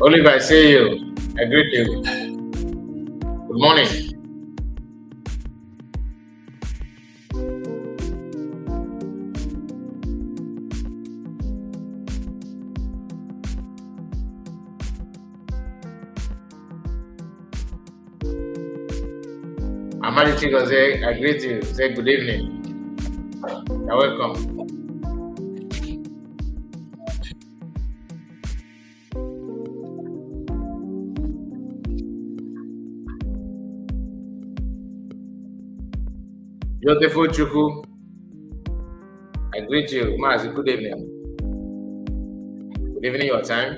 Oliver, I see you. I greet you. Good morning. Amadi Chigoze, I greet you. Say good evening. You're welcome. Beautiful Chuku, I greet you. Mazi, good evening. Good evening, your time.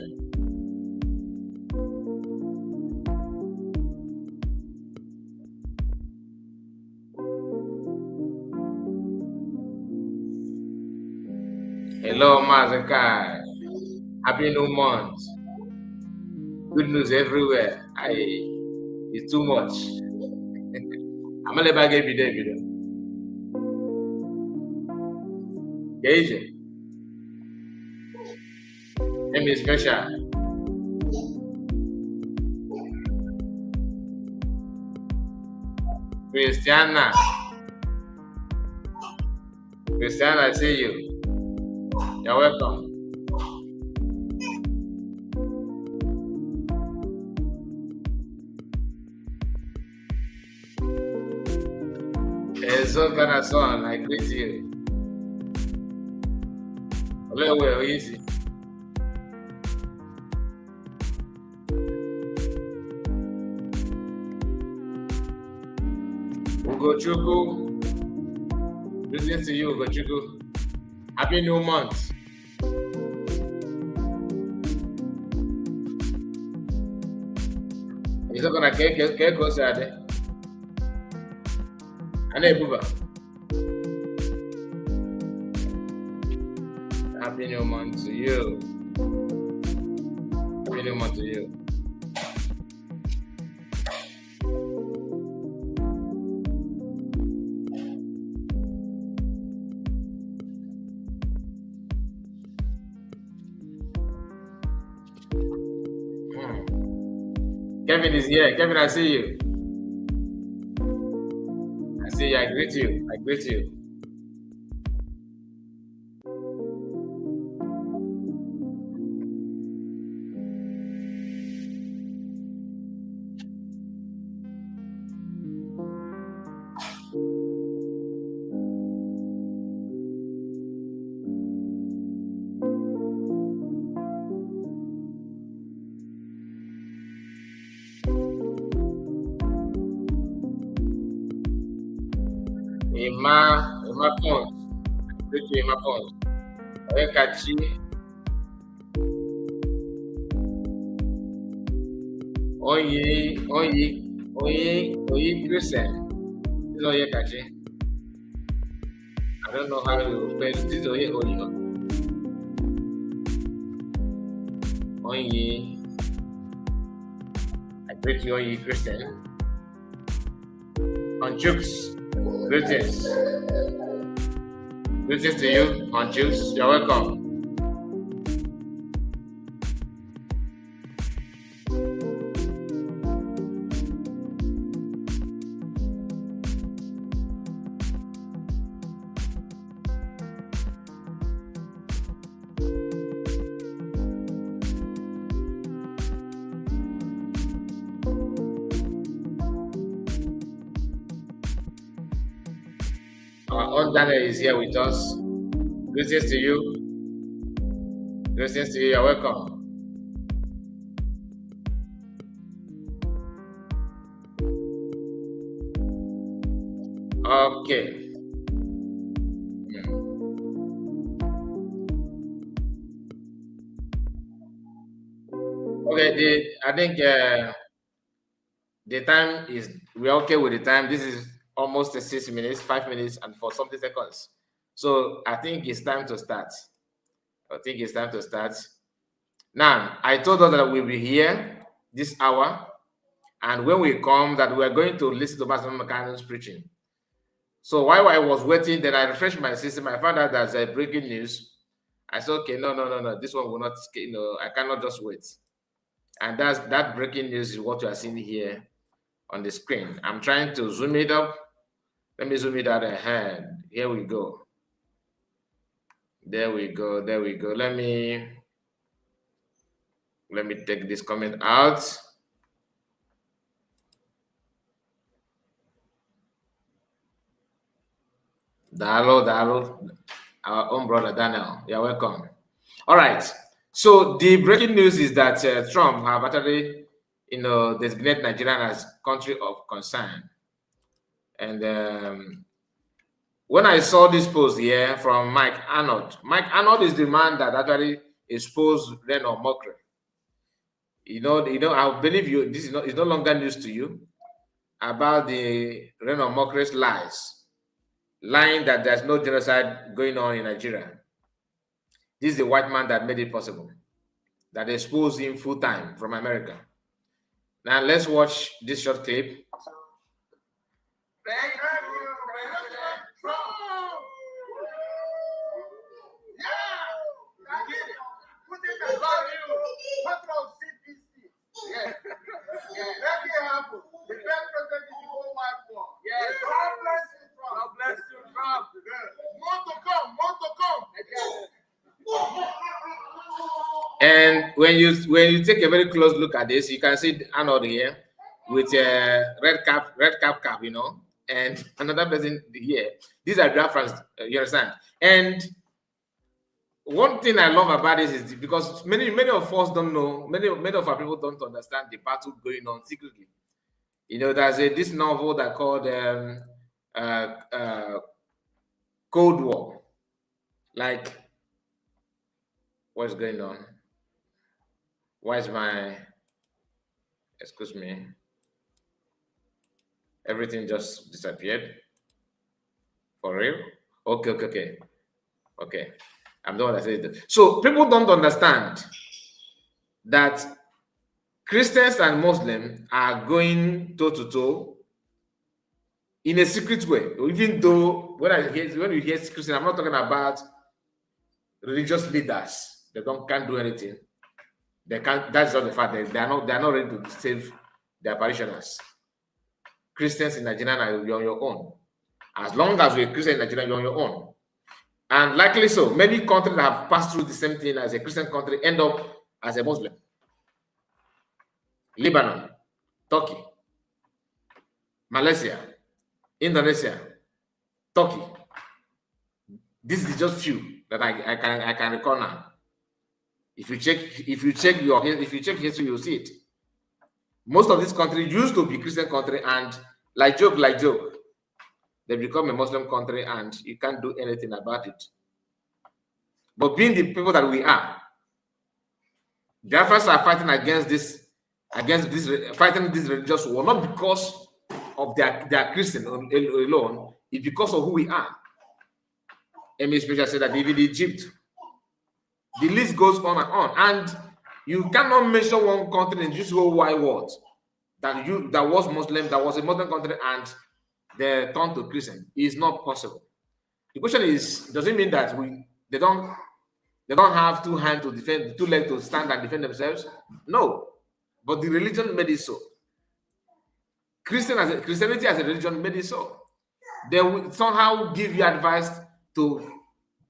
Hello, Mazakai. Happy new month. Good news everywhere. It's too much. I'm gonna back every day, video. Gage. Name is special. Christiana, I see you. You're welcome. So son, I greet you. Well, easy. Ugochukwu, greetings to you, Ugochukwu. Happy new month. Is it gonna get closer there? Happy new month to you. Happy new month to you. Kevin is here. Kevin, I see you. I see you. I greet you. I greet you. Emma Pons. Greet you, Emma Pons. Kachi. Oyi, Christian. This is Oye Kachi. I don't know how you spell this is Oye. I greet you, Oye Christian. On Jukes. Greetings. Greetings to you, on Jukes. You're welcome. Daniel is here with us. Greetings to you. Greetings to you. You're welcome. Okay. Okay. I think the time is, we're okay with the time. This is almost 6 minutes, 5 minutes, and for something seconds. So I think it's time to start. Now, I told us that we'll be here this hour, and when we come, that we are going to listen to Pastor McCann's preaching. So while I was waiting, then I refreshed my system. I found out there's a breaking news. I said, okay, no, this one will not, I cannot just wait. And that breaking news is what you are seeing here on the screen. I'm trying to zoom it up. Let me zoom it out ahead. Here we go. There we go. There we go. Let me take this comment out. Dalo, our own brother Daniel. You're welcome. All right. So the breaking news is that Trump have actually, designated Nigeria as country of concern. And when I saw this post here from Mike Arnold is the man that actually exposed Reno Mokre. I believe you. This is no longer news to you about the Reno Mokre's lying that there's no genocide going on in Nigeria. This is the white man that made it possible, that exposed him full time from America. Now let's watch this short clip. Thank you, President Trump. Yeah, I get it. Put it I love you. What about CPC? Yeah. Let it happen. The best president in the whole wide world. Yes. God bless you, Trump. God bless you, Trump. More to come. More to come. And when you take a very close look at this, you can see Arnold here with a red cap, and another person here. These are Biafrans, you understand? And one thing I love about this is because many of us don't know, many of our people don't understand the battle going on secretly. There's this novel that called Cold War. Like, what's going on? Why is excuse me, everything just disappeared? For real? Okay. I'm the one that said it. So people don't understand that Christians and Muslims are going toe to toe in a secret way. Even though when you hear Christian, I'm not talking about religious leaders. They can't do anything. They can't. That's not the fact. They are not ready to save their parishioners. Christians in Nigeria, you're on your own. As long as you're a Christian in Nigeria, you're on your own. And likely so, many countries that have passed through the same thing as a Christian country end up as a Muslim. Lebanon, Turkey, Malaysia, Indonesia, Turkey. This is just few that I can recall now. If you check history, you'll see it. Most of these countries used to be Christian country, and like joke, they become a Muslim country, and you can't do anything about it. But being the people that we are, the Biafrans are fighting against this religious war, not because of their Christian alone. It's because of who we are. Amy Special said that even Egypt. The list goes on and on, and you cannot mention one country in this whole wide world that was Muslim, that was a Muslim country, and they turned to Christian. It's not possible. The question is, does it mean that they don't have two hands to defend, two legs to stand and defend themselves? No, but the religion made it so. Christianity as a religion made it so. They will somehow give you advice to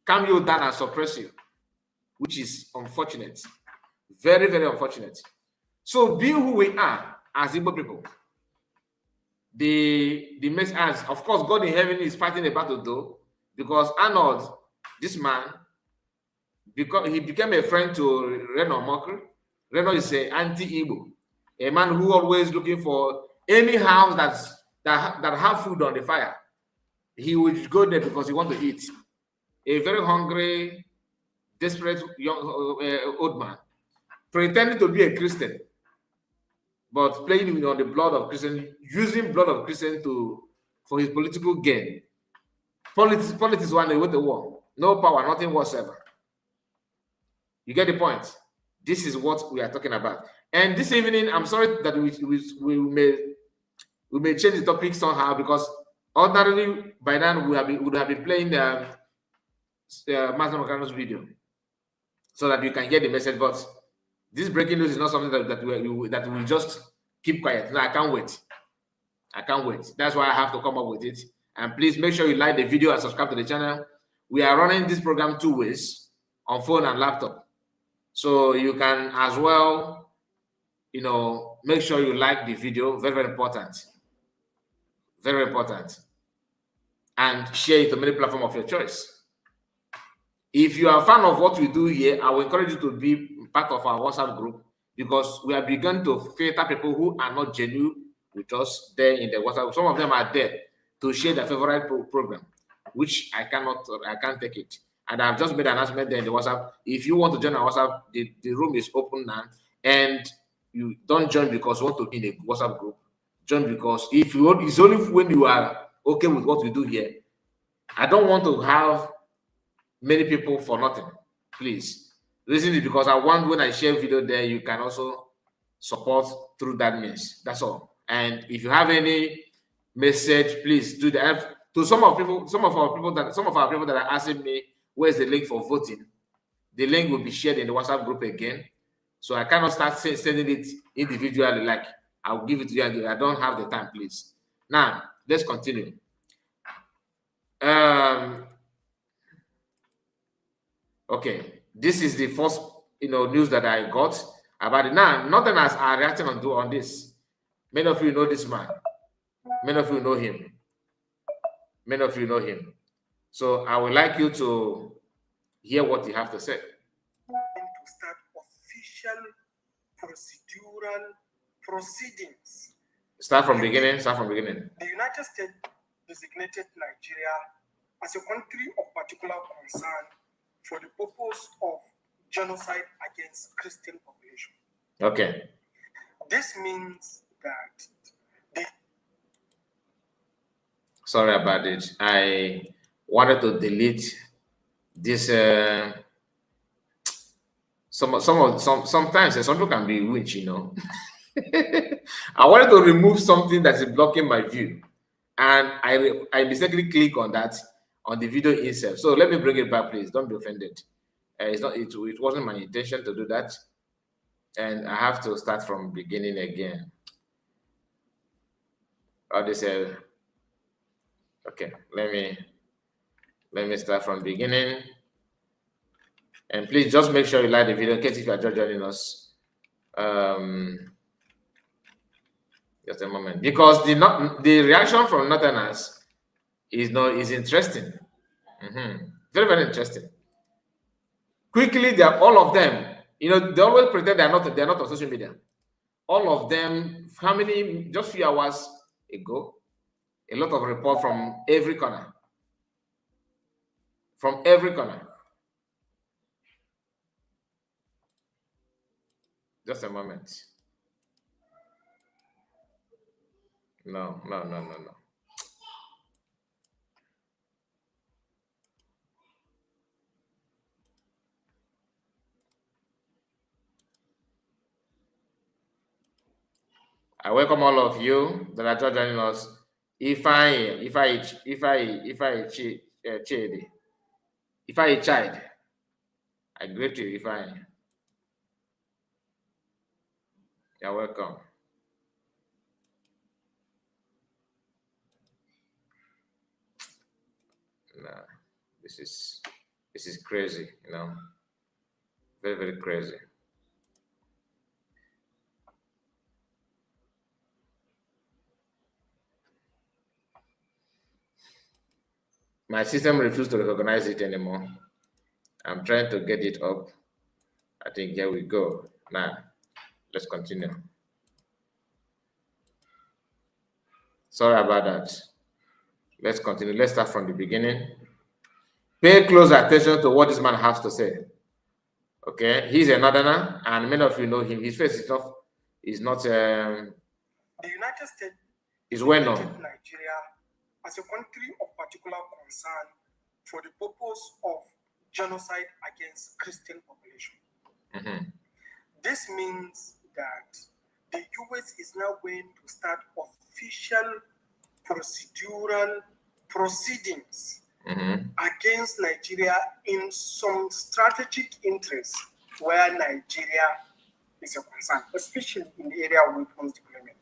calm you down and suppress you, which is unfortunate. Very, very unfortunate. So being who we are as Igbo people, the message, of course, God in heaven is fighting a battle though, because Arnold, this man, because he became a friend to Reno Mokre. Reno is an anti-Igbo, a man who always looking for any house that have food on the fire. He would go there because he want to eat. A very hungry, desperate young old man, pretending to be a Christian, but playing on the blood of Christian, using blood of Christian for his political gain. Politics one day with the war, no power, nothing whatsoever. You get the point. This is what we are talking about. And this evening, I'm sorry that we may change the topic somehow, because ordinarily by then we would have been playing the Master Mechanos video, so that you can get the message. But This breaking news is not something that we just keep quiet. No, I can't wait. I can't wait. That's why I have to come up with it. And please make sure you like the video and subscribe to the channel. We are running this program 2 ways, on phone and laptop. So you can as well, make sure you like the video. Very, very important. Very important. And share it to many platforms of your choice. If you are a fan of what we do here, I will encourage you to be part of our WhatsApp group, because we have begun to filter people who are not genuine with us there in the WhatsApp. Some of them are there to share their favorite program, which I can't take it. And I've just made an announcement there in the WhatsApp. If you want to join our WhatsApp, the room is open now. And you don't join because you want to be in a WhatsApp group. Join because it's only when you are okay with what we do here. I don't want to have many people for nothing. Please. Reason is because I want, when I share video there, you can also support through that means. That's all. And if you have any message, please do that. To some of our people that are asking me, where's the link for voting? The link will be shared in the WhatsApp group again. So I cannot start sending it individually. Like, I'll give it to you. I don't have the time, please. Now, let's continue. Okay, this is the first news that I got about it. Now, Northerners are reacting on this. Many of you know this man. Many of you know him. Many of you know him. So I would like you to hear what he have to say. To start official procedural proceedings. Start from beginning. Start from beginning. The United States designated Nigeria as a country of particular concern for the purpose of genocide against Christian population. Okay. This means that sorry about it. I wanted to delete this. Sometimes some people can be winch, I wanted to remove something that is blocking my view, and I mistakenly click on that on the video itself. So let me bring it back, please. Don't be offended. It wasn't my intention to do that, and I have to start from beginning again. Okay, let me start from beginning. And please just make sure you like the video in case if you are just joining us. Just a moment, because the reaction from Northerners is interesting. Very, very interesting. Quickly, they are all of them. They always pretend they're not on social media. All of them. How many? Just few hours ago, a lot of report from every corner. From every corner. Just a moment. No. I welcome all of you that are joining us. Ifeanyi Child. I greet you, Ifeanyi. You're welcome. Nah, this is crazy, very, very crazy. My system refused to recognize it anymore. I'm trying to get it up. I think here we go. Now, let's continue. Sorry about that. Let's continue. Let's start from the beginning. Pay close attention to what this man has to say. Okay, he's a Northerner, and many of you know him. His face is not. The United States is well known. Nigeria as a country of particular concern for the purpose of genocide against Christian population. This means that the US is now going to start official procedural proceedings against Nigeria in some strategic interests where Nigeria is a concern, especially in the area of weapons deployment,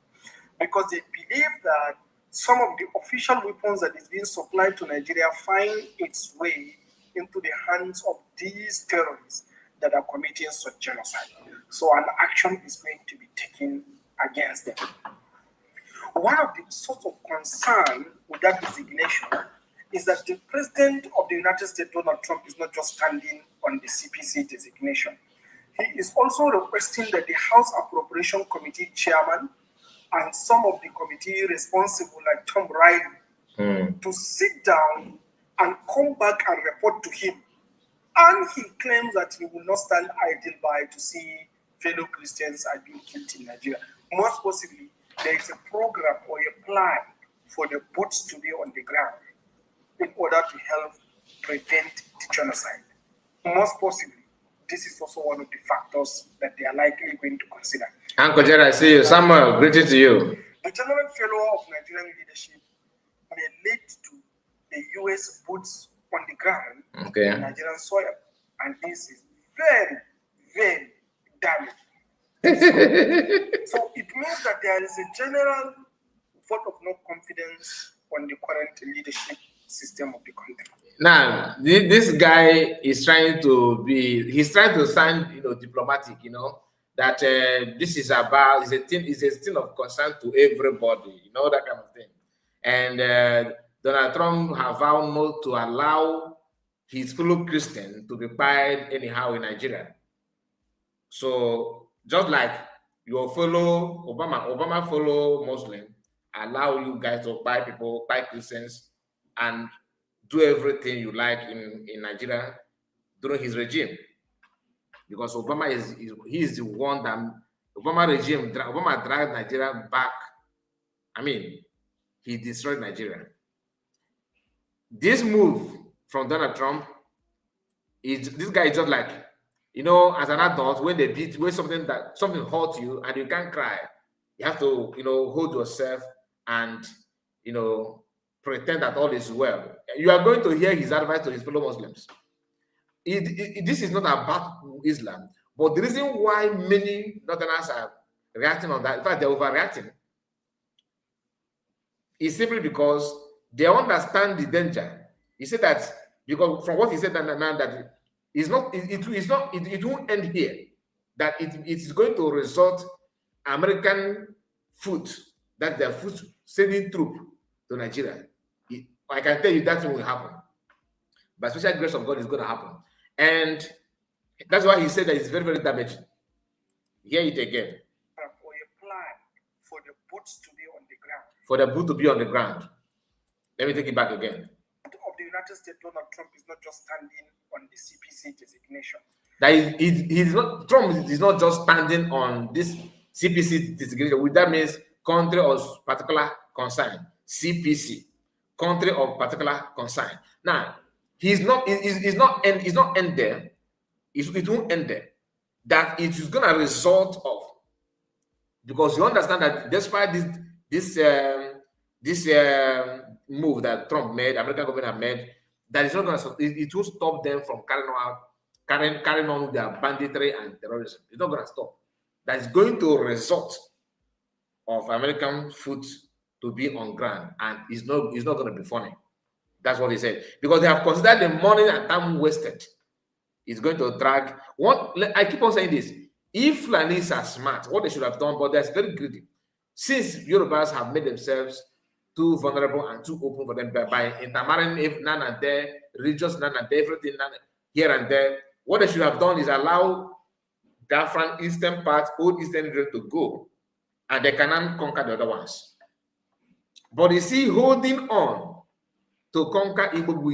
because they believe that some of the official weapons that is being supplied to Nigeria find its way into the hands of these terrorists that are committing such genocide. So an action is going to be taken against them. One of the sorts of concern with that designation is that the President of the United States, Donald Trump, is not just standing on the CPC designation. He is also requesting that the House Appropriation Committee chairman and some of the committee responsible, like Tom Riley, to sit down and come back and report to him. And he claims that he will not stand idle by to see fellow Christians are being killed in Nigeria. Most possibly, there is a program or a plan for the boots to be on the ground in order to help prevent the genocide. Most possibly, this is also one of the factors that they are likely going to consider. Uncle Jerry, I see you. Samuel, greeting to you. The general failure of Nigerian leadership may lead to the U.S. boots on the ground in Nigerian soil. And this is very, very damaging. So it means that there is a general vote of no confidence on the current leadership system of the country. Now, this guy is trying to sound, diplomatic, that this is about, is a thing of concern to everybody, that kind of thing. And Donald Trump have vowed not to allow his fellow Christian to be fired anyhow in Nigeria. So just like your fellow Obama fellow Muslim allow you guys to buy Christians and do everything you like in Nigeria during his regime, because Obama is the one that Obama dragged Nigeria back. I mean, he destroyed Nigeria. This move from Donald Trump this guy is just like, as an adult, when something hurts you and you can't cry, you have to, hold yourself and, pretend that all is well. You are going to hear his advice to his fellow Muslims. This is not about Islam, but the reason why many Northerners are reacting on that, in fact, they're overreacting, is simply because they understand the danger. He said that, because from what he said that it won't end here, that it is going to result American food, that their food sending troop to Nigeria. I can tell you that will happen. By special grace of God, it's going to happen. And that's why he said that it's very, very damaging. Hear it again. For a plan for the boots to be on the ground. For the boot to be on the ground. Let me take it back again. Of the United States, Donald Trump is not just standing on the CPC designation. Trump is not just standing on this CPC designation. That means country of particular concern. CPC. Country of particular concern. Now, it won't end there. It won't end there. That it is going to result of, because you understand that despite this move that Trump made, American government have made, that is not going to. It will stop them from carrying on with their banditry and terrorism. It's not going to stop. That is going to result of American foot to be on ground, and it's not going to be funny. That's what he said, because they have considered the money and time wasted. It's going to drag. I keep on saying this: if Fulanis are smart, what they should have done, but they're very greedy. Since Yorubas have made themselves too vulnerable and too open for them by intermarrying none and there, religious none and there, everything here and there, what they should have done is allow Biafran eastern part, old eastern region to go, and they cannot conquer the other ones. But you see, holding on to conquer Igbo,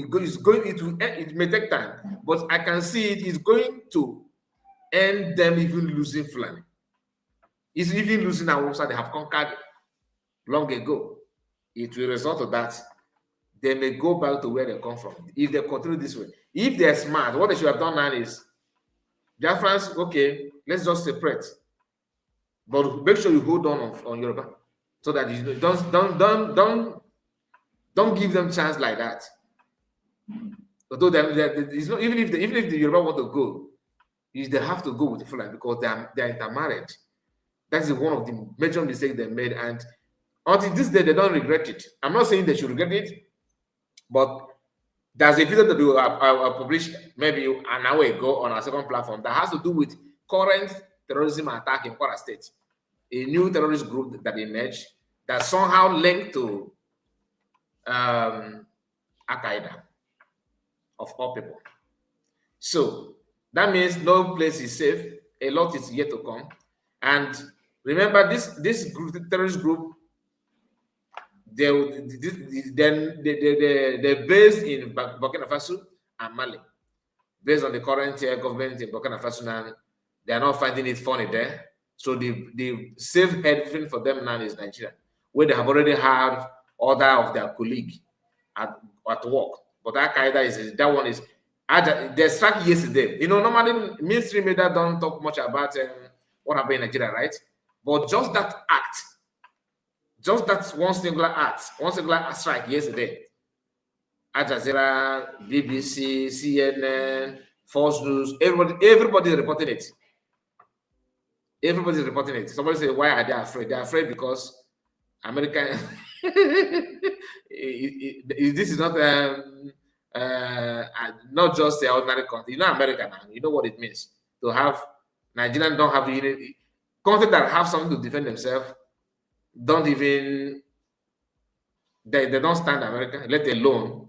it may take time, but I can see it is going to end them even losing Fulani. It's even losing Hausa they have conquered long ago. It will result of that. They may go back to where they come from if they continue this way. If they're smart, what they should have done now is, Biafrans, okay, let's just separate, but make sure you hold on Yoruba, so that you don't give them chance like that. Although it's not, even if the Yoruba want to go, they have to go with the Fulani because they are intermarried. That's one of the major mistakes they made, and until this day they don't regret it. I'm not saying they should regret it, but there's a video that we published maybe an hour ago on our second platform that has to do with current terrorism attack in Kwara State, a new terrorist group that emerged that somehow linked to Al-Qaeda, of all people. So that means no place is safe. A lot is yet to come. And remember, this group, terrorist group, they're based in Burkina Faso and Mali. Based on the current government in Burkina Faso now, they are not finding it funny there. So the safe haven for them now is Nigeria, where they have already had other of their colleagues at work. But Al-Qaeda is that one is they struck yesterday. You know, normally mainstream media don't talk much about what happened in Nigeria, right? But just that act, just that one singular act, one singular strike yesterday, Al Jazeera, BBC, CNN, Fox News, everybody reporting it. Everybody's reporting it. Somebody say, why are they afraid? They're afraid because American. This is not just the ordinary country. You know, America now. You know what it means to have Nigerians don't have unity. Countries that have something to defend themselves don't even they don't stand America, let alone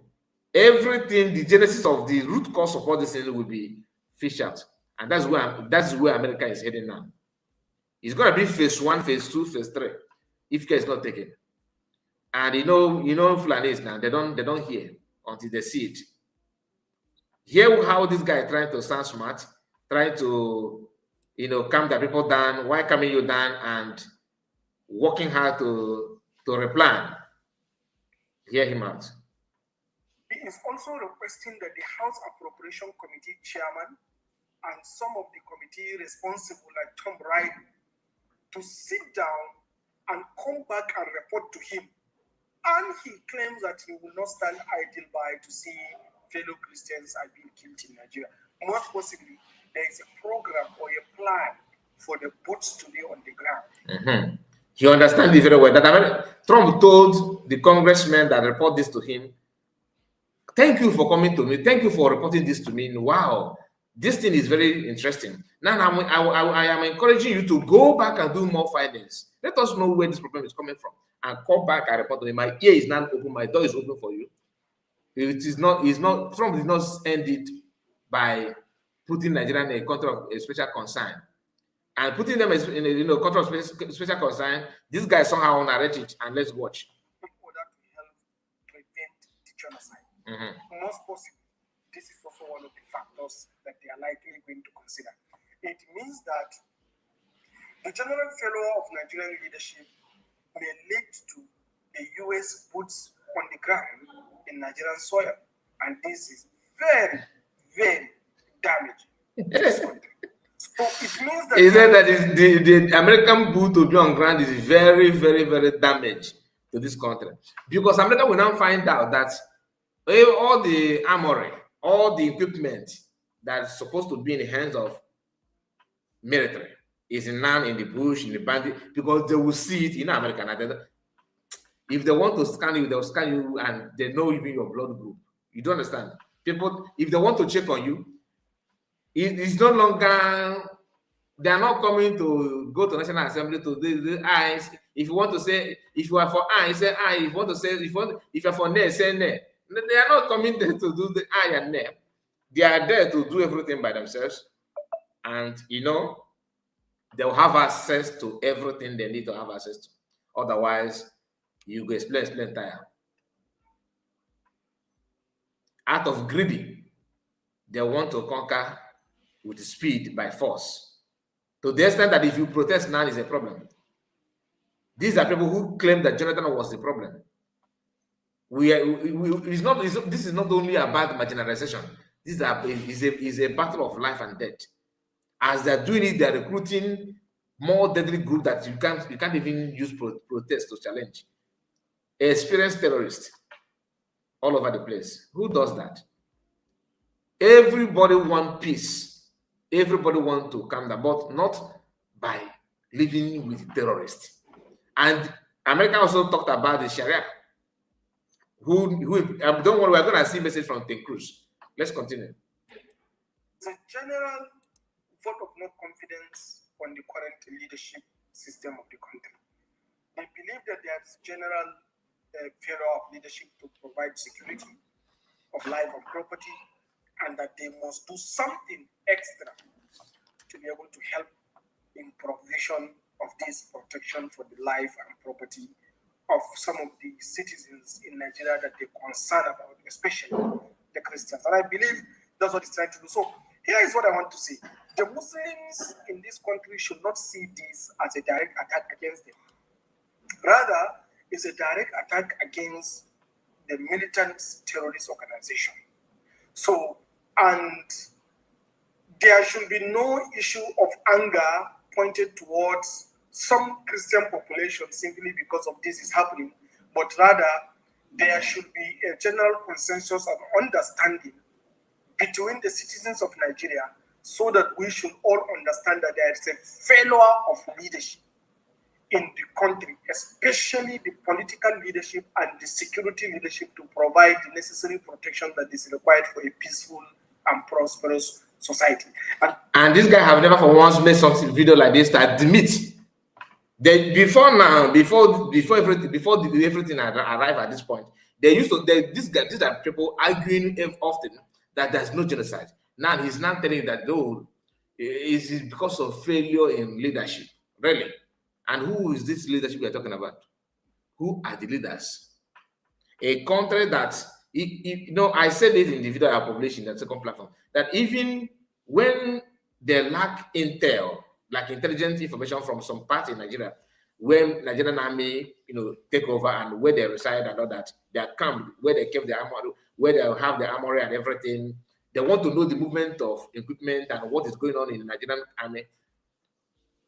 everything. The genesis of the root cause of all this thing will be fished out, and that's where America is heading now. It's gonna be phase 1, phase 2, phase 3 if care is not taken. And you know Fulanis now, they don't hear until they see it. Hear how this guy trying to sound smart, trying to calm the people down, why calming you down, and working hard to replan. Hear him out. He is also requesting that the House Appropriation Committee chairman and some of the committee responsible, like Tom Riley, to sit down and come back and report to him. And he claims that he will not stand idle by to see fellow Christians are being killed in Nigeria. Most possibly, there is a program or a plan for the boots to be on the ground. Mm-hmm. He understands it very well. That Trump told the congressman that report this to him, thank you for coming to me. Thank you for reporting this to me. Wow, this thing is very interesting. Now I am encouraging you to go back and do more findings. Let us know where this problem is coming from and come back and report to me. My ear is not open. My door is open for you. It is not. Trump did not end it by putting Nigeria in a country of a special concern and putting them in a country of special concern. This guy somehow narrate it, and let's watch. In order to help prevent the genocide. Mm-hmm. Most possibly, this is also one of the factors that they are likely going to consider. It means that the general failure of Nigerian leadership may lead to the U.S. boots on the ground in Nigerian soil, and this is very, very damaging to this country. So it means that he said that the American boot to be on ground is very, very, very damaged to this country, because America will now find out that all the armory, all the equipment that's supposed to be in the hands of military is now in the bush, in the bandit, because they will see it in America. If they want to scan you, they'll scan you, and they know even your blood group. You don't understand? People, if they want to check on you, it's no longer, they are not coming to go to National Assembly to the eyes. If you want to say, if you are for eye, say eye. If you want to say, if you are for nay, say nay. They are not coming there to do the eye and nay. They are there to do everything by themselves. And they will have access to everything they need to have access to. Otherwise, you go explain tire. Out of greedy, they want to conquer with speed by force. To the extent that if you protest now is a problem. These are people who claim that Jonathan was the problem. This is not only about marginalization. This is a battle of life and death. As they're doing it, they're recruiting more deadly group that you can't even use protest to challenge. Experienced terrorists all over the place. Who does that? Everybody wants peace. everybody wants to calm down, but not by living with terrorists. And America also talked about the Sharia. Don't worry, we're going to see a message from Tim Cruz. Let's continue. It's a general vote of no confidence on the current leadership system of the country. They believe that there's general failure of leadership to provide security of life and property, and that they must do something extra to be able to help in provision of this protection for the life and property of some of the citizens in Nigeria that they're concerned about, especially the Christians. And I believe that's what he's trying to do. So here is what I want to say. The Muslims in this country should not see this as a direct attack against them. Rather, it's a direct attack against the militant terrorist organization. So, and there should be no issue of anger pointed towards some Christian population simply because of this is happening, but rather there should be a general consensus and understanding between the citizens of Nigeria so that we should all understand that there is a failure of leadership in the country, especially the political leadership and the security leadership to provide the necessary protection that is required for a peaceful and prosperous society. And this guy have never for once made something video like this to admit that before everything arrive at this point, these are people arguing often that there's no genocide. Now he's not telling you that though it is because of failure in leadership. Really? And who is this leadership we are talking about? Who are the leaders? A country that, I said it in the video I published in the second platform, that even when they lack intel, like intelligence information from some parts in Nigeria, when Nigerian army, take over and where they reside and all that, their camp, where they keep their armor, where they have the armory and everything, they want to know the movement of equipment and what is going on in the Nigerian army.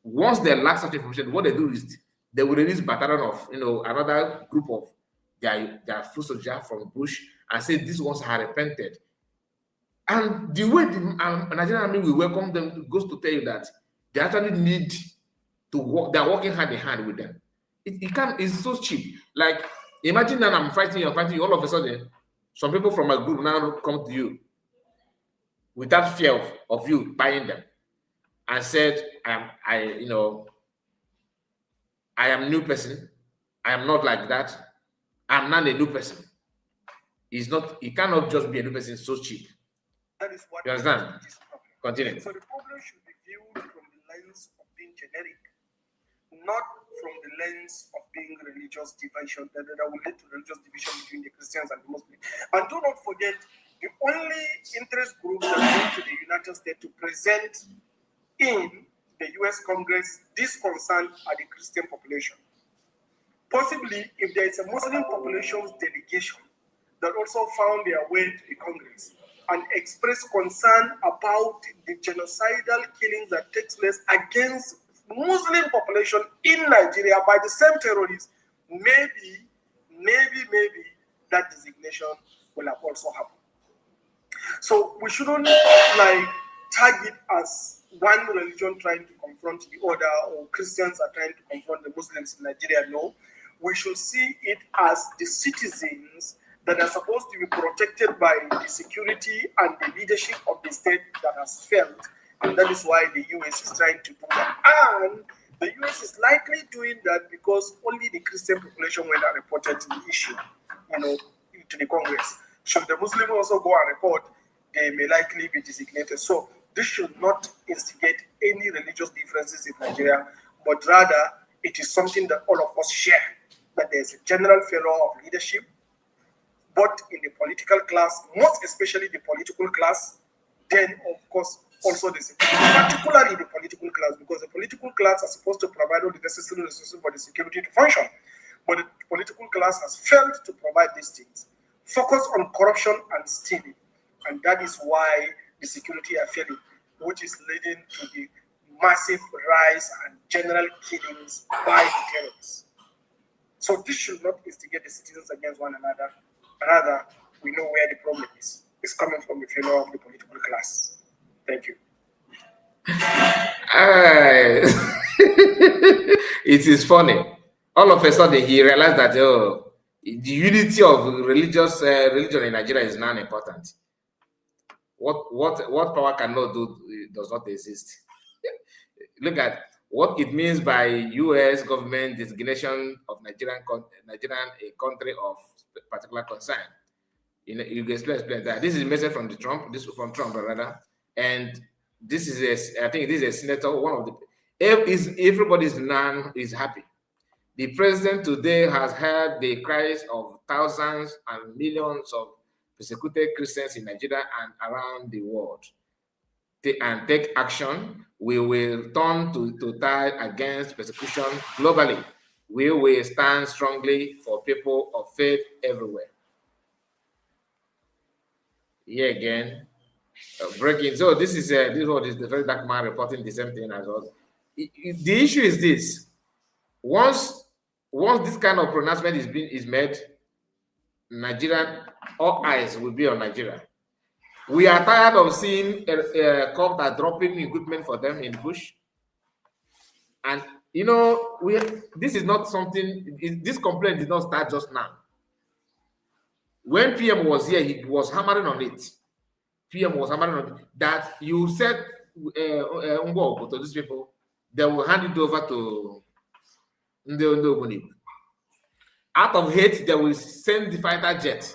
Once they lack such information, what they do is they will release battalion of, another group of their foot soldiers from bush and say these ones are repented. And the way the Nigerian army will welcome them goes to tell you that they actually need to work. They're working hand in hand with them. It's so cheap. Like, imagine that I'm fighting you, all of a sudden, some people from my group now come to you without fear of you buying them and said, I am a new person. I am not like that. I'm not a new person. It cannot just be a new person so cheap. That is what you understand? Continue. So the problem should be viewed from the lens of being generic, not from the lens of being religious division, that will lead to religious division between the Christians and the Muslims. And do not forget, the only interest group that went to the United States to present in the US Congress this concern are the Christian population. Possibly, if there is a Muslim population's delegation that also found their way to the Congress and expressed concern about the genocidal killings that takes place against Muslim population in Nigeria by the same terrorists, maybe that designation will have also happened. So we shouldn't target as one religion trying to confront the other, or Christians are trying to confront the Muslims in Nigeria. No, we should see it as the citizens that are supposed to be protected by the security and the leadership of the state that has failed. And that is why the US is trying to do that. And the US is likely doing that because only the Christian population went and reported the issue, to the Congress. Should the Muslims also go and report, they may likely be designated. So this should not instigate any religious differences in Nigeria, but rather it is something that all of us share, that there's a general failure of leadership, both in the political class, most especially the political class, then of course also particularly the political class, because the political class are supposed to provide all the necessary resources for the security to function. But the political class has failed to provide these things. Focus on corruption and stealing. And that is why the security are failing, which is leading to the massive rise and general killings by the terrorists. So this should not instigate the citizens against one another. Rather, we know where the problem is. It's coming from the failure of the political class. Thank you. It is funny. All of a sudden, he realized that the unity of religion in Nigeria is now important. What power cannot do does not exist. Look at what it means by U.S. government designation of Nigerian a country of particular concern. You explain that. This is a message from Trump, rather, and this is I think this is a senator. One of the everybody's now is happy. The president today has heard the cries of thousands and millions of persecuted Christians in Nigeria and around the world. And take action. We will turn to tide against persecution globally. We will stand strongly for people of faith everywhere. Here again, breaking. So this is the very dark man reporting the same thing as us. The issue is this: once this kind of pronouncement is made, Nigerian, all eyes will be on Nigeria. We are tired of seeing copter dropping equipment for them in the bush. And this is not something. This complaint did not start just now. When PM was here, he was hammering on it. PM was hammering on it, that you said to these people, they will hand it over to Ndebunib. Out of hate, they will send the fighter jet,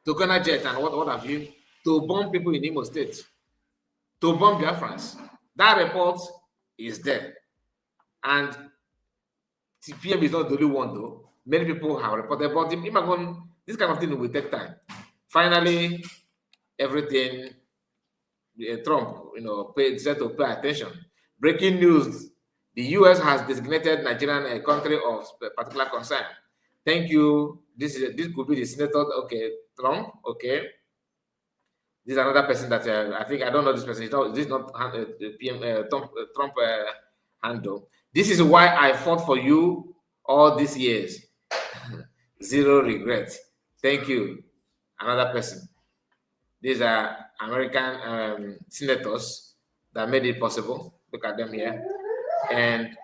to Ghana jet, and what have you, to bomb people in Imo State, to bomb Biafrans. That report is there. And PM is not the only one, though. Many people have reported, but this kind of thing will take time. Finally, everything, Trump, said to pay attention. Breaking news: the U.S. has designated Nigerian a country of particular concern. Thank you. This could be the senator. Okay, Trump. Okay. This is another person that I don't know this person. This is not PM Trump handle. This is why I fought for you all these years. Zero regret. Thank you. Another person. These are American senators that made it possible. Look at them here. And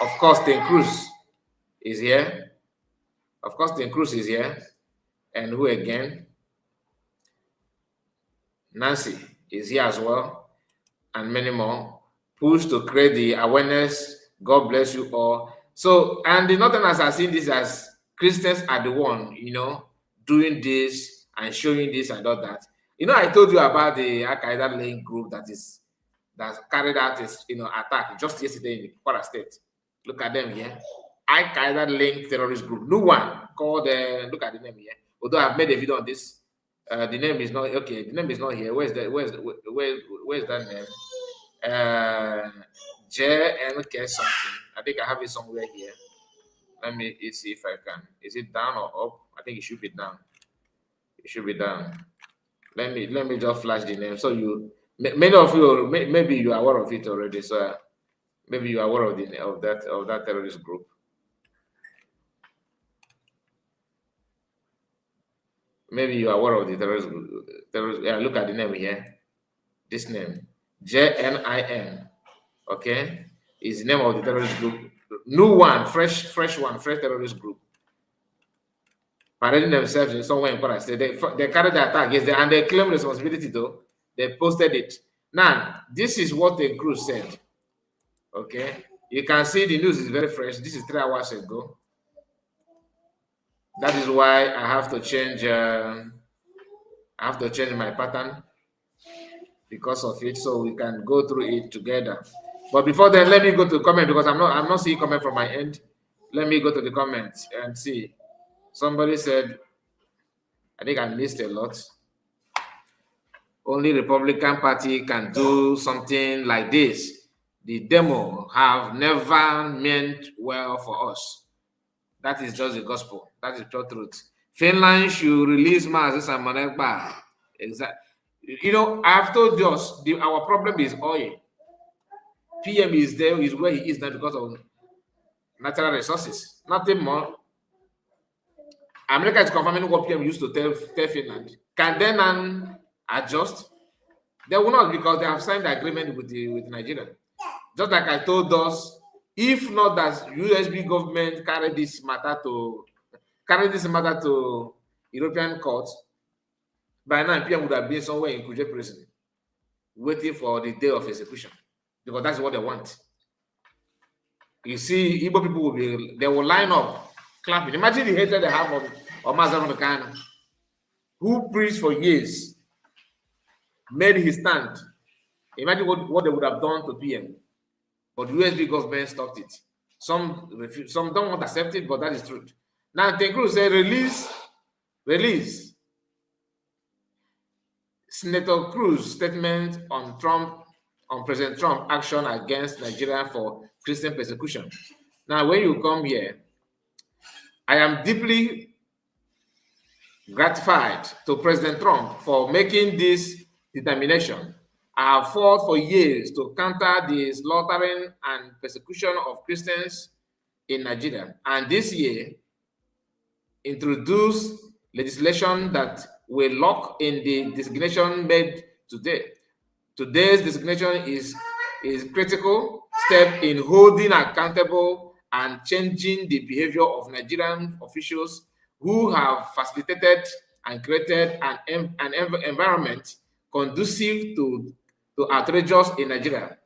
of course, Ted Cruz is here. And who again? Nancy is here as well. And many more. Push to create the awareness. God bless you all. So, and the Northerners are seeing this as Christians are the one, doing this and showing this and all that. I told you about the Al-Qaeda link group that carried out this, attack just yesterday in Kwara State. Look at them here. Al-Qaeda linked terrorist group. New one called, look at the name here. Although I've made a video on this, the name is not, okay, the name is not here. Where's that name? JNK something. I think I have it somewhere here. Let me see if I can. Is it down or up? I think it should be down. It should be down. Let me just flash the name. So many of you, maybe you are aware of it already. So maybe you are aware of that terrorist group. Maybe you are aware of the terrorist group. Look at the name here. This name, JNIM. Okay, is the name of the terrorist group. New one, fresh terrorist group. Parading themselves in somewhere in Kwara State. They carried the attack against them and they claim responsibility though. They posted it. Now, this is what the crew said. Okay, you can see the news is very fresh. This is 3 hours ago. That is why I have to change. My pattern because of it, so we can go through it together. But before then, let me go to comment because I'm not seeing comment from my end. Let me go to the comments and see. Somebody said, I think I missed a lot. Only Republican Party can do something like this. The demo have never meant well for us. That is just the gospel. That is pure truth. Finland should release Moses and Manekba. Exactly. I've told us our problem is oil. PM is there, is where he is now because of natural resources. Nothing more. America is confirming what PM used to tell Finland. Can they now adjust? They will not, because they have signed the agreement with Nigeria. Just like I told us, if not that USB government carry this matter to European court, by now PM would have been somewhere in Kuje prison, waiting for the day of execution, because that's what they want. You see, Igbo people they will line up, clapping. Imagine the hatred they have of Mazen Mekano, who preached for years, made his stand. Imagine what they would have done to PM. But the USB government stopped it. Some don't want to accept it, but that is truth. Now, Tenkru said, release Senator Cruz statement on President Trump action against Nigeria for Christian persecution. Now, when you come here, I am deeply gratified to President Trump for making this determination. I have fought for years to counter the slaughtering and persecution of Christians in Nigeria, and this year introduced legislation that will lock in the designation made today. Today's designation is critical step in holding accountable and changing the behavior of Nigerian officials who have facilitated and created an environment conducive to outrageous in Nigeria.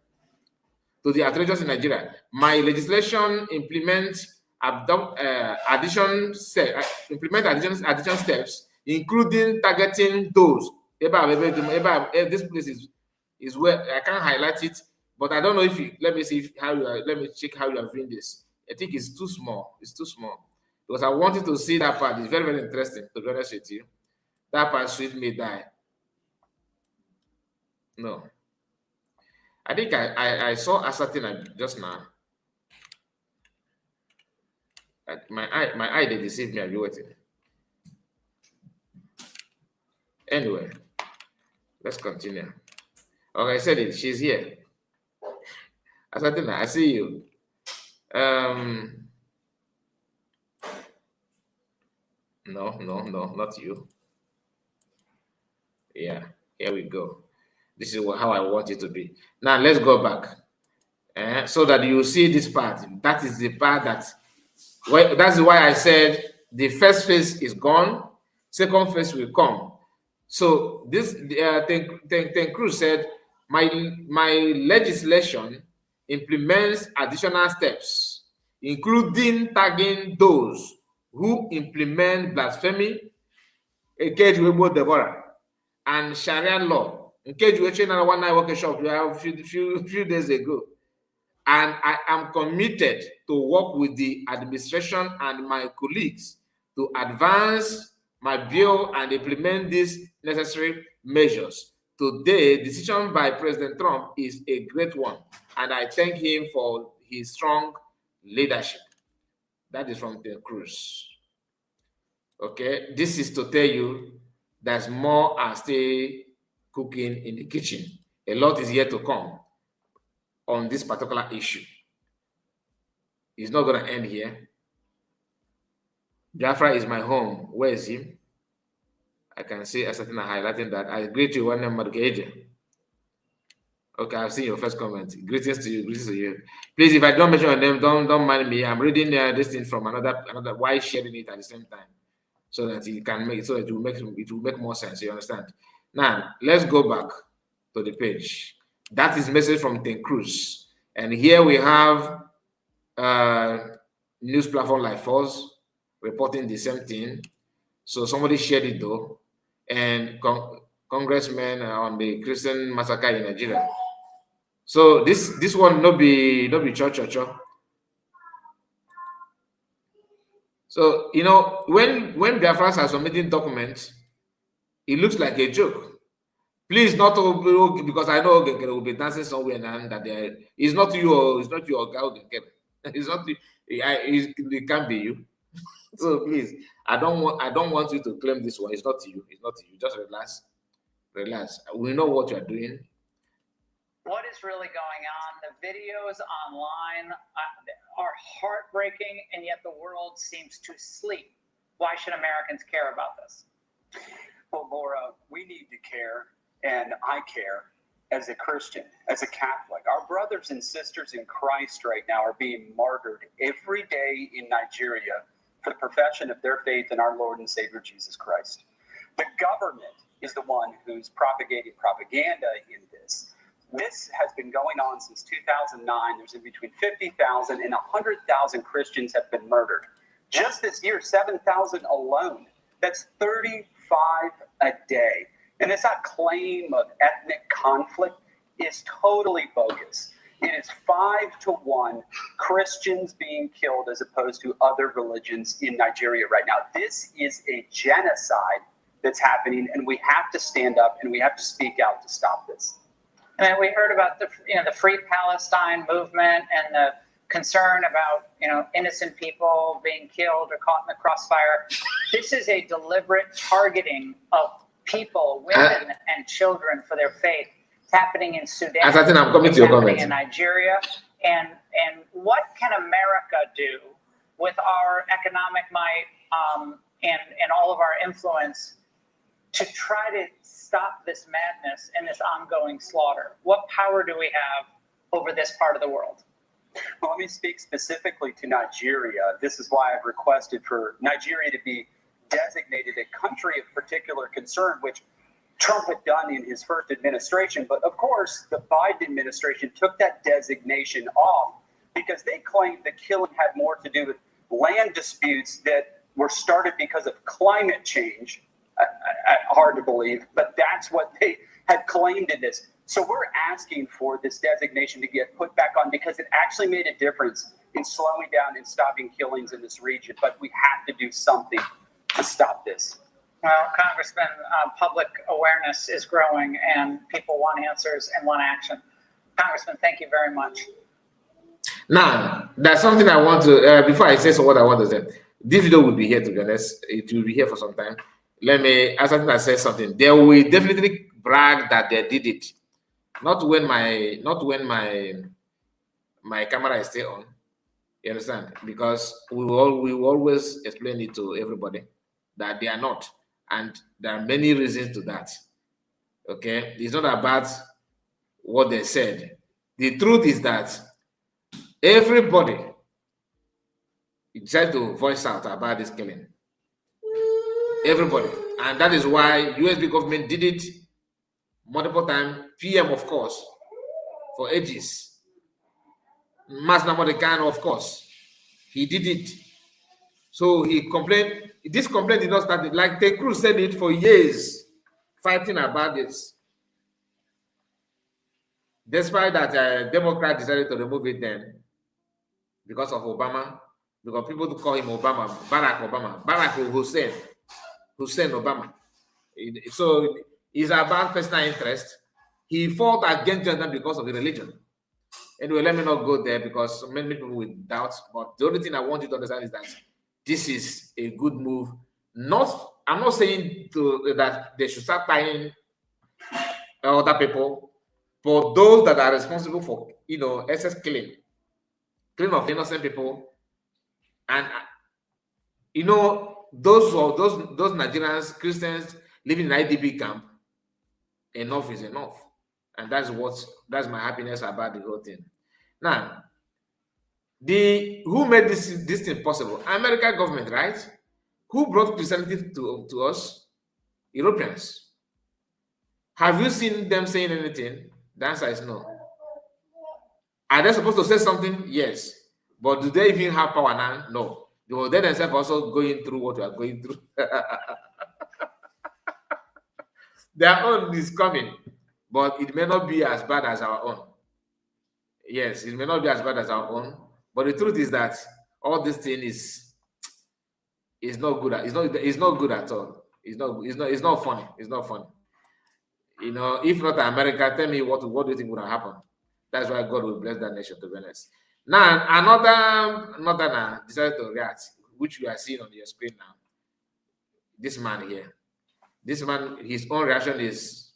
To the outrageous in Nigeria. My legislation implements additional steps, including targeting those. This place is where I can't highlight it, but I don't know if you let me check how you are viewing this. I think it's too small. It's too small. Because I wanted to see that part. It's very, very interesting, to be honest with you. That part, sweet may die. No. I think I saw a certain just now. My eye they deceived me. I'll be waiting. Anyway, let's continue. Okay, I said it. She's here. Asatina, I see you. No, not you. Yeah, here we go. This is how I want it to be. Now let's go back, so that you see this part. That is the part that's why I said the first phase is gone. Second phase will come. So this Cruz said, my legislation implements additional steps, including tagging those who implement blasphemy, Deborah, and Sharia law. In case you trained one night workshop a few days ago, and I am committed to work with the administration and my colleagues to advance my bill and implement these necessary measures. Today, the decision by President Trump is a great one, and I thank him for his strong leadership. That is from Ted Cruz. Okay, this is to tell you there's more are still cooking in the kitchen. A lot is yet to come on this particular issue. It's not going to end here. Biafra is my home. Where is he? I can see a certain highlighting that. I greet you one number. Okay, I've seen your first comment. Greetings to you. Please, if I don't mention your name, don't mind me. I'm reading this thing from another. Why sharing it at the same time, so that it can make so it will make more sense. You understand? Now let's go back to the page. That is message from Ten Cruz, and here we have news platform like Foz reporting the same thing. So somebody shared it though, and congressmen on the Christian massacre in Nigeria. So this one no be church. So when Biafrans are submitting documents, it looks like a joke. Please not because I know Ogengere will be dancing somewhere and that it's not you or it's not your Ogengere. It's not you. It can't be you. So please, I don't want you to claim this one. It's not you. It's not you. Just relax. We know what you're doing. What is really going on? The videos online are heartbreaking, and yet the world seems to sleep. Why should Americans care about this? Well, Laura, we need to care and I care as a Christian, as a Catholic. Our brothers and sisters in Christ right now are being martyred every day in Nigeria for the profession of their faith in our Lord and Savior Jesus Christ. The government is the one who's propagating propaganda in this. This has been going on since 2009. There's in between 50,000 and 100,000 Christians have been murdered. Just this year, 7,000 alone. That's 35 a day. And this claim of ethnic conflict is totally bogus. It is 5-1 Christians being killed as opposed to other religions in Nigeria right now. This is a genocide that's happening, and we have to stand up and we have to speak out to stop this. And we heard about the Free Palestine movement and the concern about innocent people being killed or caught in the crossfire. This is a deliberate targeting of people, women, and children for their faith. It's happening in Sudan. I think I'm coming to your comments. In Nigeria, and what can America do with our economic might and all of our influence to try to stop this madness and this ongoing slaughter? What power do we have over this part of the world? Well, let me speak specifically to Nigeria. This is why I've requested for Nigeria to be designated a country of particular concern, which Trump had done in his first administration. But of course, the Biden administration took that designation off because they claimed the killing had more to do with land disputes that were started because of climate change. Hard to believe, but that's what they had claimed in this. So we're asking for this designation to get put back on because it actually made a difference in slowing down and stopping killings in this region. But we have to do something to stop this. Well, Congressman, public awareness is growing and people want answers and want action. Congressman, thank you very much. Now, there's something I want to, before I say what I want to say, this video will be here, to be honest. It will be here for some time. Let me, as I say something, they will definitely brag that they did it. Not when my camera is still on. You understand? Because we will always explain it to everybody that they are not. And there are many reasons to that. Okay? It's not about what they said. The truth is that everybody decided to voice out about this killing. Everybody. And that is why USB government did it multiple times. PM, of course, for ages. Mas Namodekan, of course, he did it. So he complained. This complaint did not start. Like Ted Cruz said it for years, fighting about this. Despite that, Democrats decided to remove it then because of Obama, because people call him Obama, Barack Hussein Obama. So it's about personal interest. He fought against Jonathan because of the religion. Anyway, let me not go there because many people will doubt. But the only thing I want you to understand is that this is a good move. I'm not saying that they should start tying other people, but those that are responsible for excess killing of innocent people, and those Nigerians, Christians living in IDP camp, enough is enough. And that's my happiness about the whole thing. Now, who made this thing possible? American government, right? Who brought Christianity to us? Europeans. Have you seen them saying anything? The answer is no. Are they supposed to say something? Yes. But do they even have power now? No. They themselves also going through what we are going through. Their own is coming, but it may not be as bad as our own. Yes, it may not be as bad as our own, but the truth is that all this thing is not good. It's not good at all. It's not funny. It's not funny. If not America, tell me what do you think would have happened? That's why God will bless that nation, to be honest. Now, another decided to react, which we are seeing on your screen now. This man here. This man, his own reaction is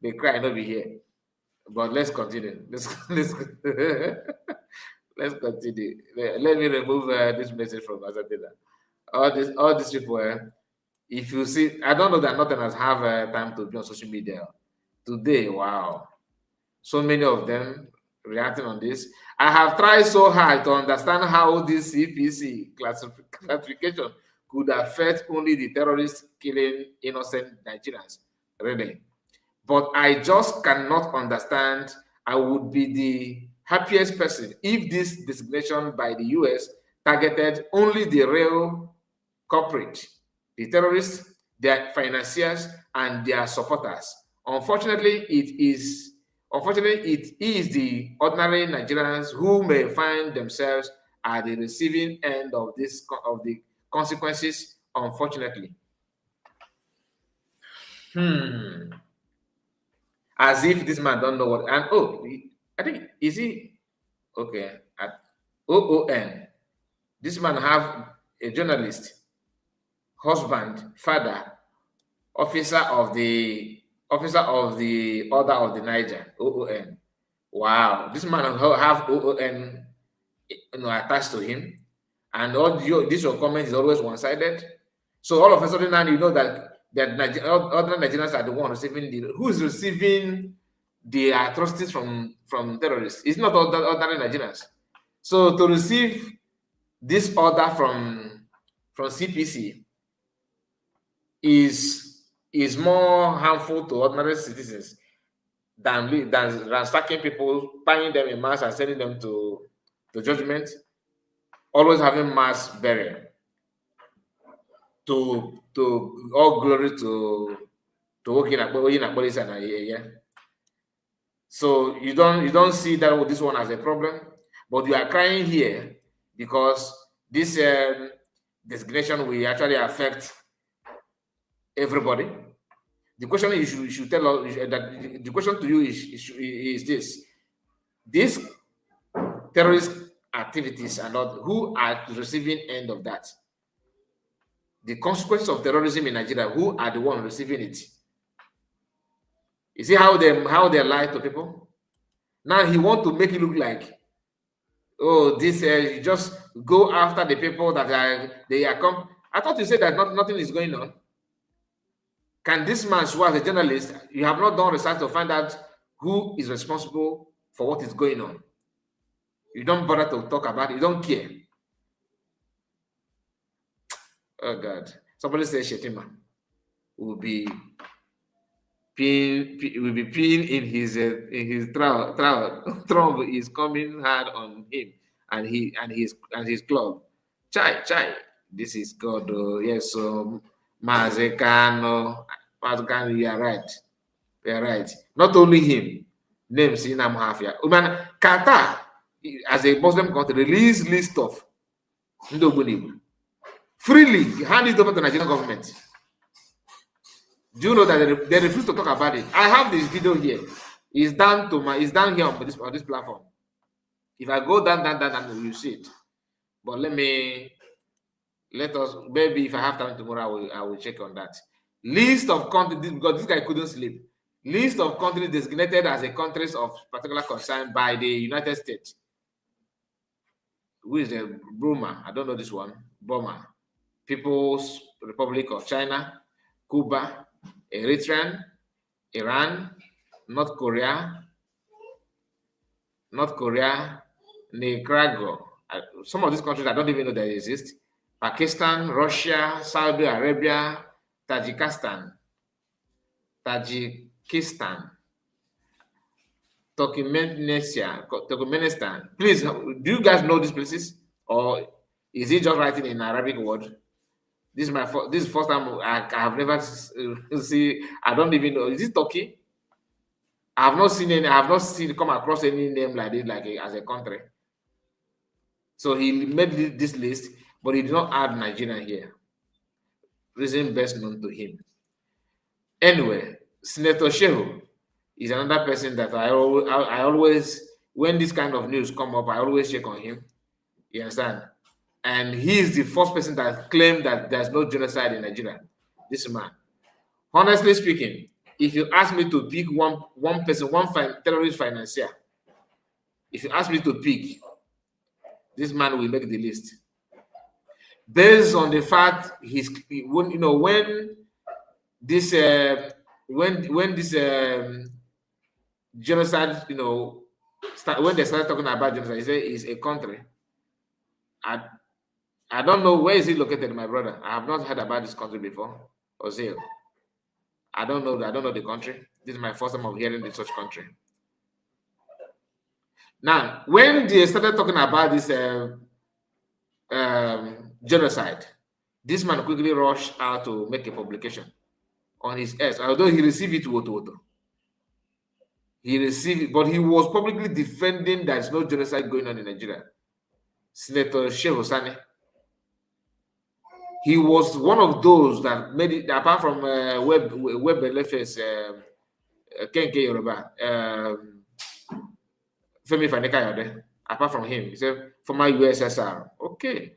they cry not be here. But let's continue. Let's continue. Let me remove this message from Azadela. All these people, If you see, I don't know that Northerners have time to be on social media today. Wow, so many of them reacting on this. I have tried so hard to understand how this CPC classification could affect only the terrorists killing innocent Nigerians, really. But I just cannot understand. I would be the happiest person if this designation by the US targeted only the real culprit, the terrorists, their financiers, and their supporters. Unfortunately, it is the ordinary Nigerians who may find themselves at the receiving end of the consequences, unfortunately. As if this man don't know what, and I think, is he okay at OON? This man have a journalist, husband, father, officer of the Order of the Niger, OON. Wow, this man have OON, attached to him, and all your comment is always one-sided. So all of a sudden now you know that other Nigerians are the one receiving who's receiving the atrocities from terrorists. It's not ordinary Nigerians. So to receive this order from CPC is more harmful to ordinary citizens than ransacking people, tying them in mass and sending them to judgment, always having mass burial. To all glory to yeah. So you don't see that this one as a problem, but you are crying here because this designation will actually affect everybody. The question you should tell us that the question to you is this: these terrorist activities are not who are the receiving end of that. The consequences of terrorism in Nigeria, who are the ones receiving it? You see how they lie to people? Now he wants to make it look like, oh, this you just go after the people that are come. I thought you said that nothing is going on. Can this man, who as a journalist, you have not done research to find out who is responsible for what is going on? You don't bother to talk about it. You don't care. Oh God! Somebody says Shetima will be peeing in his Trump is coming hard on him and his club. Chai. This is God. Yes, so Mazekano, you are right. You are right. Not only him. Names in Amhafia. Qatar, as a Muslim country, release list of Ndobunibu. Freely hand it over to the Nigerian government. Do you know that they refuse to talk about it? I have this video here. It's down here on this platform. If I go down, you see it. But let us maybe if I have time tomorrow, I will check on that. List of countries, because this guy couldn't sleep. List of countries designated as a countries of particular concern by the United States. Who is the Burma? I don't know this one. Burma. People's Republic of China, Cuba, Eritrea, Iran, North Korea, Nicaragua. Some of these countries I don't even know they exist. Pakistan, Russia, Saudi Arabia, Tajikistan, Turkmenistan. Please, do you guys know these places, or is it just writing in Arabic word? This is first time I have never see. I don't even know. Is it Turkey? I have not seen come across any name like this, as a country. So he made this list, but he did not add Nigeria here. Reason best known to him. Anyway, Senator Shehu is another person that I always, when this kind of news come up, I always check on him. You understand? And he is the first person that claimed that there's no genocide in Nigeria. This man. Honestly speaking, if you ask me to pick one person, terrorist financier, if you ask me to pick, this man will make the list. based on the fact when you know when this when this genocide, when they started talking about genocide, he said it's a country. I don't know where is it located, my brother. I have not heard about this country before. Ozil. I don't know. I don't know the country. This is my first time of hearing the such country. Now, when they started talking about this genocide, this man quickly rushed out to make a publication on his S. Although he received it, he received it, but he was publicly defending there's no genocide going on in Nigeria. Senator Shehu Sani. He was one of those that made it, apart from Web Elefes, Kenke Yoruba, Femi Fanekayode. Apart from him, he said former USSR. Okay,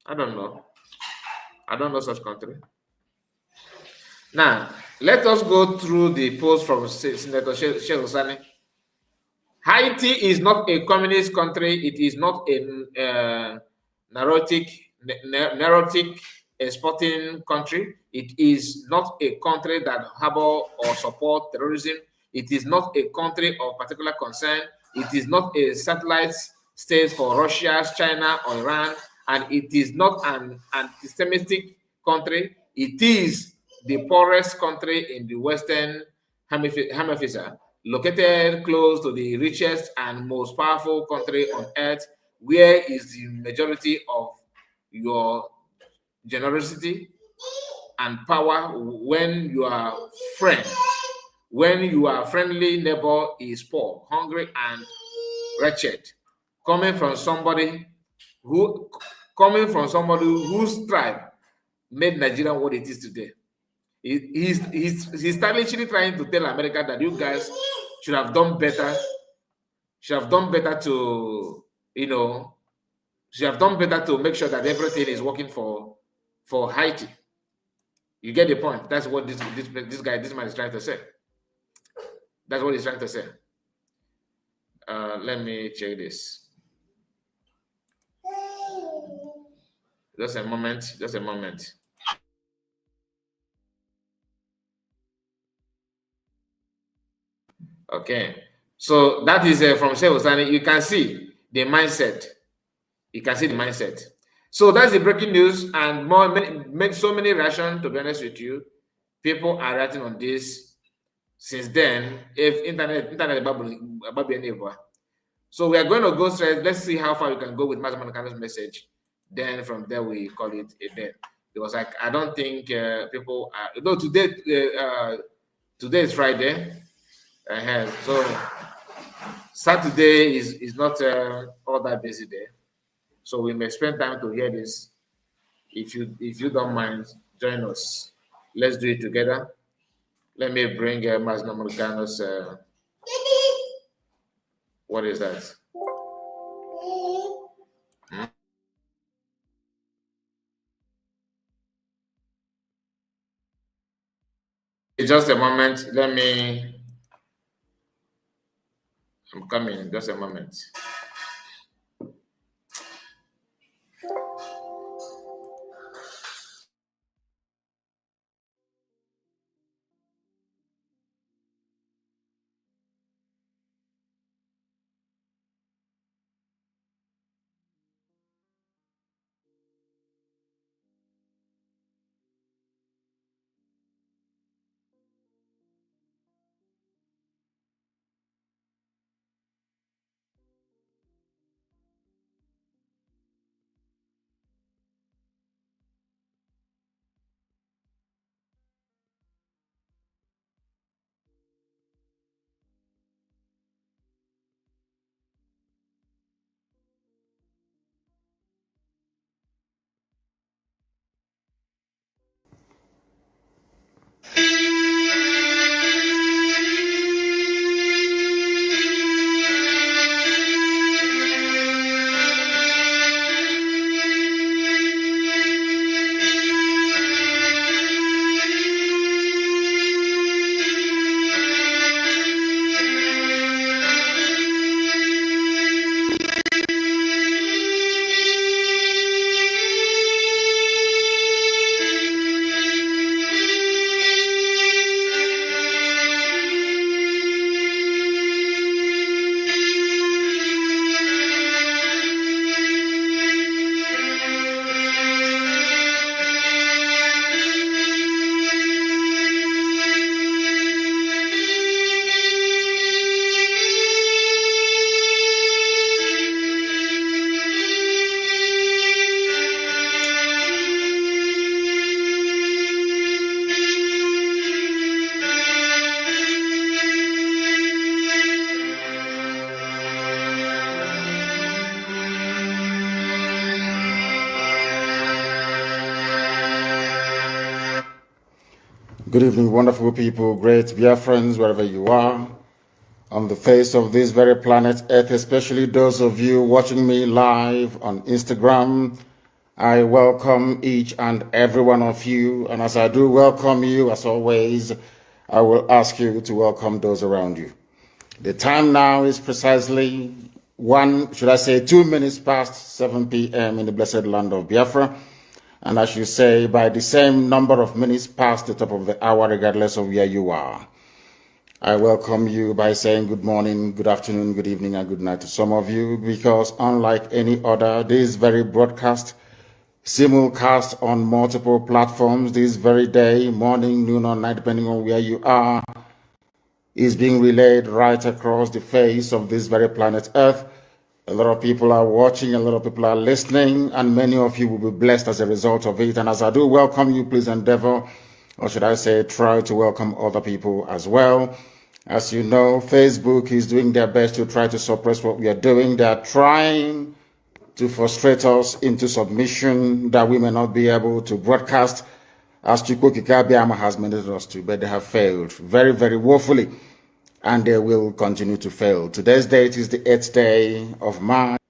I don't know. I don't know such country. Now, let us go through the post from Senator Shehu Sani. Haiti is not a communist country. It is not a neurotic exporting country. It is not a country that harbor or support terrorism. It is not a country of particular concern. It is not a satellite state for Russia, China, or Iran, and it is not an anti-Semitic country. It is the poorest country in the Western Hemisphere, located close to the richest and most powerful country on earth, where is the majority of your generosity and power when your friend, when your friendly neighbor is poor, hungry, and wretched, coming from somebody whose tribe made Nigeria what it is today. He's stylishly trying to tell America that you guys should have done better. Should have done better to, should have done better to make sure that everything is working for Haiti. You get the point. That's what this man is trying to say. That's what he's trying to say. Let me check this. Just a moment. Just a moment. Okay. So that is from Shehu Sani. You can see the mindset. You can see the mindset. So that's the breaking news, and so many reactions. To be honest with you, people are writing on this since then. If internet bubble. So we are going to go straight. Let's see how far we can go with Master Manukano's message. Then from there we call it a day. Because I don't think people are. No, today is Friday. So Saturday is not all that busy day. So we may spend time to hear this. If you don't mind, join us. Let's do it together. Let me bring Master Manukano's. What is that? Just a moment. I'm coming. Just a moment. Good evening, wonderful people, great dear friends, wherever you are on the face of this very planet Earth, especially those of you watching me live on Instagram. I welcome each and every one of you, and as I do welcome you, as always, I will ask you to welcome those around you. The time now is precisely 2 minutes past 7 p.m. in the blessed land of Biafra. And I should say, by the same number of minutes past the top of the hour, regardless of where you are. I welcome you by saying good morning, good afternoon, good evening, and good night to some of you, because unlike any other, this very broadcast, simulcast on multiple platforms this very day, morning, noon, or night, depending on where you are, is being relayed right across the face of this very planet Earth. A lot of people are watching, a lot of people are listening, and many of you will be blessed as a result of it. And as I do welcome you, please endeavor, or should I say, try to welcome other people as well. As you know, Facebook is doing their best to try to suppress what we are doing. They are trying to frustrate us into submission that we may not be able to broadcast as Chukwuka Abbiama has mandated us to, but they have failed very, very woefully. And they will continue to fail. Today's date is the 8th day of March.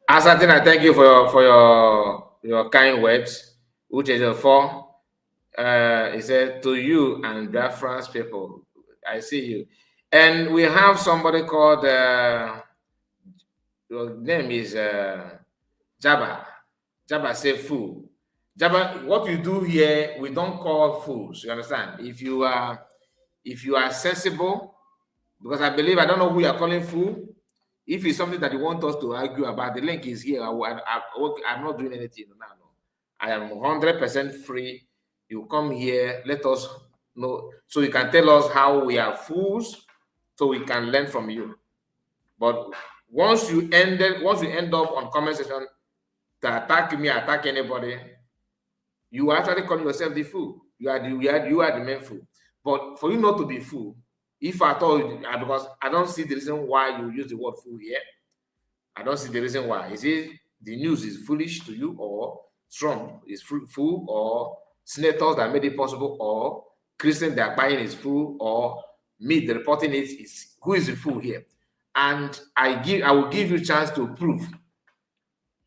Asante, I thank you for your kind words, which is for he said to you and Biafran's people, I see you. And we have somebody called your name is Jabba Sefu. Jabba, what you do here, we don't call fools. You understand? If you are sensible. Because I believe, I don't know who you are calling fool. If it's something that you want us to argue about, the link is here. I'm not doing anything now. No. I am 100% free. You come here, let us know, so you can tell us how we are fools, so we can learn from you. But once you end up on comment section to attack me, attack anybody, you are actually calling yourself the fool. You are the main fool. But for you not to be fool, if I told you, because I don't see the reason why you use the word fool here. I don't see the reason why. Is it the news is foolish to you, or Trump is fool, or senators that made it possible, or Christian that buying is fool, or me the reporting is who is the fool here? And I will give you a chance to prove,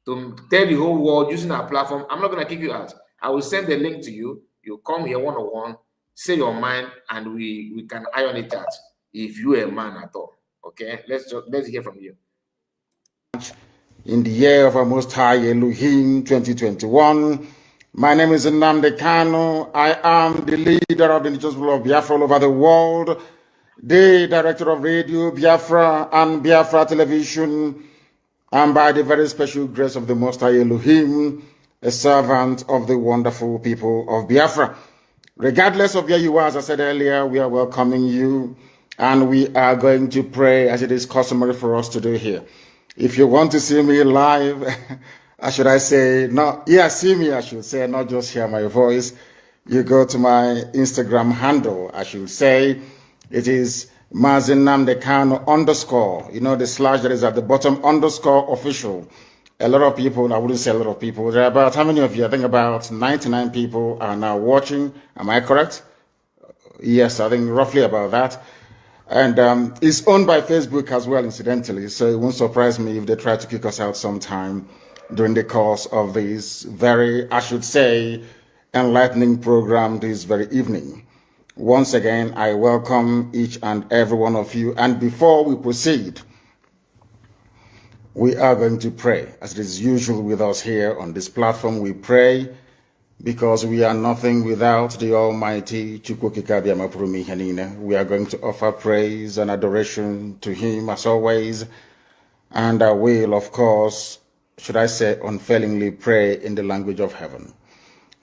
to tell the whole world using our platform. I'm not going to kick you out. I will send the link to you. You come here one-on-one. Say your mind, and we can iron it out if you are a man at all. Okay, let's hear from you. In the year of our Most High Elohim 2021, my name is Nnamdi Kanu. I am the leader of the indigenous people of Biafra all over the world, the director of Radio Biafra and Biafra Television, and by the very special grace of the Most High Elohim, a servant of the wonderful people of Biafra. Regardless of where you are, as I said earlier, we are welcoming you, and we are going to pray as it is customary for us to do here. If you want to see me live, see me, I should say, not just hear my voice, you go to my Instagram handle, I should say. It is Mazi Nnamdi Kanu _ you know, the slash that is at the bottom, _ official. A lot of people, I wouldn't say a lot of people, there are about, how many of you? I think about 99 people are now watching. Am I correct? Yes, I think roughly about that. And it's owned by Facebook as well, incidentally, so it won't surprise me if they try to kick us out sometime during the course of this very, I should say, enlightening program this very evening. Once again, I welcome each and every one of you. And before we proceed, we are going to pray. As it is usual with us here on this platform, we pray because we are nothing without the Almighty Chukwuka Abbiama Puru Ihe Niile. We are going to offer praise and adoration to Him as always, and I will, of course, should I say, unfailingly pray in the language of heaven.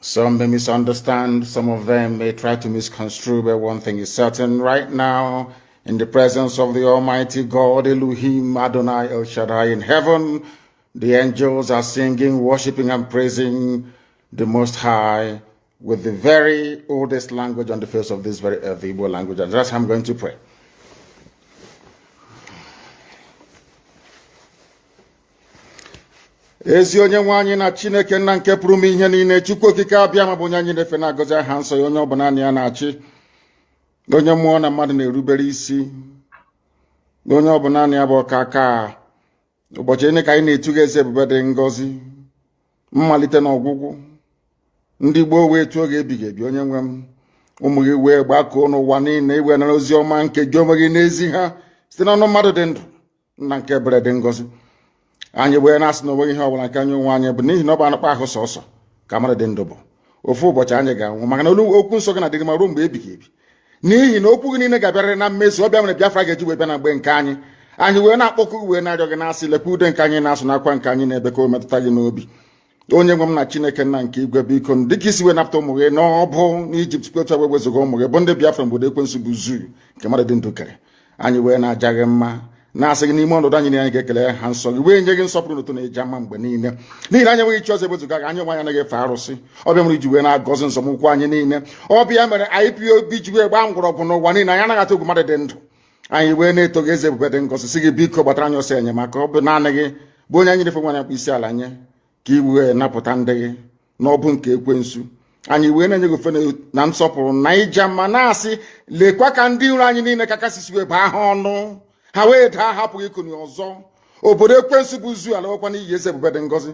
Some may misunderstand, some of them may try to misconstrue, but one thing is certain right now, in the presence of the Almighty God, Elohim, Adonai, El Shaddai in heaven, the angels are singing, worshiping, and praising the Most High with the very oldest language on the face of this very earth, the Igbo language. And that's how I'm going to pray. Ezi onye nwe anyị na Chineke nna nke pụrụ ime ihe niile, Chukwu okike abịa ma bụ onye anyị na-efe na-agọzi aha nsọ ya, onye ọbụla ya na-achị. onye mmụọ na mmadụ na-erubere isi onye ọ bụ naanị ya bụ ọkaka ụbọchị ene ka anyị na-etuga eze ebube dị ngọzi mmalite na ọgwụgwụ ndị gboo wee tuo oge ebighị ebi onye nwe m ụmụ gị wee gbakọọ n'ụwa niile iwe nara ozi ọma nke gị onwe gị n'ezi ha site n'ọnụ mmadụ dị ndụ nna nke ebere dị ngọzi anyị wee na-asị na onweghị ihe ọbụla nke anyị onwe anyị bụ n'ihi na ọ bụ anụkpa ahụ sọsọ ka mmadụ dị ndụ bụ ofu ụbọchị anyị ga-anwụ maka na okwu nsọ gị na-adịgị ma ruo mgbe ebighị ebi n'ihi na okwu gị niile ga-abịarịrị na mmezu ọ bịa mere Biafra ga-eji wee bịa na mgbe nke anyị wee na-akpọkụ wee na-arịọ gị na-asị lekwa ude nke anyị na-asụ n'akwa nke anyị na-ebe ka o metụta gị n'obi onye nwe m na Chineke nna nke igwe biko dịka isi wee napụta ụmụ gị n'ọbụ n'Ijipt kwetu wee wezuga ụmụ gị bụ ndị Biafra mgbodo ekwensu bụ zuu nke mmadụ dị ndụ kere anyị wee na-aja gị mma na-asị gị n'ime ọnọdụ anyị anyị ga-ekele ha nsọ gị wee nye gị nsọpụrụ n'ụtụ na-eji ama mgbe niile n'ihi na anyị enweghị chi ọzọ ewezuga gị anyị onwe anyị anaghị efe arụsị ọbịa mere iji wee na-agọzi nzọmụkwụ anyị niile ọbịa mere IPOB ji wee gbaa mgbọrọgwụ n'ụwa niile anyị anaghị atụ egwu mmadụ dị ndụ anyị wee na-eto gị eze ebube dị ngọzi si gị biko gbatara anyị ọsọ enyemaka ọ bụ naanị gị bụ onye anyị na-efe nwanyị akpụ isi ala nye ka i wee napụta ndị gị n'ọbụ nke ekwensu anyị wee na-enye gị ofe na nsọpụrụ na ija mma na-asị lekwa ka ndị iro anyị niile ka kasị wee baa ha ọnụ ha wee daa hapụghị ikuni ọzọ obodo ekwensu bụ zu ala nwekwa n'iyi eze ebube dị ngọzi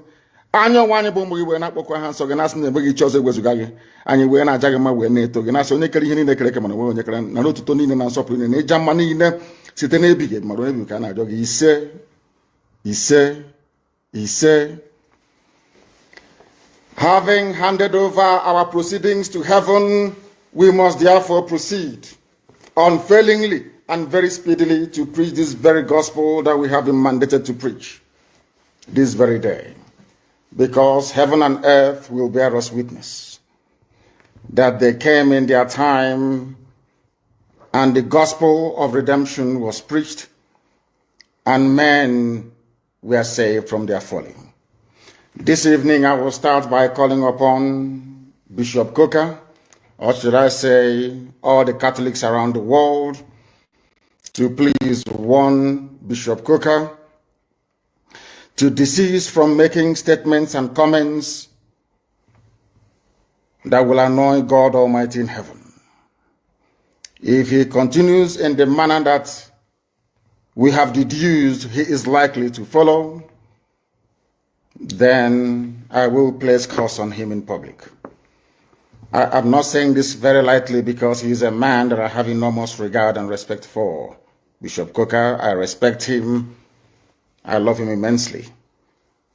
anya ọnwa anyị bụ ụmụ gị wee na-akpọkọ ha nsọ gị na-asị na enweghị chi ọzọ ewezuga gị anyị wee na-aja gị mma wee na-eto gị na-asị onye kere ihe niile kere eke mana nwee onye kere na n'otuto niile na nsọpụrụ niile na ịja mma niile site n'ebighị ebi mara ebi ka a na-arịọ gị ise ise ise. Having handed over our proceedings to heaven, we must therefore proceed unfailingly and very speedily to preach this very gospel that we have been mandated to preach this very day, because heaven and earth will bear us witness that they came in their time and the gospel of redemption was preached and men were saved from their folly. This evening I will start by calling upon Bishop Coker, or should I say all the Catholics around the world, to please warn Bishop Coker to desist from making statements and comments that will annoy God Almighty in heaven. If he continues in the manner that we have deduced he is likely to follow, then I will place curse on him in public. I'm not saying this very lightly because he is a man that I have enormous regard and respect for. Bishop Coker, I respect him. I love him immensely.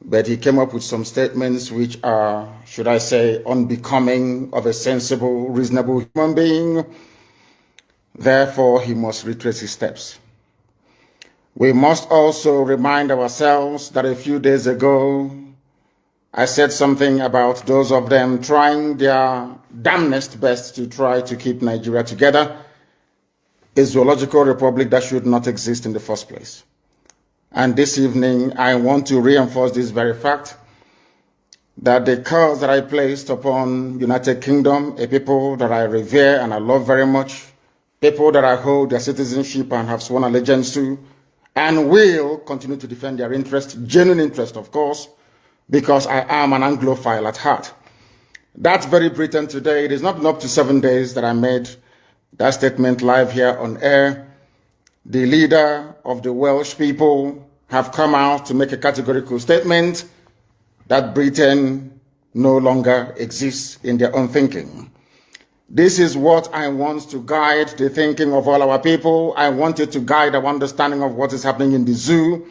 But he came up with some statements which are, should I say, unbecoming of a sensible, reasonable human being. Therefore, he must retrace his steps. We must also remind ourselves that a few days ago, I said something about those of them trying their damnedest best to try to keep Nigeria together, a zoological republic that should not exist in the first place. And this evening, I want to reinforce this very fact, that the curse that I placed upon United Kingdom, a people that I revere and I love very much, people that I hold their citizenship and have sworn allegiance to, and will continue to defend their interest, genuine interest, of course, because I am an Anglophile at heart. That very Britain today, it is not been up to 7 days that I made that statement live here on air. The leader of the Welsh people have come out to make a categorical statement that Britain no longer exists in their own thinking. This is what I want to guide the thinking of all our people. I want it to guide our understanding of what is happening in the zoo,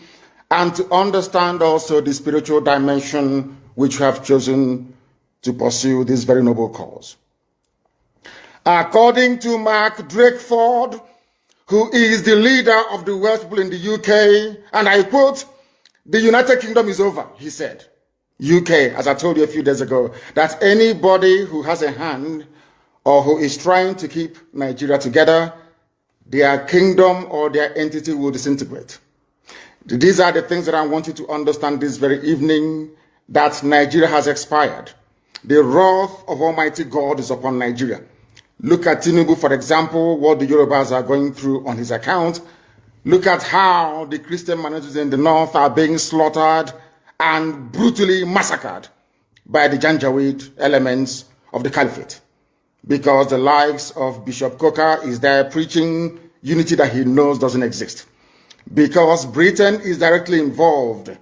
and to understand also the spiritual dimension which we have chosen to pursue this very noble cause. According to Mark Drakeford, who is the leader of the Welsh people in the UK, and I quote, "The United Kingdom is over," he said. UK, as I told you a few days ago, that anybody who has a hand or who is trying to keep Nigeria together, their kingdom or their entity will disintegrate. These are the things that I want you to understand this very evening, that Nigeria has expired. The wrath of Almighty God is upon Nigeria. Look at Tinubu, for example, what the Yorubas are going through on his account. Look at how the Christian minorities in the north are being slaughtered and brutally massacred by the Janjaweed elements of the Caliphate. because the likes of Bishop Coker is there preaching unity that he knows doesn't exist. Because Britain is directly involved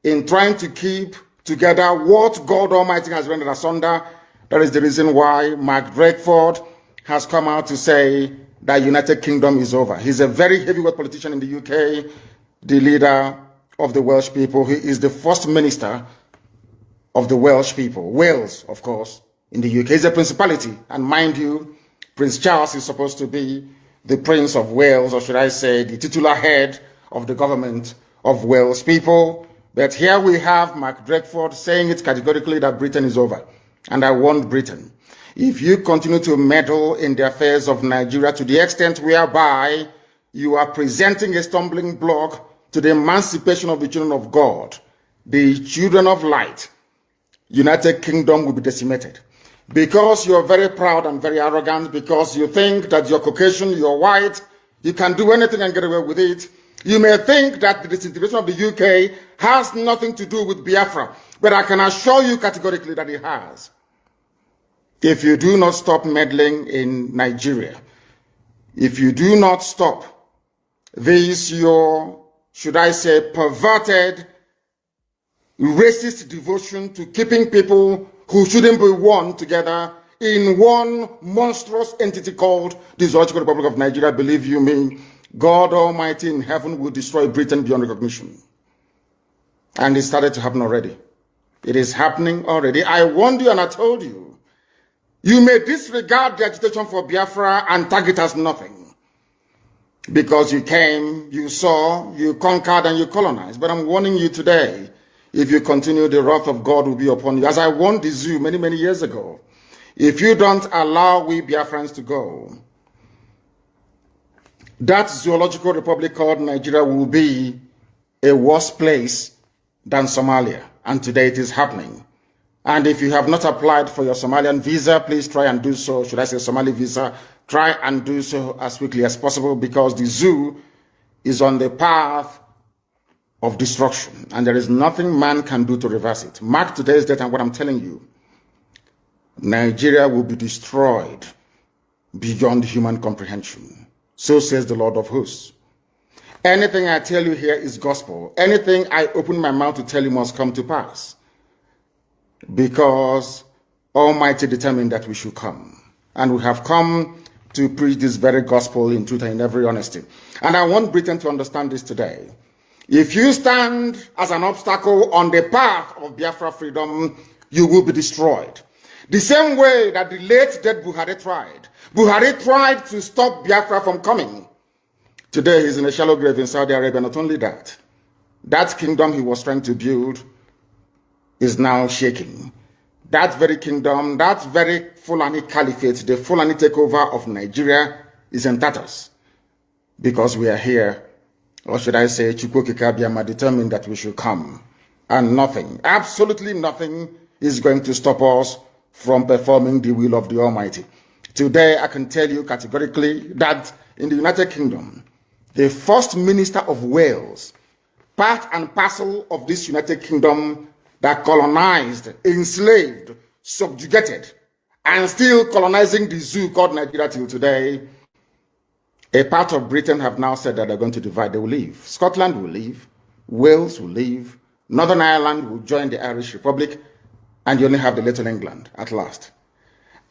in trying to keep together what God Almighty has rendered asunder. That is the reason why Mark Drakeford has come out to say that United Kingdom is over. He's a very heavyweight politician in the UK, the leader of the Welsh people. He is the first minister of the Welsh people. Wales, of course, in the UK is a principality. And mind you, Prince Charles is supposed to be the Prince of Wales, or should I say, the titular head of the government of Welsh people. But here we have Mark Drakeford saying it categorically that Britain is over. And I warned Britain, if you continue to meddle in the affairs of Nigeria to the extent whereby you are presenting a stumbling block to the emancipation of the children of God, the children of light, United Kingdom will be decimated. Because you're very proud and very arrogant, because you think that you're Caucasian, you're white, you can do anything and get away with it. You may think that the disintegration of the UK has nothing to do with Biafra, but I can assure you categorically that it has. If you do not stop meddling in Nigeria, if you do not stop this, your, should I say, perverted, racist devotion to keeping people who shouldn't be one together in one monstrous entity called the Zoological Republic of Nigeria, believe you me, God Almighty in heaven will destroy Britain beyond recognition. And it started to happen already. It is happening already. I warned you and I told you, you may disregard the agitation for Biafra and tag it as nothing. Because you came, you saw, you conquered and you colonized. But I'm warning you today, if you continue, the wrath of God will be upon you. As I warned the zoo many, many years ago, if you don't allow we Biafrans to go, that zoological republic called Nigeria will be a worse place than Somalia. And today it is happening. And if you have not applied for your Somalian visa, please try and do so. Should I say Somali visa? Try and do so as quickly as possible, because the zoo is on the path of destruction. And there is nothing man can do to reverse it. Mark today's date and what I'm telling you. Nigeria will be destroyed beyond human comprehension. So says the Lord of hosts. Anything I tell you here is gospel. Anything I open my mouth to tell you must come to pass. Because Almighty determined that we should come. And we have come to preach this very gospel in truth and in every honesty. And I want Britain to understand this today. If you stand as an obstacle on the path of Biafra freedom, you will be destroyed. The same way that the late dead Buhari tried. Buhari tried to stop Biafra from coming. Today he's in a shallow grave in Saudi Arabia. Not only that, that kingdom he was trying to build is now shaking. That very kingdom, that very Fulani Caliphate, the Fulani takeover of Nigeria is in tatters. Because we are here, or should I say, Chukwokika Biama determined that we should come. And nothing, absolutely nothing is going to stop us from performing the will of the Almighty. Today, I can tell you categorically that in the United Kingdom, the First Minister of Wales, part and parcel of this United Kingdom that colonized, enslaved, subjugated, and still colonizing the zoo called Nigeria till today, a part of Britain have now said that they're going to divide. They will leave. Scotland will leave. Wales will leave. Northern Ireland will join the Irish Republic. And you only have the Little England at last.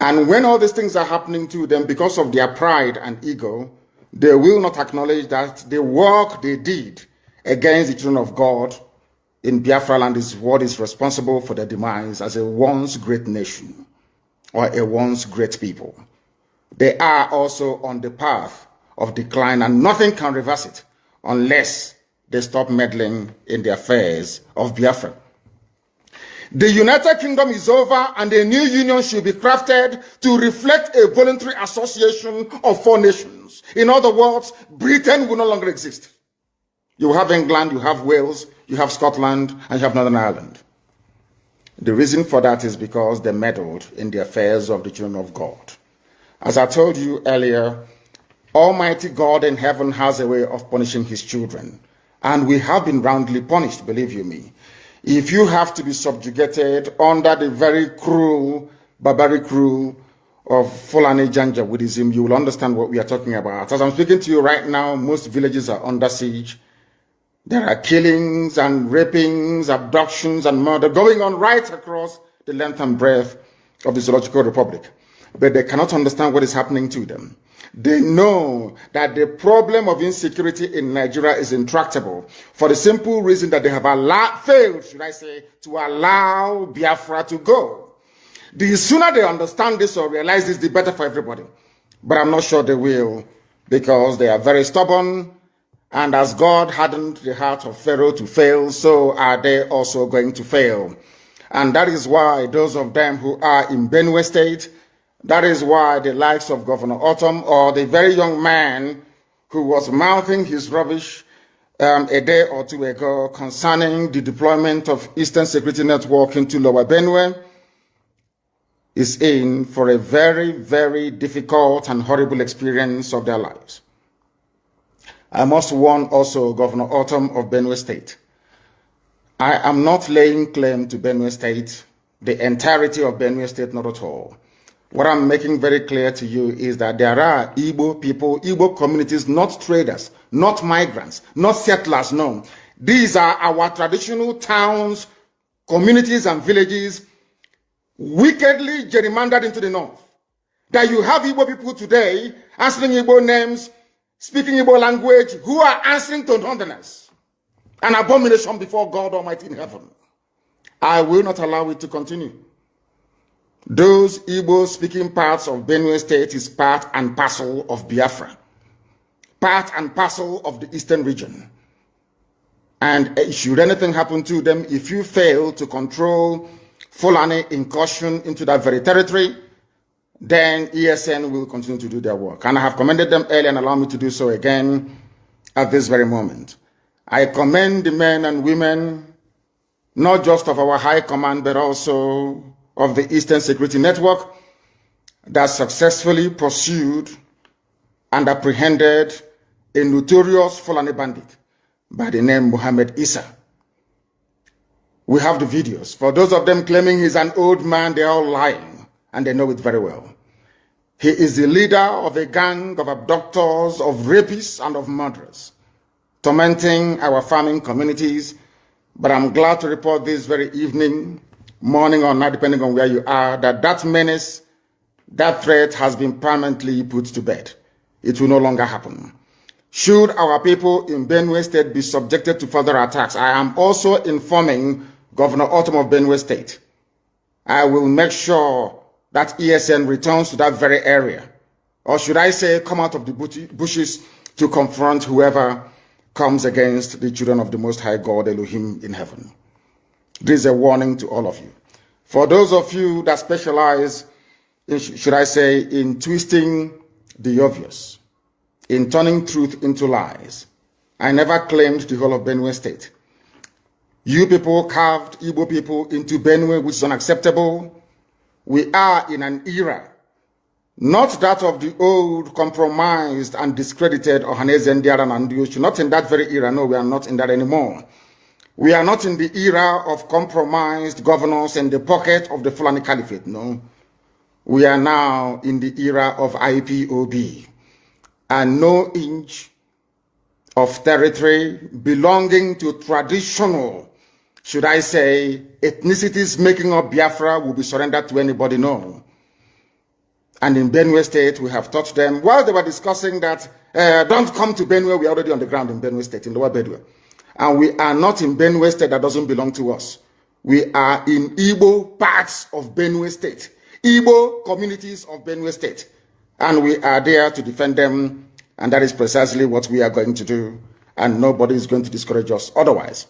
And when all these things are happening to them because of their pride and ego, they will not acknowledge that the work they did against the children of God in Biafra land is what is responsible for their demise as a once great nation or a once great people. They are also on the path of decline, and nothing can reverse it unless they stop meddling in the affairs of Biafra. The United Kingdom is over, and a new union should be crafted to reflect a voluntary association of 4 nations. In other words, Britain will no longer exist. You have England, you have Wales, you have Scotland, and you have Northern Ireland. The reason for that is because they meddled in the affairs of the children of God. As I told you earlier, Almighty God in heaven has a way of punishing his children. And we have been roundly punished, believe you me. If you have to be subjugated under the very cruel, barbaric rule of Fulani Janjaweedism, you will understand what we are talking about. As I'm speaking to you right now, most villages are under siege. There are killings and rapings, abductions and murder going on right across the length and breadth of the Zoological Republic. But they cannot understand what is happening to them. They know that the problem of insecurity in Nigeria is intractable for the simple reason that they have failed, should I say, to allow Biafra to go. The sooner they understand this or realize this, the better for everybody. But I'm not sure they will, because they are very stubborn. And as God hardened the heart of Pharaoh to fail, so are they also going to fail. And that is why those of them who are in Benue State, that is why the likes of Governor Autumn or the very young man who was mouthing his rubbish a day or two ago concerning the deployment of Eastern Security Network into Lower Benue is in for a very, very difficult and horrible experience of their lives. I must warn also Governor Autumn of Benue State. I am not laying claim to Benue State, the entirety of Benue State, not at all. What I'm making very clear to you is that there are Igbo people, Igbo communities, not traders, not migrants, not settlers, no. These are our traditional towns, communities, and villages wickedly gerrymandered into the north. That you have Igbo people today answering Igbo names, speaking Igbo language, who are answering to Northerners. An abomination before God Almighty in heaven. I will not allow it to continue. Those Igbo-speaking parts of Benue State is part and parcel of Biafra, part and parcel of the eastern region. And should anything happen to them, if you fail to control Fulani incursion into that very territory, then ESN will continue to do their work. And I have commended them earlier and allow me to do so again at this very moment. I commend the men and women, not just of our high command, but also of the Eastern Security Network that successfully pursued and apprehended a notorious Fulani bandit by the name Muhammad Isa. We have the videos. For those of them claiming he's an old man, they're all lying, and they know it very well. He is the leader of a gang of abductors, of rapists, and of murderers, tormenting our farming communities. But I'm glad to report this very evening, morning or night, depending on where you are, that that menace, that threat has been permanently put to bed. It will no longer happen. Should our people in Benue State be subjected to further attacks, I am also informing Governor Autumn of Benue State. I will make sure that ESN returns to that very area. Or should I say, come out of the bushes to confront whoever comes against the children of the Most High God, Elohim in heaven. This is a warning to all of you. For those of you that specialize in, should I say, in twisting the obvious, in turning truth into lies, I never claimed the whole of Benue State. You people carved Igbo people into Benue, which is unacceptable. We are in an era, not that of the old, compromised and discredited Ohaneze Ndiara and Ndioshu. Not in that very era. No, we are not in that anymore. We are not in the era of compromised governors in the pocket of the Fulani Caliphate. No. We are now in the era of IPOB. And no inch of territory belonging to traditional, should I say, ethnicities making up Biafra will be surrendered to anybody, no. And in Benue State, we have taught them, while they were discussing that, don't come to Benue, we are already on the ground in Benue State, in Lower Benue. And we are not in Benue State that doesn't belong to us. We are in Igbo parts of Benue State, Igbo communities of Benue State. And we are there to defend them, and that is precisely what we are going to do, and nobody is going to discourage us otherwise.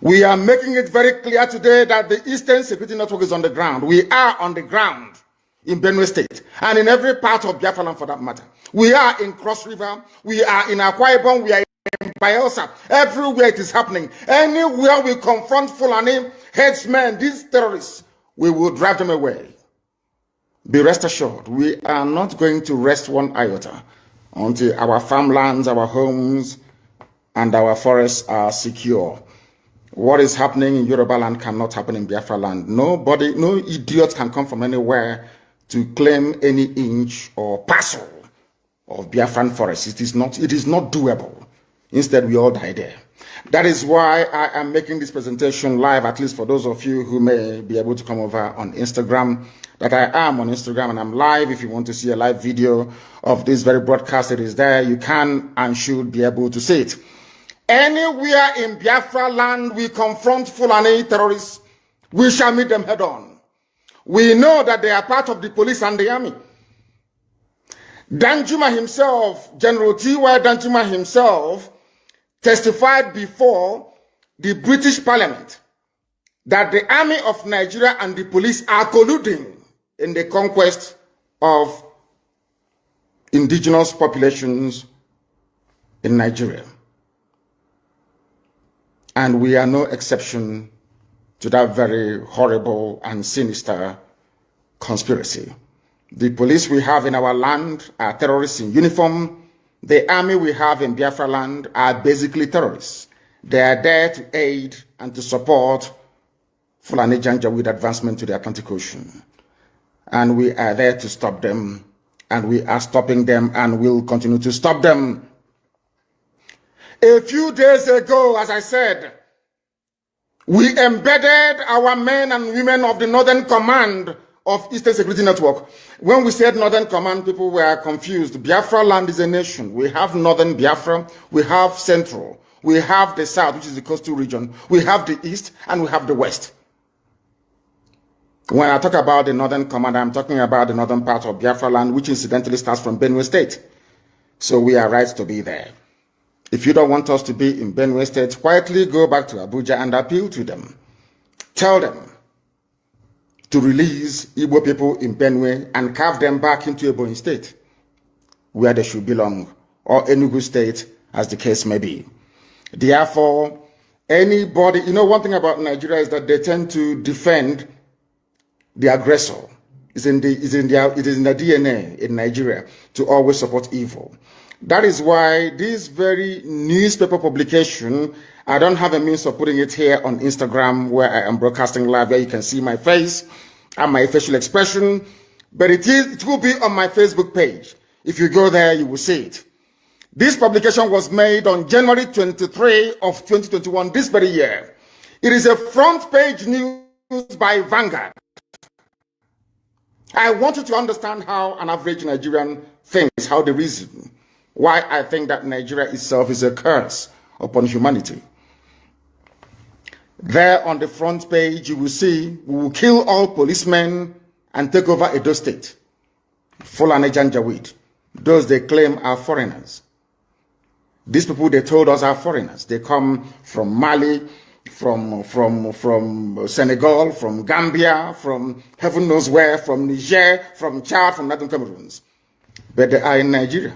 We are making it very clear today that the Eastern Security Network is on the ground. We are on the ground in Benue State, and in every part of Biafra land for that matter. We are in Cross River, we are in Akwa Ibom, we are in Bayelsa. Everywhere it is happening. Anywhere we confront Fulani headsmen, these terrorists, we will drive them away. Be rest assured, we are not going to rest one iota until our farmlands, our homes, and our forests are secure. What is happening in Yoruba land cannot happen in Biafra land. Nobody, no idiot can come from anywhere to claim any inch or parcel of Biafran forest. It is not doable. Instead, we all die there. That is why I am making this presentation live, at least for those of you who may be able to come over on Instagram, that I am on Instagram and I'm live. If you want to see a live video of this very broadcast, it is there. You can and should be able to see it. Anywhere in Biafra land we confront Fulani terrorists, we shall meet them head on. We know that they are part of the police and the army. Danjuma himself, General T.Y. Danjuma himself, testified before the British Parliament that the army of Nigeria and the police are colluding in the conquest of indigenous populations in Nigeria. And we are no exception to that very horrible and sinister conspiracy. The police we have in our land are terrorists in uniform. The army we have in Biafra land are basically terrorists. They are there to aid and to support Fulani Janjaweed advancement to the Atlantic Ocean. And we are there to stop them, and we are stopping them and will continue to stop them. A few days ago, as I said, we embedded our men and women of the Northern Command of Eastern Security Network. When we said Northern Command, people were confused. Biafra land is a nation. We have Northern Biafra, we have Central, we have the South, which is the coastal region, we have the East, and we have the West. When I talk about the Northern Command, I'm talking about the northern part of Biafra land, which incidentally starts from Benue State. So we are right to be there. If you don't want us to be in Benue State, quietly go back to Abuja and appeal to them. Tell them to release Igbo people in Benue and carve them back into Ebonyi State, where they should belong, or Enugu State, as the case may be. Therefore, anybody, one thing about Nigeria is that they tend to defend the aggressor. It is in the DNA in Nigeria to always support evil. That is why this very newspaper publication, I don't have a means of putting it here on Instagram where I am broadcasting live, where you can see my face and my facial expression, but it will be on my Facebook page. If you go there, you will see it. This publication was made on January 23 of 2021, this very year. It is a front page news by Vanguard. I want you to understand how an average Nigerian thinks, how they reason, why I think that Nigeria itself is a curse upon humanity. There on the front page, you will see, we will kill all policemen and take over Edo State. Fulani Janjaweed, those they claim are foreigners. These people they told us are foreigners. They come from Mali, from Senegal, from Gambia, from heaven knows where, from Niger, from Chad, from Northern Cameroons. But they are in Nigeria,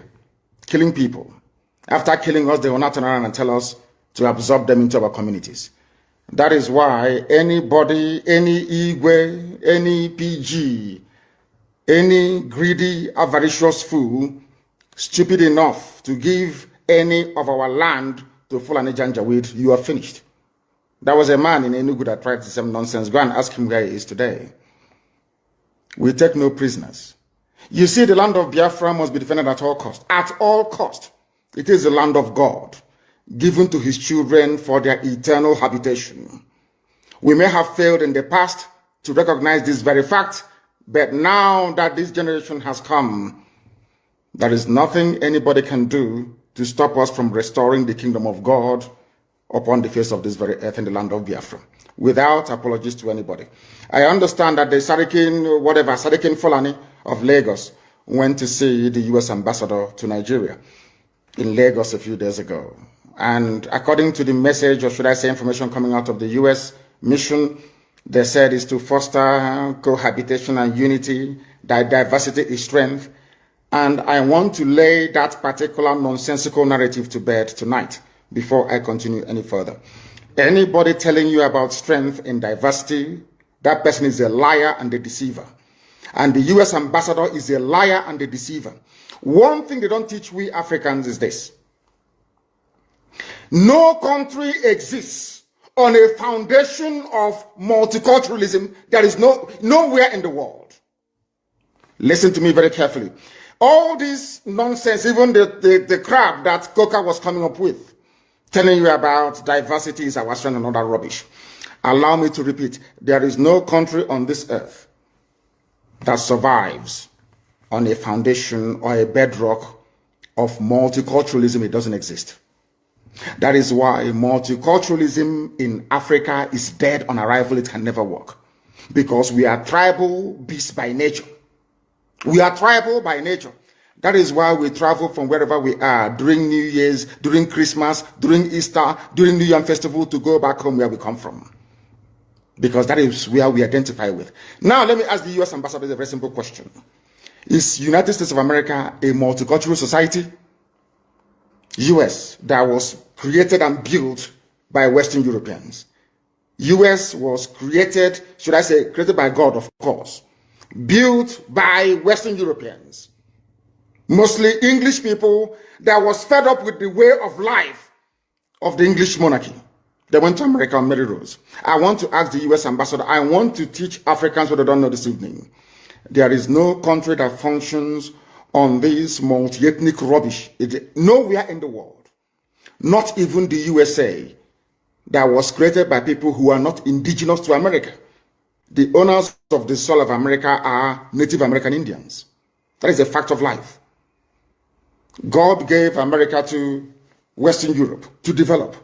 killing people. After killing us, they will not turn around and tell us to absorb them into our communities. That is why anybody, any Igwe, any PG, any greedy, avaricious fool, stupid enough to give any of our land to Fulani Janjaweed, you are finished. There was a man in Enugu that tried the same nonsense. Go and ask him where he is today. We take no prisoners. You see, the land of Biafra must be defended at all cost. At all cost. It is the land of God, given to his children for their eternal habitation. We may have failed in the past to recognize this very fact, but now that this generation has come, there is nothing anybody can do to stop us from restoring the kingdom of God upon the face of this very earth in the land of Biafra, without apologies to anybody. I understand that the Sarikin Fulani of Lagos went to see the U.S. ambassador to Nigeria in Lagos a few days ago. And according to the message, or should I say information coming out of the U.S. mission, they said is to foster cohabitation and unity, that diversity is strength. And I want to lay that particular nonsensical narrative to bed tonight before I continue any further. Anybody telling you about strength in diversity, that person is a liar and a deceiver. And the U.S. ambassador is a liar and a deceiver. One thing they don't teach we Africans is this. No country exists on a foundation of multiculturalism. There is nowhere in the world. Listen to me very carefully. All this nonsense, even the crap that Coca was coming up with, telling you about diversity is our strength and all that rubbish. Allow me to repeat, there is no country on this earth that survives on a foundation or a bedrock of multiculturalism. It doesn't exist. That is why multiculturalism in Africa is dead on arrival. It can never work. Because we are tribal beasts by nature. We are tribal by nature. That is why we travel from wherever we are during New Year's, during Christmas, during Easter, during New Year Festival to go back home where we come from. Because that is where we identify with. Now, let me ask the U.S. ambassador a very simple question. Is United States of America a multicultural society? U.S. that was created and built by Western Europeans. U.S. was created, should I say, created by God, of course. Built by Western Europeans. Mostly English people that was fed up with the way of life of the English monarchy. They went to America on Mary Rose. I want to ask the U.S. ambassador, I want to teach Africans what they don't know this evening. There is no country that functions on this multi-ethnic rubbish. Nowhere in the world, not even the USA, that was created by people who are not indigenous to America. The owners of the soil of America are Native American Indians. That is a fact of life. God gave America to Western Europe to develop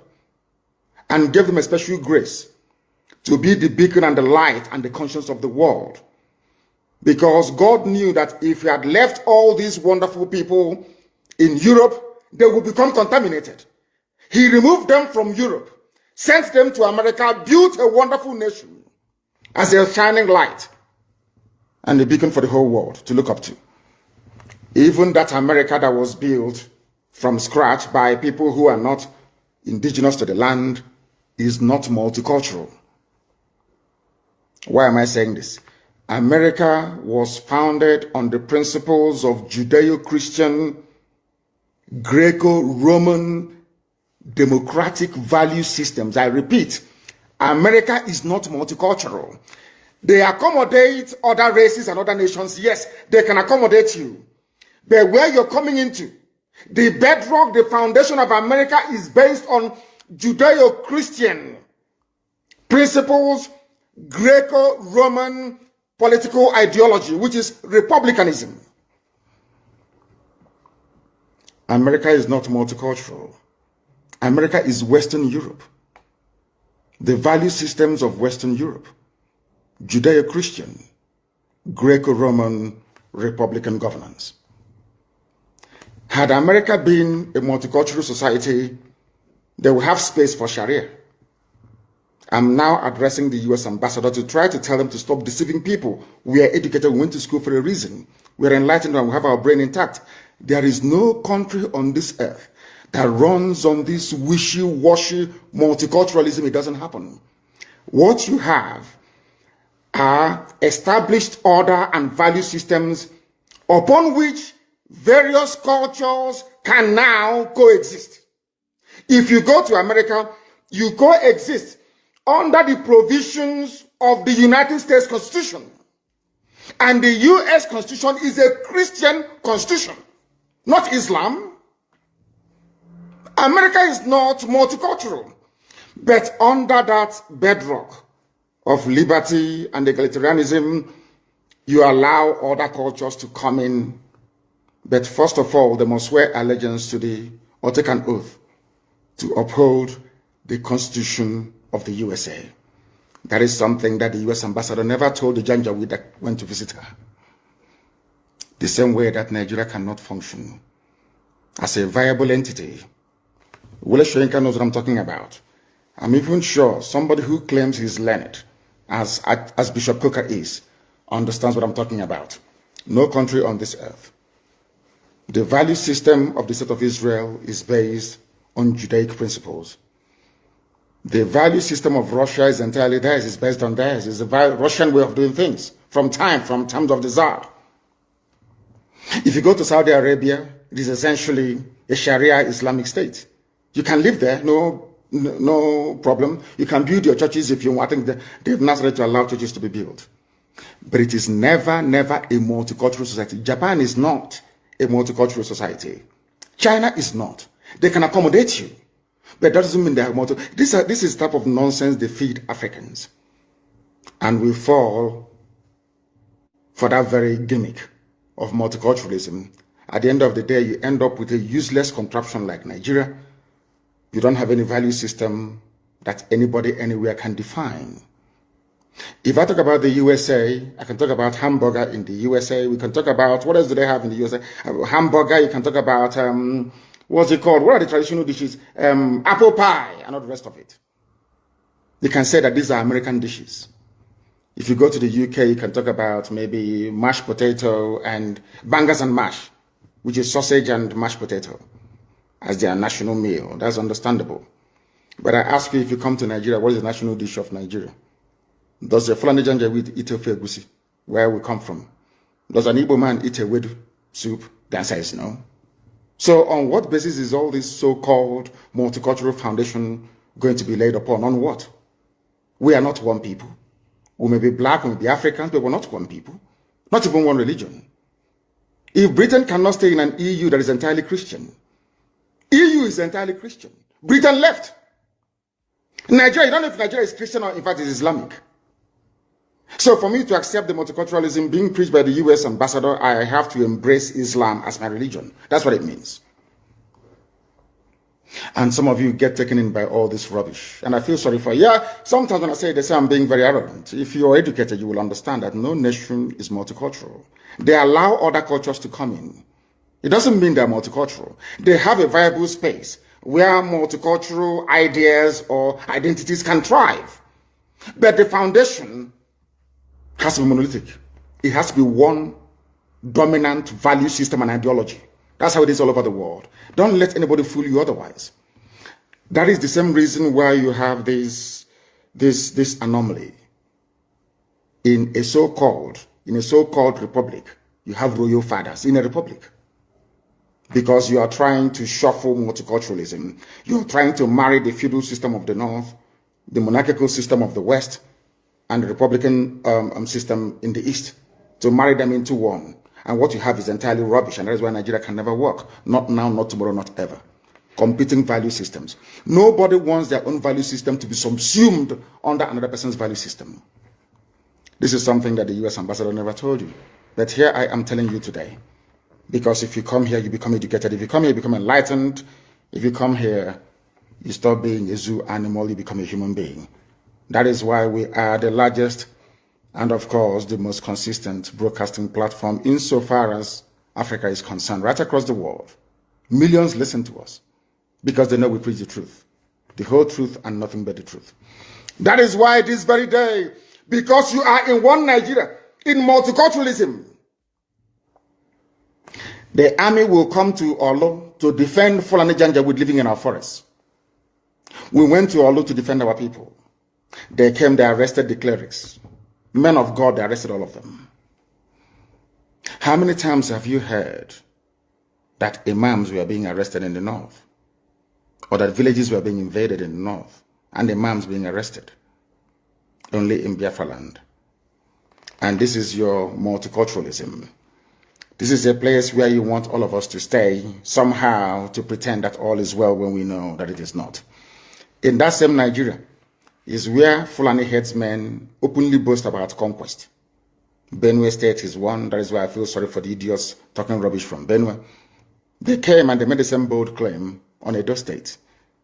and gave them a special grace to be the beacon and the light and the conscience of the world. Because God knew that if he had left all these wonderful people in Europe, they would become contaminated. He removed them from Europe, sent them to America, built a wonderful nation as a shining light and a beacon for the whole world to look up to. Even that America that was built from scratch by people who are not indigenous to the land is not multicultural. Why am I saying this? America was founded on the principles of Judeo-Christian, Greco-Roman, democratic value systems. I repeat, America is not multicultural. They accommodate other races and other nations. Yes, they can accommodate you. But where you're coming into, the bedrock, the foundation of America is based on Judeo-Christian principles, Greco-Roman political ideology, which is republicanism. America is not multicultural. America is Western Europe. The value systems of Western Europe, Judeo-Christian, Greco-Roman, Republican governance. Had America been a multicultural society, they would have space for Sharia. I'm now addressing the U.S. ambassador to try to tell them to stop deceiving people. We are educated, we went to school for a reason. We are enlightened and we have our brain intact. There is no country on this earth that runs on this wishy-washy multiculturalism. It doesn't happen. What you have are established order and value systems upon which various cultures can now coexist. If you go to America, you coexist under the provisions of the United States Constitution. And the U.S. Constitution is a Christian constitution, not Islam. America is not multicultural, but under that bedrock of liberty and egalitarianism, you allow other cultures to come in. But first of all, they must swear allegiance to or take an oath to uphold the Constitution of the USA. That is something that the U.S. ambassador never told the Janjaweed that went to visit her. The same way that Nigeria cannot function as a viable entity. Wole Soyinka knows what I'm talking about. I'm even sure somebody who claims he's learned, as Bishop Coker is, understands what I'm talking about. No country on this earth. The value system of the State of Israel is based on Judaic principles. The value system of Russia is entirely theirs, it's based on theirs. It's the Russian way of doing things from times of the Tsar. If you go to Saudi Arabia, it is essentially a Sharia Islamic state. You can live there, no problem. You can build your churches if you want. I think they've not ready to allow churches to be built. But it is never, never a multicultural society. Japan is not a multicultural society. China is not. They can accommodate you, but that doesn't mean they are multi. This is the type of nonsense they feed Africans. And we fall for that very gimmick of multiculturalism. At the end of the day, you end up with a useless contraption like Nigeria. You don't have any value system that anybody anywhere can define. If I talk about the USA, I can talk about hamburger in the USA. We can talk about, what else do they have in the USA? Hamburger, you can talk about, what's it called? What are the traditional dishes? Apple pie and all the rest of it. You can say that these are American dishes. If you go to the UK, you can talk about maybe mashed potato and bangers and mash, which is sausage and mashed potato as their national meal. That's understandable. But I ask you, if you come to Nigeria, what is the national dish of Nigeria? Does the Fulani Janjaweed eat ofe egusi, where we come from? Does an Igbo man eat a weed soup? The answer is no. So on what basis is all this so-called multicultural foundation going to be laid upon? On what? We are not one people. We may be black, we may be Africans, but we're not one people. Not even one religion. If Britain cannot stay in an EU that is entirely Christian, EU is entirely Christian. Britain left. Nigeria, you don't know if Nigeria is Christian or in fact is Islamic. So for me to accept the multiculturalism being preached by the US ambassador, I have to embrace Islam as my religion. That's what it means. And some of you get taken in by all this rubbish. And I feel sorry for you. Yeah, sometimes when I say this, I'm being very arrogant. If you're educated, you will understand that no nation is multicultural. They allow other cultures to come in. It doesn't mean they're multicultural. They have a viable space where multicultural ideas or identities can thrive. But the foundation has to be monolithic. It has to be one dominant value system and ideology. That's how it is all over the world. Don't let anybody fool you otherwise. That is the same reason why you have this anomaly. In a so-called republic, you have royal fathers in a republic. Because you are trying to shuffle multiculturalism. You're trying to marry the feudal system of the North, the monarchical system of the West, and the Republican system in the East, to marry them into one. And what you have is entirely rubbish, and that is why Nigeria can never work. Not now, not tomorrow, not ever. Competing value systems. Nobody wants their own value system to be subsumed under another person's value system. This is something that the US ambassador never told you. But here I am telling you today. Because if you come here, you become educated. If you come here, you become enlightened. If you come here, you stop being a zoo animal, you become a human being. That is why we are the largest and, of course, the most consistent broadcasting platform insofar as Africa is concerned, right across the world. Millions listen to us because they know we preach the truth, the whole truth and nothing but the truth. That is why this very day, because you are in one Nigeria, in multiculturalism, the army will come to Olo to defend Fulani Janjaweed living in our forests. We went to Olo to defend our people. They came, they arrested the clerics. Men of God, they arrested all of them. How many times have you heard that imams were being arrested in the north? Or that villages were being invaded in the north and imams being arrested? Only in Biafra land. And this is your multiculturalism. This is a place where you want all of us to stay, somehow to pretend that all is well when we know that it is not. In that same Nigeria is where Fulani headsmen openly boast about conquest. Benue State is one. That is why I feel sorry for the idiots talking rubbish from Benue. They came and they made the same bold claim on Edo State.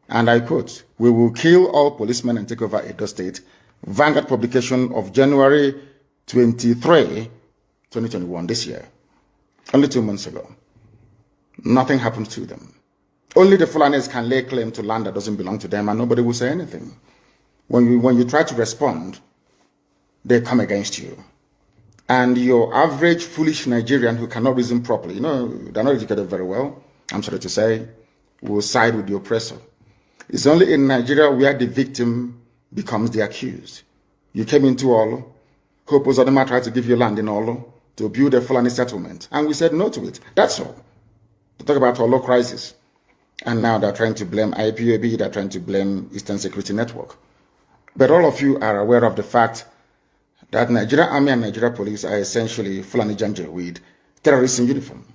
And I quote, "We will kill all policemen and take over Edo State." Vanguard publication of January 23, 2021, this year. Only 2 months ago. Nothing happened to them. Only the Fulanis can lay claim to land that doesn't belong to them and nobody will say anything. When you try to respond, they come against you. And your average foolish Nigerian who cannot reason properly, they're not educated very well, I'm sorry to say, will side with the oppressor. It's only in Nigeria where the victim becomes the accused. You came into Olo, Hope Uzodinma tried to give you land in Olo to build a Fulani settlement, and we said no to it. That's all. To talk about Olo crisis. And now they're trying to blame IPOB, they're trying to blame Eastern Security Network. But all of you are aware of the fact that Nigeria Army and Nigeria Police are essentially Fulani Janjaweed terrorists in uniform.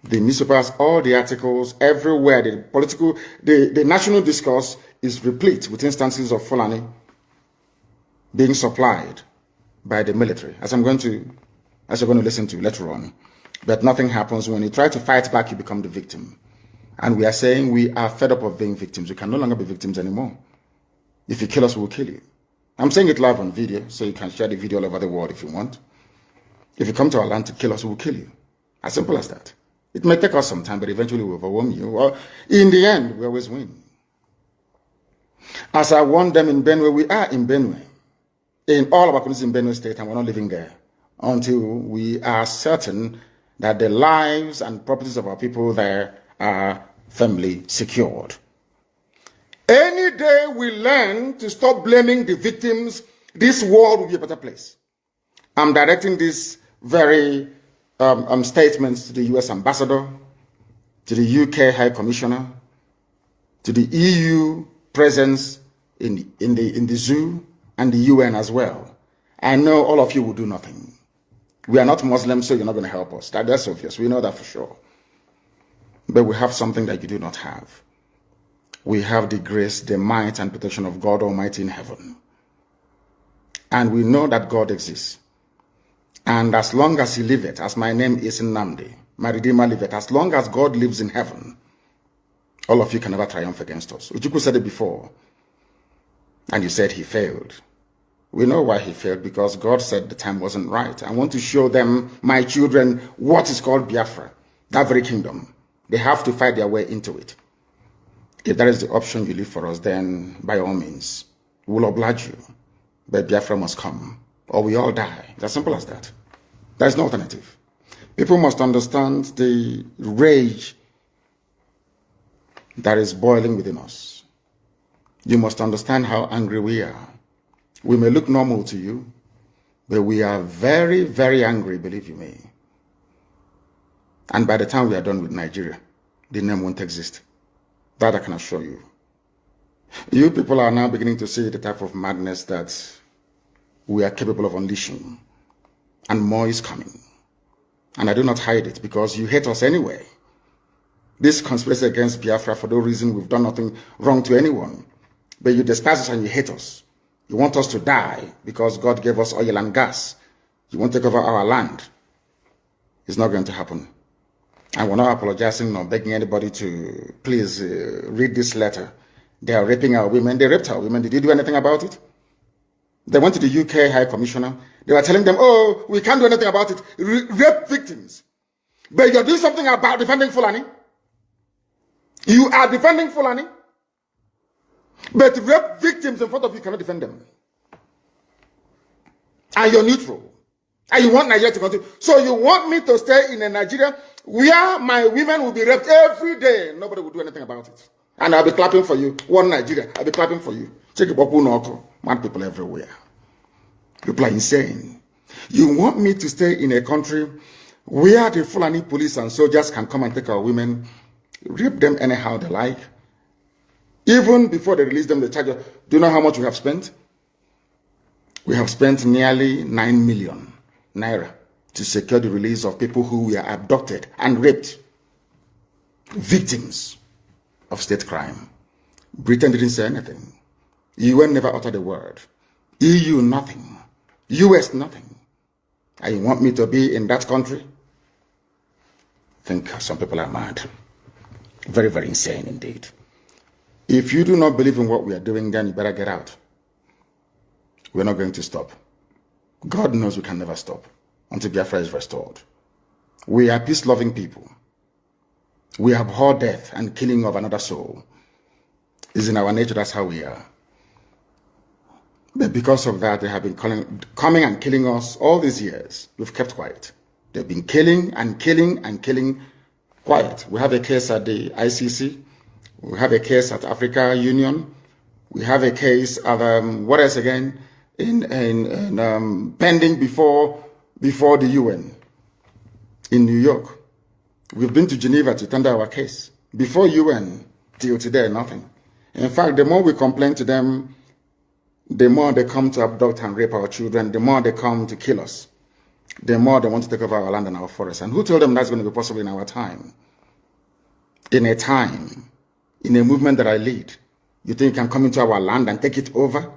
The newspapers, all the articles, everywhere, the national discourse is replete with instances of Fulani being supplied by the military, as you're going to listen to later on. But nothing happens. When you try to fight back, you become the victim. And we are saying we are fed up of being victims. We can no longer be victims anymore. If you kill us, we will kill you. I'm saying it live on video, so you can share the video all over the world if you want. If you come to our land to kill us, we will kill you. As simple as that. It may take us some time, but eventually we'll overwhelm you. Well, in the end, we always win. As I warned them in Benue, we are in Benue. In all of our communities in Benue State, and we're not living there until we are certain that the lives and properties of our people there are firmly secured. Any day we learn to stop blaming the victims, this world will be a better place. I'm directing these very statements to the US Ambassador, to the UK High Commissioner, to the EU presence in the zoo, and the UN as well. I know all of you will do nothing. We are not Muslims, so you're not going to help us. That's obvious. We know that for sure. But we have something that you do not have. We have the grace, the might, and protection of God Almighty in heaven. And we know that God exists. And as long as He liveth, as my name is Nnamdi, my Redeemer liveth, as long as God lives in heaven, all of you can never triumph against us. Ojukwu said it before, and you said he failed. We know why he failed, because God said the time wasn't right. I want to show them, my children, what is called Biafra, that very kingdom. They have to fight their way into it. If that is the option you leave for us, then by all means, we will oblige you. But Biafra must come, or we all die. It's as simple as that. There is no alternative. People must understand the rage that is boiling within us. You must understand how angry we are. We may look normal to you, but we are very, very angry, believe you me. And by the time we are done with Nigeria, the name won't exist. That I can assure you. You people are now beginning to see the type of madness that we are capable of unleashing. And more is coming. And I do not hide it, because you hate us anyway. This conspiracy against Biafra, for no reason, we've done nothing wrong to anyone. But you despise us and you hate us. You want us to die because God gave us oil and gas. You want to take over our land. It's not going to happen. And we're not apologizing or begging anybody to please read this letter. They are raping our women. They raped our women. Did you do anything about it? They went to the UK High Commissioner. They were telling them, oh, we can't do anything about it. Rape victims. But you're doing something about defending Fulani. You are defending Fulani. But rape victims in front of you cannot defend them. And you're neutral. And you want Nigeria to continue. So you want me to stay in a Nigeria where my women will be raped every day. Nobody will do anything about it. And I'll be clapping for you. One Nigeria, I'll be clapping for you. Check it, mad people everywhere. People are insane. You want me to stay in a country where the Fulani police and soldiers can come and take our women, rape them anyhow they like. Even before they release them, they charge us. Do you know how much we have spent? We have spent nearly 9 million naira to secure the release of people who were abducted and raped. Victims of state crime. Britain didn't say anything. UN never uttered a word. EU, nothing. US, nothing. And you want me to be in that country? I think some people are mad. Very, very insane indeed. If you do not believe in what we are doing, then you better get out. We're not going to stop. God knows we can never stop until Biafra is restored. We are peace-loving people. We abhor death and killing of another soul. It's in our nature, that's how we are. But because of that, they have been coming and killing us all these years. We've kept quiet. They've been killing and killing and killing quiet. We have a case at the ICC. We have a case at Africa Union. We have a case at, what else again? Pending before the UN in New York. We've been to Geneva to tender our case. Before UN, till today, nothing. In fact, the more we complain to them, the more they come to abduct and rape our children, the more they come to kill us, the more they want to take over our land and our forests. And who told them that's going to be possible in our time? In a time, in a movement that I lead, you think you can come into our land and take it over?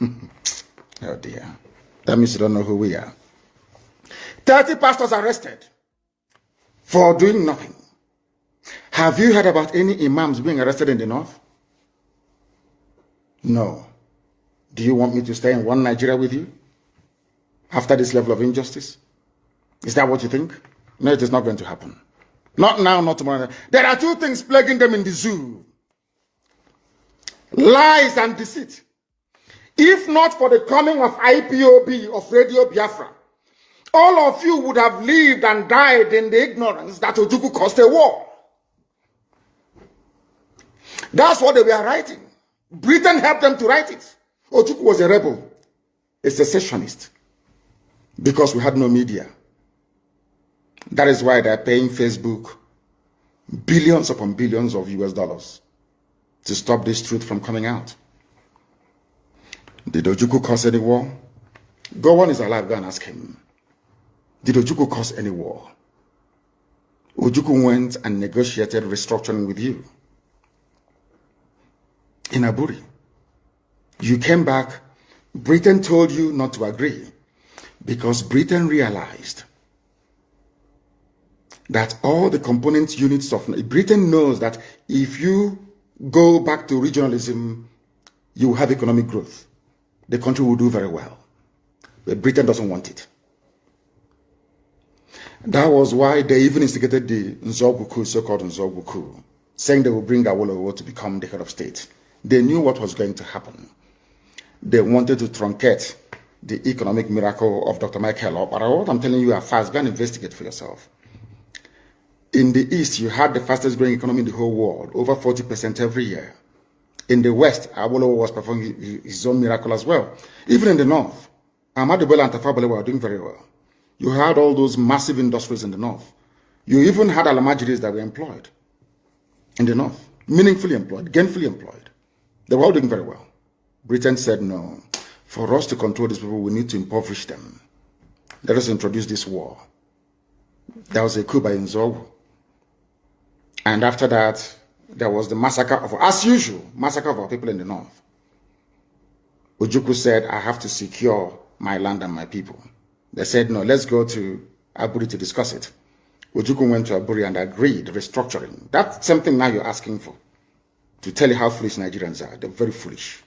Oh dear. That means you don't know who we are. 30 pastors arrested for doing nothing. Have you heard about any imams being arrested in the north? No. Do you want me to stay in one Nigeria with you after this level of injustice? Is that what you think? No, it is not going to happen. Not now, not tomorrow. There are two things plaguing them in the zoo: lies and deceit. If not for the coming of IPOB, of Radio Biafra, all of you would have lived and died in the ignorance that Ojukwu caused a war. That's what they were writing. Britain helped them to write it. Ojukwu was a rebel, a secessionist, because we had no media. That is why they're paying Facebook billions upon billions of US dollars to stop this truth from coming out. Did Ojukwu cause any war? Gowon is alive, go and ask him. Did Ojukwu cause any war? Ojukwu went and negotiated restructuring with you in Aburi. You came back, Britain told you not to agree because Britain realized that all the component units of Britain knows that if you go back to regionalism, you will have economic growth. The country will do very well. But Britain doesn't want it. That was why they even instigated the Nzogbu coup, so-called Nzogbu coup, saying they will bring Awolowo to become the head of state. They knew what was going to happen. They wanted to truncate the economic miracle of Dr. Michael Opara. What I'm telling you are fast. Go and investigate for yourself. In the East, you had the fastest growing economy in the whole world, over 40% every year. In the West, Awolowo was performing his own miracle as well. Even in the North, Ahmadu Bello and Tafawa Balewa were doing very well. You had all those massive industries in the North. You even had Alamajiris that were employed in the North, meaningfully employed, gainfully employed. They were all doing very well. Britain said, no, for us to control these people, we need to impoverish them. Let us introduce this war. There was a coup by Nzogbu. And after that, there was the massacre of, as usual, massacre of our people in the north. Ojukwu said, I have to secure my land and my people. They said, no, let's go to Aburi to discuss it. Ojukwu went to Aburi and agreed, restructuring. That's something now you're asking for, to tell you how foolish Nigerians are. They're very foolish.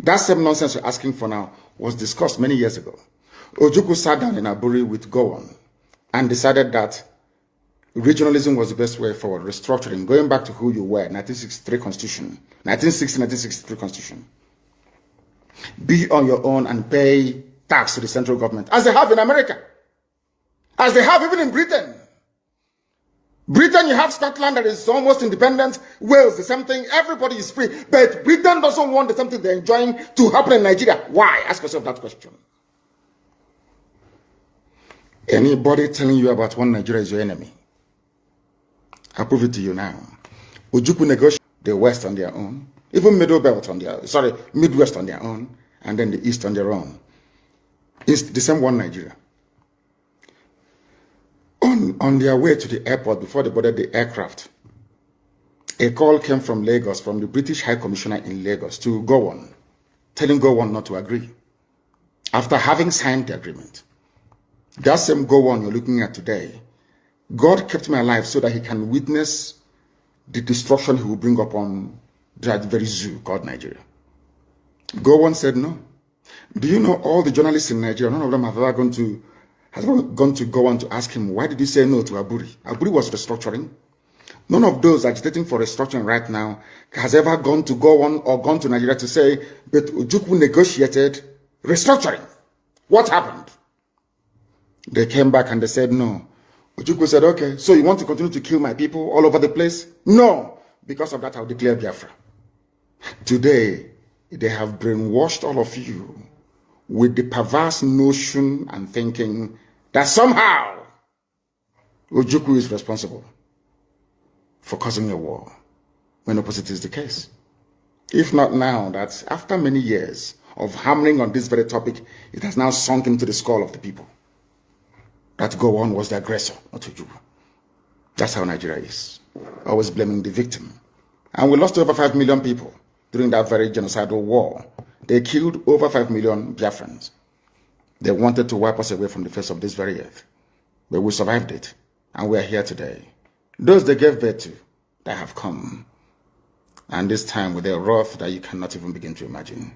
That same nonsense you're asking for now was discussed many years ago. Ojukwu sat down in Aburi with Gowon and decided that regionalism was the best way forward, restructuring, going back to who you were, 1963 Constitution, 1960-1963 Constitution. Be on your own and pay tax to the central government, as they have in America, as they have even in Britain. Britain, you have Scotland that is almost independent, Wales, the same thing, everybody is free, but Britain doesn't want the same thing they're enjoying to happen in Nigeria. Why? Ask yourself that question. Anybody telling you about one Nigeria is your enemy. I'll prove it to you now. Ojukwu negotiate the West on their own, even Midwest on their own, and then the East on their own. It's the same one Nigeria. On their way to the airport, before they boarded the aircraft, a call came from Lagos, from the British High Commissioner in Lagos to Gowon, telling Gowon not to agree, after having signed the agreement. That same Gowon you're looking at today, God kept me alive so that he can witness the destruction he will bring upon that very zoo called Nigeria. Gowon said no. Do you know all the journalists in Nigeria, none of them have ever gone to Gowon to ask him, why did you say no to Aburi? Aburi was restructuring. None of those agitating for restructuring right now has ever gone to Gowon or gone to Nigeria to say, but Ojukwu negotiated restructuring. What happened? They came back and they said no. Ojukwu said, okay, so you want to continue to kill my people all over the place? No. Because of that, I'll declare Biafra. Today, they have brainwashed all of you with the perverse notion and thinking that somehow Ojukwu is responsible for causing a war, when opposite is the case. If not now, that after many years of hammering on this very topic, it has now sunk into the skull of the people that Gowon was the aggressor, not Ojukwu. That's how Nigeria is, always blaming the victim. And we lost over 5 million people during that very genocidal war. They killed over 5 million Biafrans. They wanted to wipe us away from the face of this very earth. But we survived it, and we are here today. Those they gave birth to, they have come. And this time with a wrath that you cannot even begin to imagine.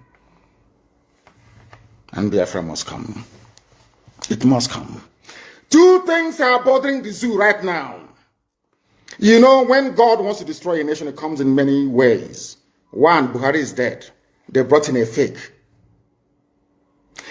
And Biafra must come. It must come. Two things are bothering the zoo right now. You know, when God wants to destroy a nation, it comes in many ways. One, Buhari is dead. They brought in a fake.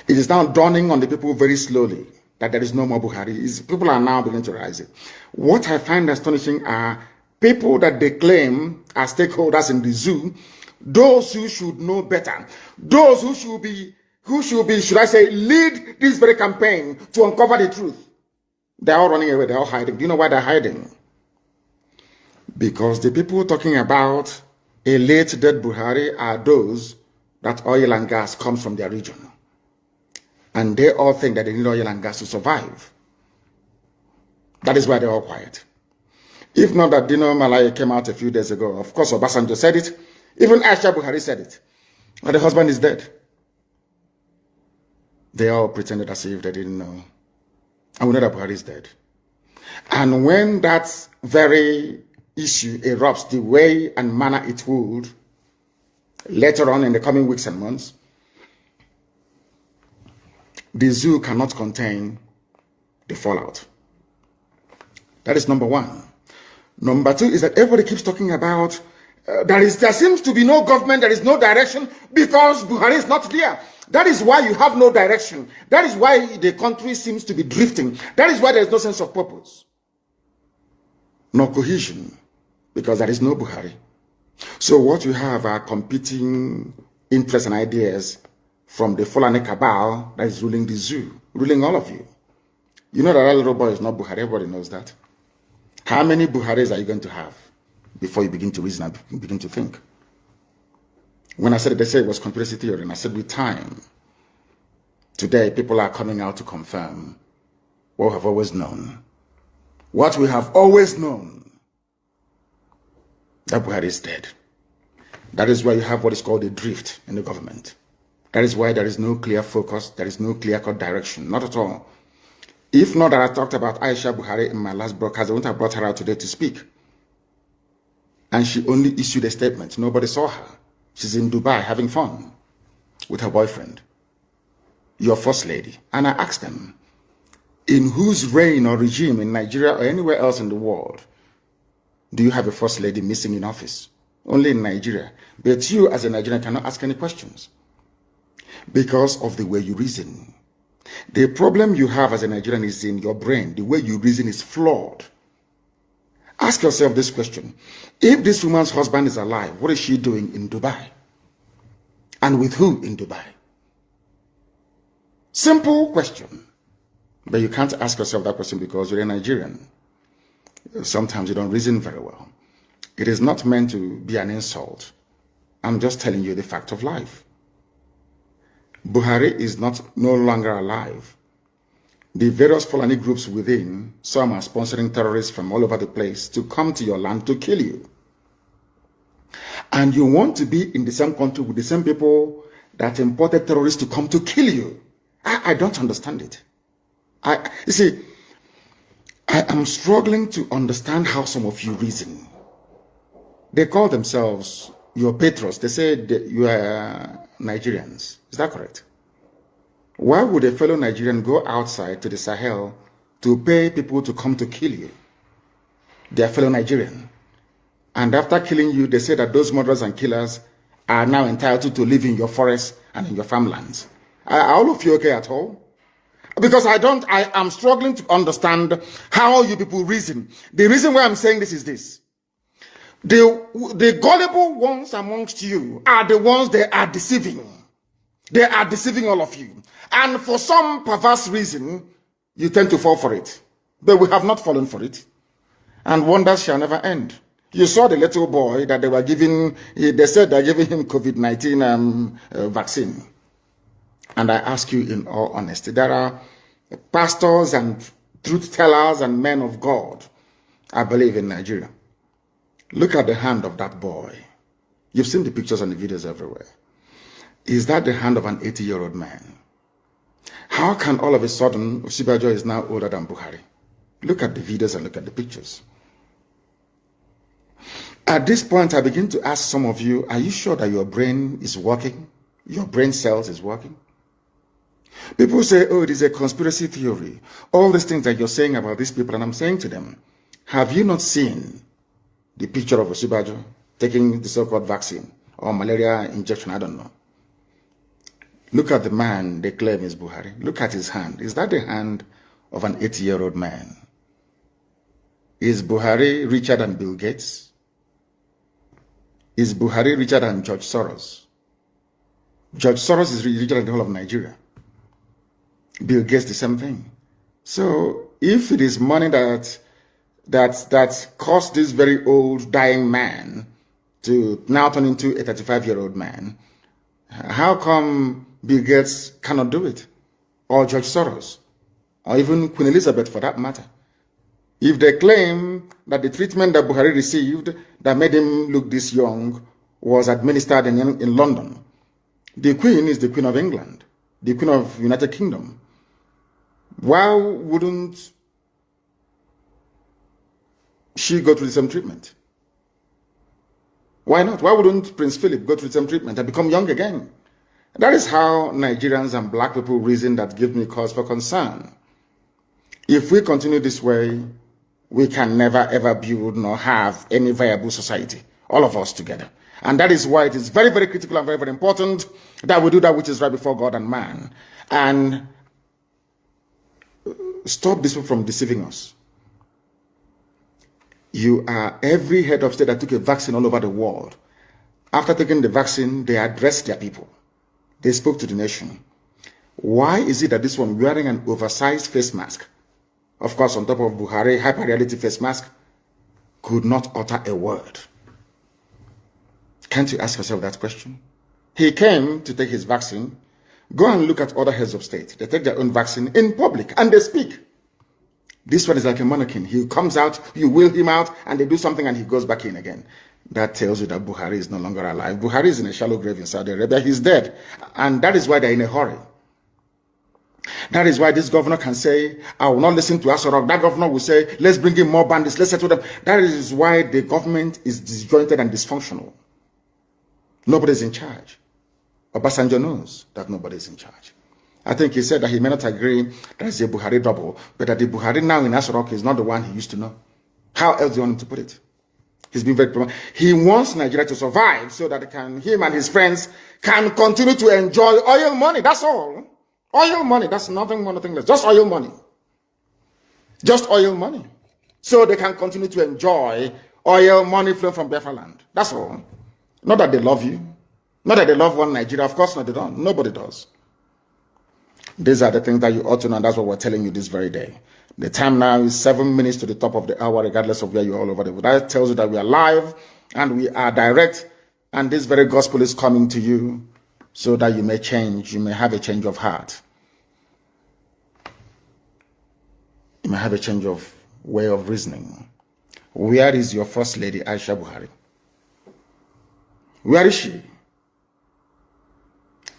It is now dawning on the people very slowly that there is no more Buhari. People are now beginning to realize it. What I find astonishing are people that they claim are stakeholders in the zoo, those who should know better, those who should be, should I say, lead this very campaign to uncover the truth. They're all running away, they're all hiding. Do you know why they're hiding? Because the people talking about a late dead Buhari are those that oil and gas comes from their region. And they all think that they need oil and gas to survive. That is why they're all quiet. If not that Dino Malaya came out a few days ago, of course Obasanjo said it, even Aisha Buhari said it, but the husband is dead. They all pretended as if they didn't know. And we know that Buhari is dead. And when that very issue erupts the way and manner it would, later on in the coming weeks and months, the zoo cannot contain the fallout. That is number one. Number two is that everybody keeps talking about there seems to be no government, there is no direction because Buhari is not there. That is why you have no direction. That is why the country seems to be drifting. That is why there is no sense of purpose. No cohesion, because there is no Buhari. So what you have are competing interests and ideas from the Fulani cabal that is ruling the zoo, ruling all of you. You know that little boy is not Buhari, everybody knows that. How many Buharis are you going to have before you begin to reason and begin to think? When I said it, they said it was conspiracy theory, and I said with time, today people are coming out to confirm what we have always known. What we have always known, that Buhari is dead. That is why you have what is called a drift in the government. That is why there is no clear focus, there is no clear-cut direction, not at all. If not that I talked about Aisha Buhari in my last broadcast, I wouldn't have brought her out today to speak. And she only issued a statement. Nobody saw her. She's in Dubai having fun with her boyfriend, your first lady. And I asked them, in whose reign or regime in Nigeria or anywhere else in the world do you have a first lady missing in office? Only in Nigeria. But you as a Nigerian cannot ask any questions because of the way you reason. The problem you have as a Nigerian is in your brain. The way you reason is flawed. Ask yourself this question. If this woman's husband is alive, what is she doing in Dubai? And with who in Dubai? Simple question. But you can't ask yourself that question because you're a Nigerian. Sometimes you don't reason very well. It is not meant to be an insult. I'm just telling you the fact of life. Buhari is no longer alive. The various Fulani groups within, some are sponsoring terrorists from all over the place to come to your land to kill you. And you want to be in the same country with the same people that imported terrorists to come to kill you. I don't understand it. You see, I am struggling to understand how some of you reason. They call themselves your patrons. They say you are Nigerians. Is that correct? Why would a fellow Nigerian go outside to the Sahel to pay people to come to kill you? They are fellow Nigerian. And after killing you, they say that those murderers and killers are now entitled to live in your forests and in your farmlands. Are all of you okay at all? Because I am struggling to understand how you people reason. The reason why I'm saying this is this. The gullible ones amongst you are the ones they are deceiving. They are deceiving all of you. And for some perverse reason, you tend to fall for it. But we have not fallen for it. And wonders shall never end. You saw the little boy that they were giving, they said they're giving him COVID-19 vaccine. And I ask you in all honesty, there are pastors and truth tellers and men of God, I believe, in Nigeria. Look at the hand of that boy. You've seen the pictures and the videos everywhere. Is that the hand of an 80-year-old man? How can all of a sudden Osinbajo is now older than Buhari? Look at the videos and look at the pictures. At this point, I begin to ask some of you, are you sure that your brain is working? Your brain cells is working? People say, oh, it is a conspiracy theory. All these things that you're saying about these people, and I'm saying to them, have you not seen the picture of Osinbajo taking the so-called vaccine or malaria injection? I don't know. Look at the man they claim is Buhari. Look at his hand. Is that the hand of an 80-year-old man? Is Buhari richer than Bill Gates? Is Buhari richer than George Soros? George Soros is richer than the whole of Nigeria. Bill Gates, the same thing. So if it is money that caused this very old, dying man to now turn into a 35-year-old man, how come Bill Gates cannot do it? Or George Soros? Or even Queen Elizabeth, for that matter? If they claim that the treatment that Buhari received that made him look this young was administered in London, the Queen is the Queen of England, the Queen of United Kingdom. Why wouldn't she go through the same treatment? Why not? Why wouldn't Prince Philip go through the same treatment and become young again? That is how Nigerians and black people reason that gives me cause for concern. If we continue this way, we can never ever build nor have any viable society, all of us together. And that is why it is very, very critical and very, very important that we do that which is right before God and man. And stop this from deceiving us. You are every head of state that took a vaccine all over the world. After taking the vaccine, they addressed their people. They spoke to the nation. Why is it that this one wearing an oversized face mask, of course on top of Buhari, hyper-reality face mask, could not utter a word? Can't you ask yourself that question? He came to take his vaccine. Go and look at other heads of state. They take their own vaccine in public and they speak. This one is like a mannequin. He comes out, you wheel him out, and they do something and he goes back in again. That tells you that Buhari is no longer alive. Buhari is in a shallow grave in Saudi Arabia. He's dead. And that is why they're in a hurry. That is why this governor can say, I will not listen to Asarok. That governor will say, let's bring in more bandits, let's settle them. That is why the government is disjointed and dysfunctional. Nobody's in charge. Obasanjo knows that nobody's in charge. I think he said that he may not agree that it's a Buhari double, but that the Buhari now in Asarok is not the one he used to know. How else do you want him to put it? He's been very prominent. He wants Nigeria to survive so that him and his friends can continue to enjoy oil money. That's all. Oil money. That's nothing more, nothing less. Just oil money. Just oil money. So they can continue to enjoy oil money flowing from Biafra land. That's all. Not that they love you. Not that they love one Nigeria. Of course not, they don't. Nobody does. These are the things that you ought to know, and that's what we're telling you this very day. The time now is 7 minutes to the top of the hour, regardless of where you are all over the world. That tells you that we are live and we are direct, and this very gospel is coming to you so that you may change, you may have a change of heart. You may have a change of way of reasoning. Where is your First Lady, Aisha Buhari? Where is she?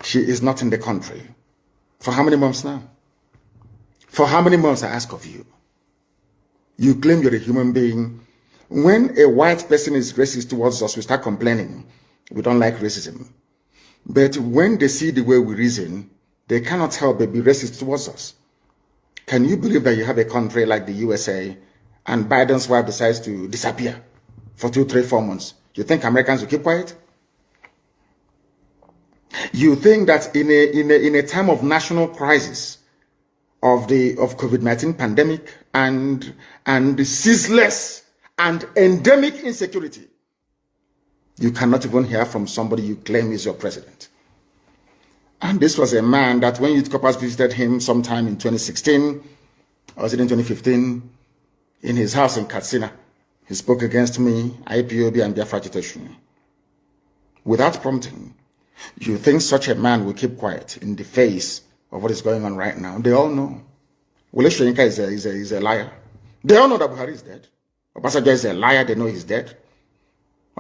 She is not in the country. For how many months now? For how many months, I ask of you? You claim you're a human being. When a white person is racist towards us, we start complaining. We don't like racism. But when they see the way we reason, they cannot help but be racist towards us. Can you believe that you have a country like the USA and Biden's wife decides to disappear for 2, 3, 4 months? You think Americans will keep quiet? You think that in a time of national crisis of COVID-19 pandemic and the ceaseless and endemic insecurity, you cannot even hear from somebody you claim is your president? And this was a man that when Youth Corpers visited him sometime in 2016, or was it in 2015, in his house in Katsina, He spoke against me, IPOB, and Biafra agitation. Without prompting, you think such a man will keep quiet in the face of what is going on right now? They all know. Wole Soyinka is a liar. They all know that Buhari is dead. Obasanjo is a liar. They know he's dead.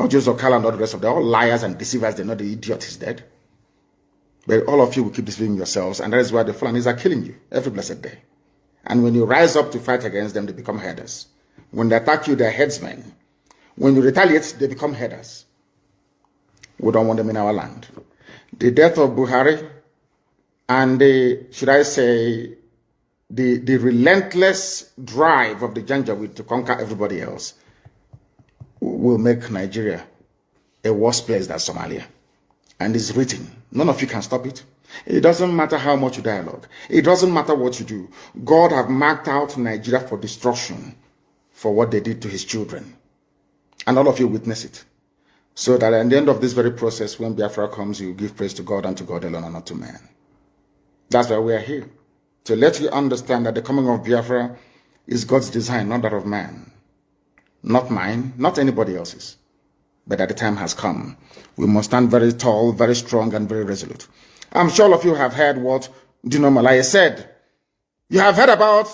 Joseph Okala and all the rest of them, all liars and deceivers. They know the idiot is dead. But all of you will keep deceiving yourselves, and that is why the Fulanis are killing you every blessed day. And when you rise up to fight against them, they become headers. When they attack you, they're headsmen. When you retaliate, they become headers. We don't want them in our land. The death of Buhari and the, should I say, the relentless drive of the Janjaweed to conquer everybody else will make Nigeria a worse place than Somalia. And it's written. None of you can stop it. It doesn't matter how much you dialogue. It doesn't matter what you do. God have marked out Nigeria for destruction for what they did to his children. And all of you witness it. So that at the end of this very process, when Biafra comes, you give praise to God and to God alone and not to man. That's why we are here. To let you understand that the coming of Biafra is God's design, not that of man. Not mine, not anybody else's. But that the time has come. We must stand very tall, very strong, and very resolute. I'm sure all of you have heard what Dino Malaya said. You have heard about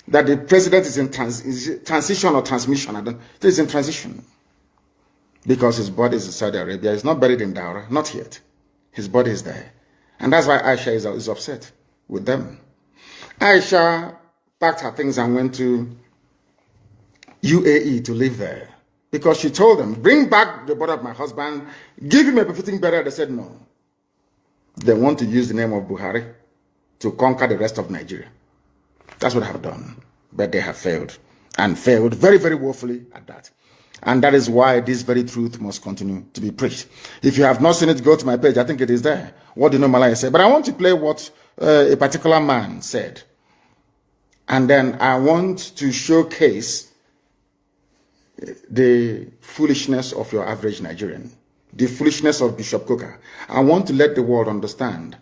that the president is in transition or transmission. It is in transition. Because his body is in Saudi Arabia. He's not buried in Daura, not yet. His body is there. And that's why Aisha is upset with them. Aisha packed her things and went to UAE to live there. Because she told them, bring back the body of my husband, give him a befitting burial. They said no. They want to use the name of Buhari to conquer the rest of Nigeria. That's what they have done. But they have failed. And failed very, very woefully at that. And that is why this very truth must continue to be preached. If you have not seen it, go to my page. I think it is there. What Dino Malaya said. But I want to play what a particular man said. And then I want to showcase the foolishness of your average Nigerian. The foolishness of Bishop Coker. I want to let the world understand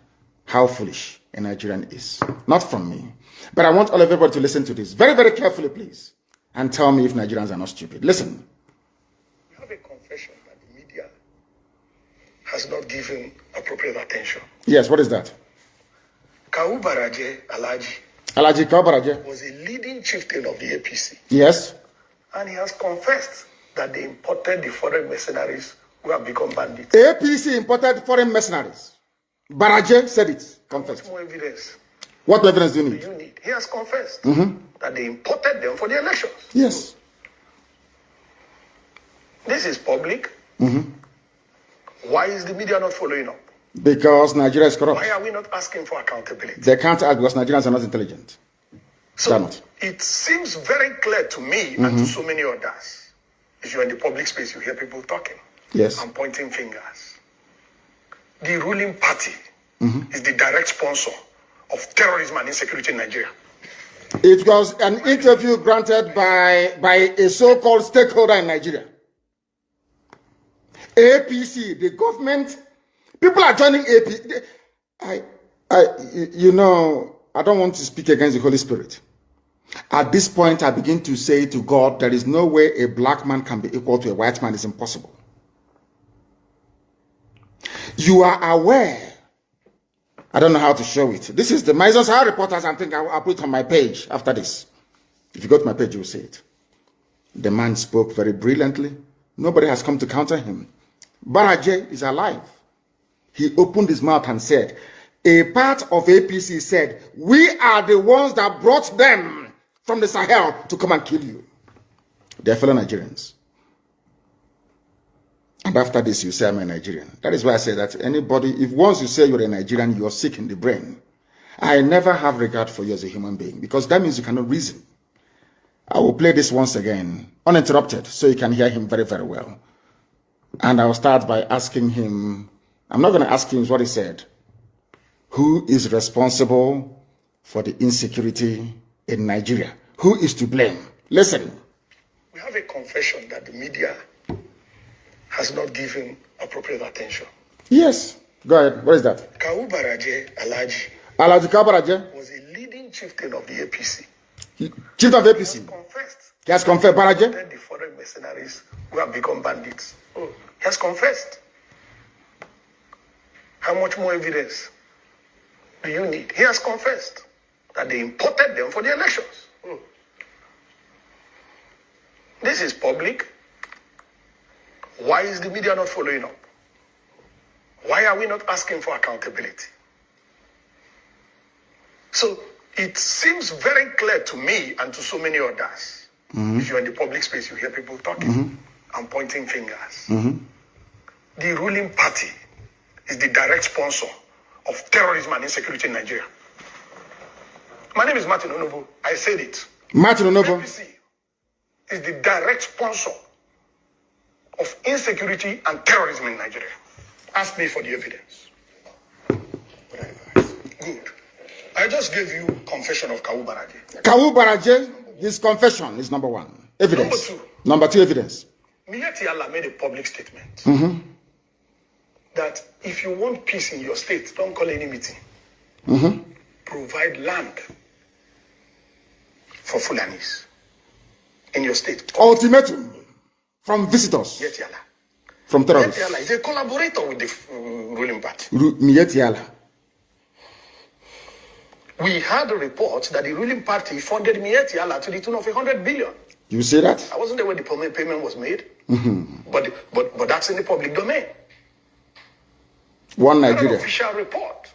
how foolish a Nigerian is. Not from me. But I want all of everybody to listen to this very, very carefully, please. And tell me if Nigerians are not stupid. Listen. We have a confession that the media has not given appropriate attention. Yes, what is that? Kawu Baraje Alhaji Alhaji Kawu Baraje was a leading chieftain of the APC. Yes. And he has confessed that they imported the foreign mercenaries who have become bandits. APC imported foreign mercenaries. Baraje said it. Confessed. What more evidence What evidence do you do need? you need? He has confessed that they imported them for the elections. Yes. This is public. Why is the media not following up? Because Nigeria is corrupt. Why are we not asking for accountability? They can't act because Nigerians are not intelligent. So They're not. it seems very clear to me and to so many others. If you're in the public space, you hear people talking Yes. and pointing fingers. The ruling party is the direct sponsor of terrorism and insecurity in Nigeria. It was an interview granted by a so-called stakeholder in Nigeria. APC, the government, people are joining APC. You know, I don't want to speak against the Holy Spirit. At this point, I begin to say to God, there is no way a black man can be equal to a white man. It's impossible. You are aware. I don't know how to show it. This is the Maison Sahara reporters. I think I'll put it on my page after this. If you go to my page, you'll see it. The man spoke very brilliantly. Nobody has come to counter him. Baraje is alive. He opened his mouth and said, a part of APC said, we are the ones that brought them from the Sahel to come and kill you. They are fellow Nigerians. And after this, you say, I'm a Nigerian. That is why I say that anybody, if once you say you're a Nigerian, you're sick in the brain. I never have regard for you as a human being, because that means you cannot reason. I will play this once again, uninterrupted, so you can hear him very, very well. And I'll start by asking him, I'm not going to ask him what he said. Who is responsible for the insecurity in Nigeria? Who is to blame? Listen. We have a confession that the media has not given appropriate attention. Yes. Go ahead. What is that? Kawu Baraje Alhaji Alhaji Kawu Baraje was a leading chieftain of the APC. Chief of APC. Confessed He has confessed, Baraje. The foreign mercenaries who have become bandits. He has confessed. How much more evidence do you need? He has confessed that they imported them for the elections. This is public. Why is the media not following up? Why are we not asking for accountability? So it seems very clear to me and to so many others. If you're in the public space, you hear people talking and pointing fingers. The ruling party is the direct sponsor of terrorism and insecurity in Nigeria. My name is Martin Onobo. I said it. Martin Onobo. APC is the direct sponsor of insecurity and terrorism in Nigeria. Ask me for the evidence. Good. I just gave you confession of Kawu Baraje. Kawu Baraje, his confession is number one. Evidence. Number two, evidence. Miyetti Allah made a public statement that if you want peace in your state, don't call any meeting. Provide land for Fulanis in your state. Ultimatum from visitors. Miyetti Allah. From terrorists. Miyetti Allah is a collaborator with the ruling party. Miyetti Allah. We had a report that the ruling party funded Miyetti Allah to the tune of 100 billion. You see that? I wasn't there when the payment was made, but that's in the public domain. One An Nigeria. official report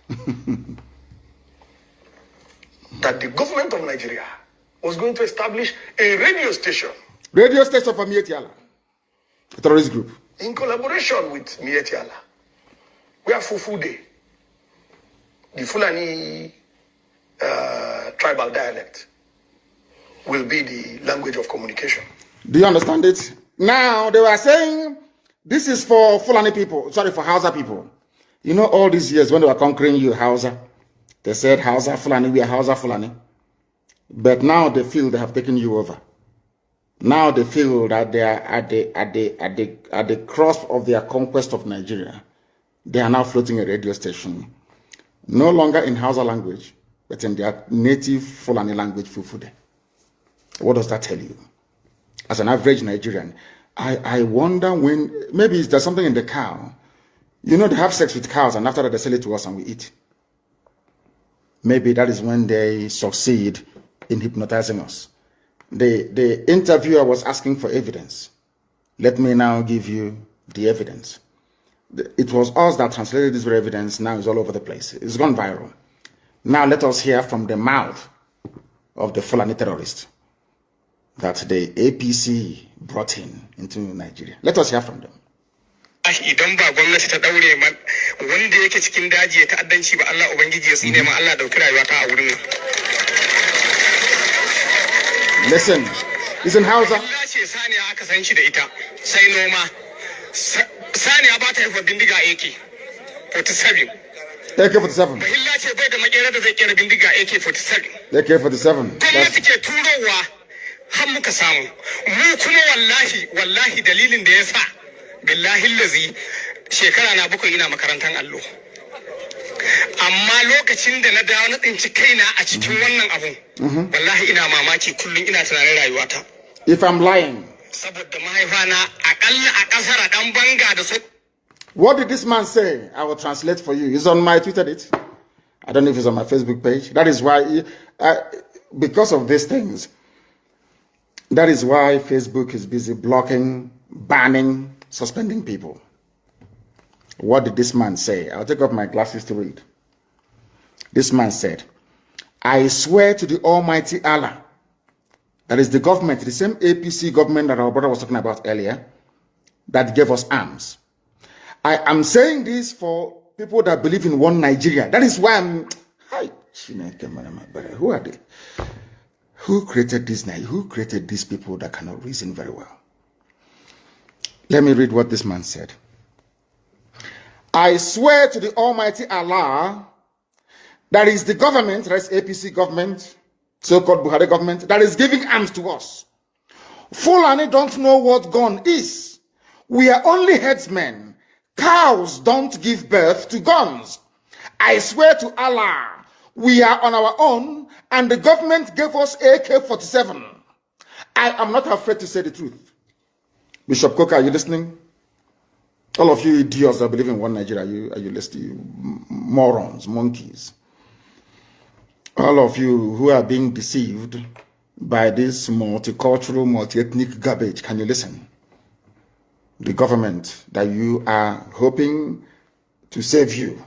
that the government of Nigeria was going to establish a radio station Radio station for Miyetti Allah. A terrorist group. in collaboration with Miyetti Allah, where Fufude, the Fulani tribal dialect, will be the language of communication. Do you understand it? Now, they were saying this is for Fulani people, sorry, for Hausa people. You know, all these years when they were conquering you, Hausa, they said Hausa, Fulani, we are Hausa, Fulani. But now they feel they have taken you over. Now they feel that they are at the crust of their conquest of Nigeria. They are now floating a radio station, no longer in Hausa language, but in their native Fulani language, Fufude. What does that tell you? As an average Nigerian, I wonder when, maybe there's something in the cow. You know, they have sex with cows and after that they sell it to us and we eat. Maybe that is when they succeed in hypnotizing us. The interviewer was asking for evidence. Let me now give you the evidence. It was us that translated this very evidence. Now it's all over the place. It's gone viral. Now let us hear from the mouth of the Fulani terrorist that the APC brought into Nigeria. Let us hear from them. Idan ba gwamnati ta daure man wanda yake cikin daji ya ta'addanci ba Allah ubangiji ya tsine ma Allah dauki rayuwa ta a wurin. Listen, listen Hausa. Allah ce saniya aka san shi da ita sai noma. Saniya ba ta yi bindiga AK-47. AK-47. Allah ce bai da makera da zai kera bindiga AK-47. AK-47. Gwamnati ke turowa har muka samu. Mu kuma wallahi dalilin da ya sa billahi lazi shekara na bakwai ina makarantar allo. Amma lokacin da na dawo na tsinci kaina a cikin wannan abun, wallahi ina mamaki kullum ina tunanin rayuwata. If I'm lying. Saboda mahaifana akalla a kasar dan banga da su. What did this man say? I will translate for you. It's on my Twitter. I don't know if it's on my Facebook page. That is why, because of these things, that is why Facebook is busy blocking, banning, suspending people. What did this man say? I'll take off my glasses to read. This man said, I swear to the Almighty Allah, that is the government, the same APC government that our brother was talking about earlier, that gave us arms. I am saying this for people that believe in one Nigeria. That is why I'm... Who are they? Who created this Nigeria? Who created these people that cannot reason very well? Let me read what this man said. I swear to the Almighty Allah, that is the government, that is APC government, so-called Buhari government, that is giving arms to us. Fulani don't know what gun is. We are only headsmen. Cows don't give birth to guns. I swear to Allah, we are on our own, and the government gave us AK-47. I am not afraid to say the truth. Bishop Coker, are you listening? All of you idiots that believe in one Nigeria, are you listening? You morons, monkeys. All of you who are being deceived by this multicultural, multi-ethnic garbage, can you listen? The government that you are hoping to save you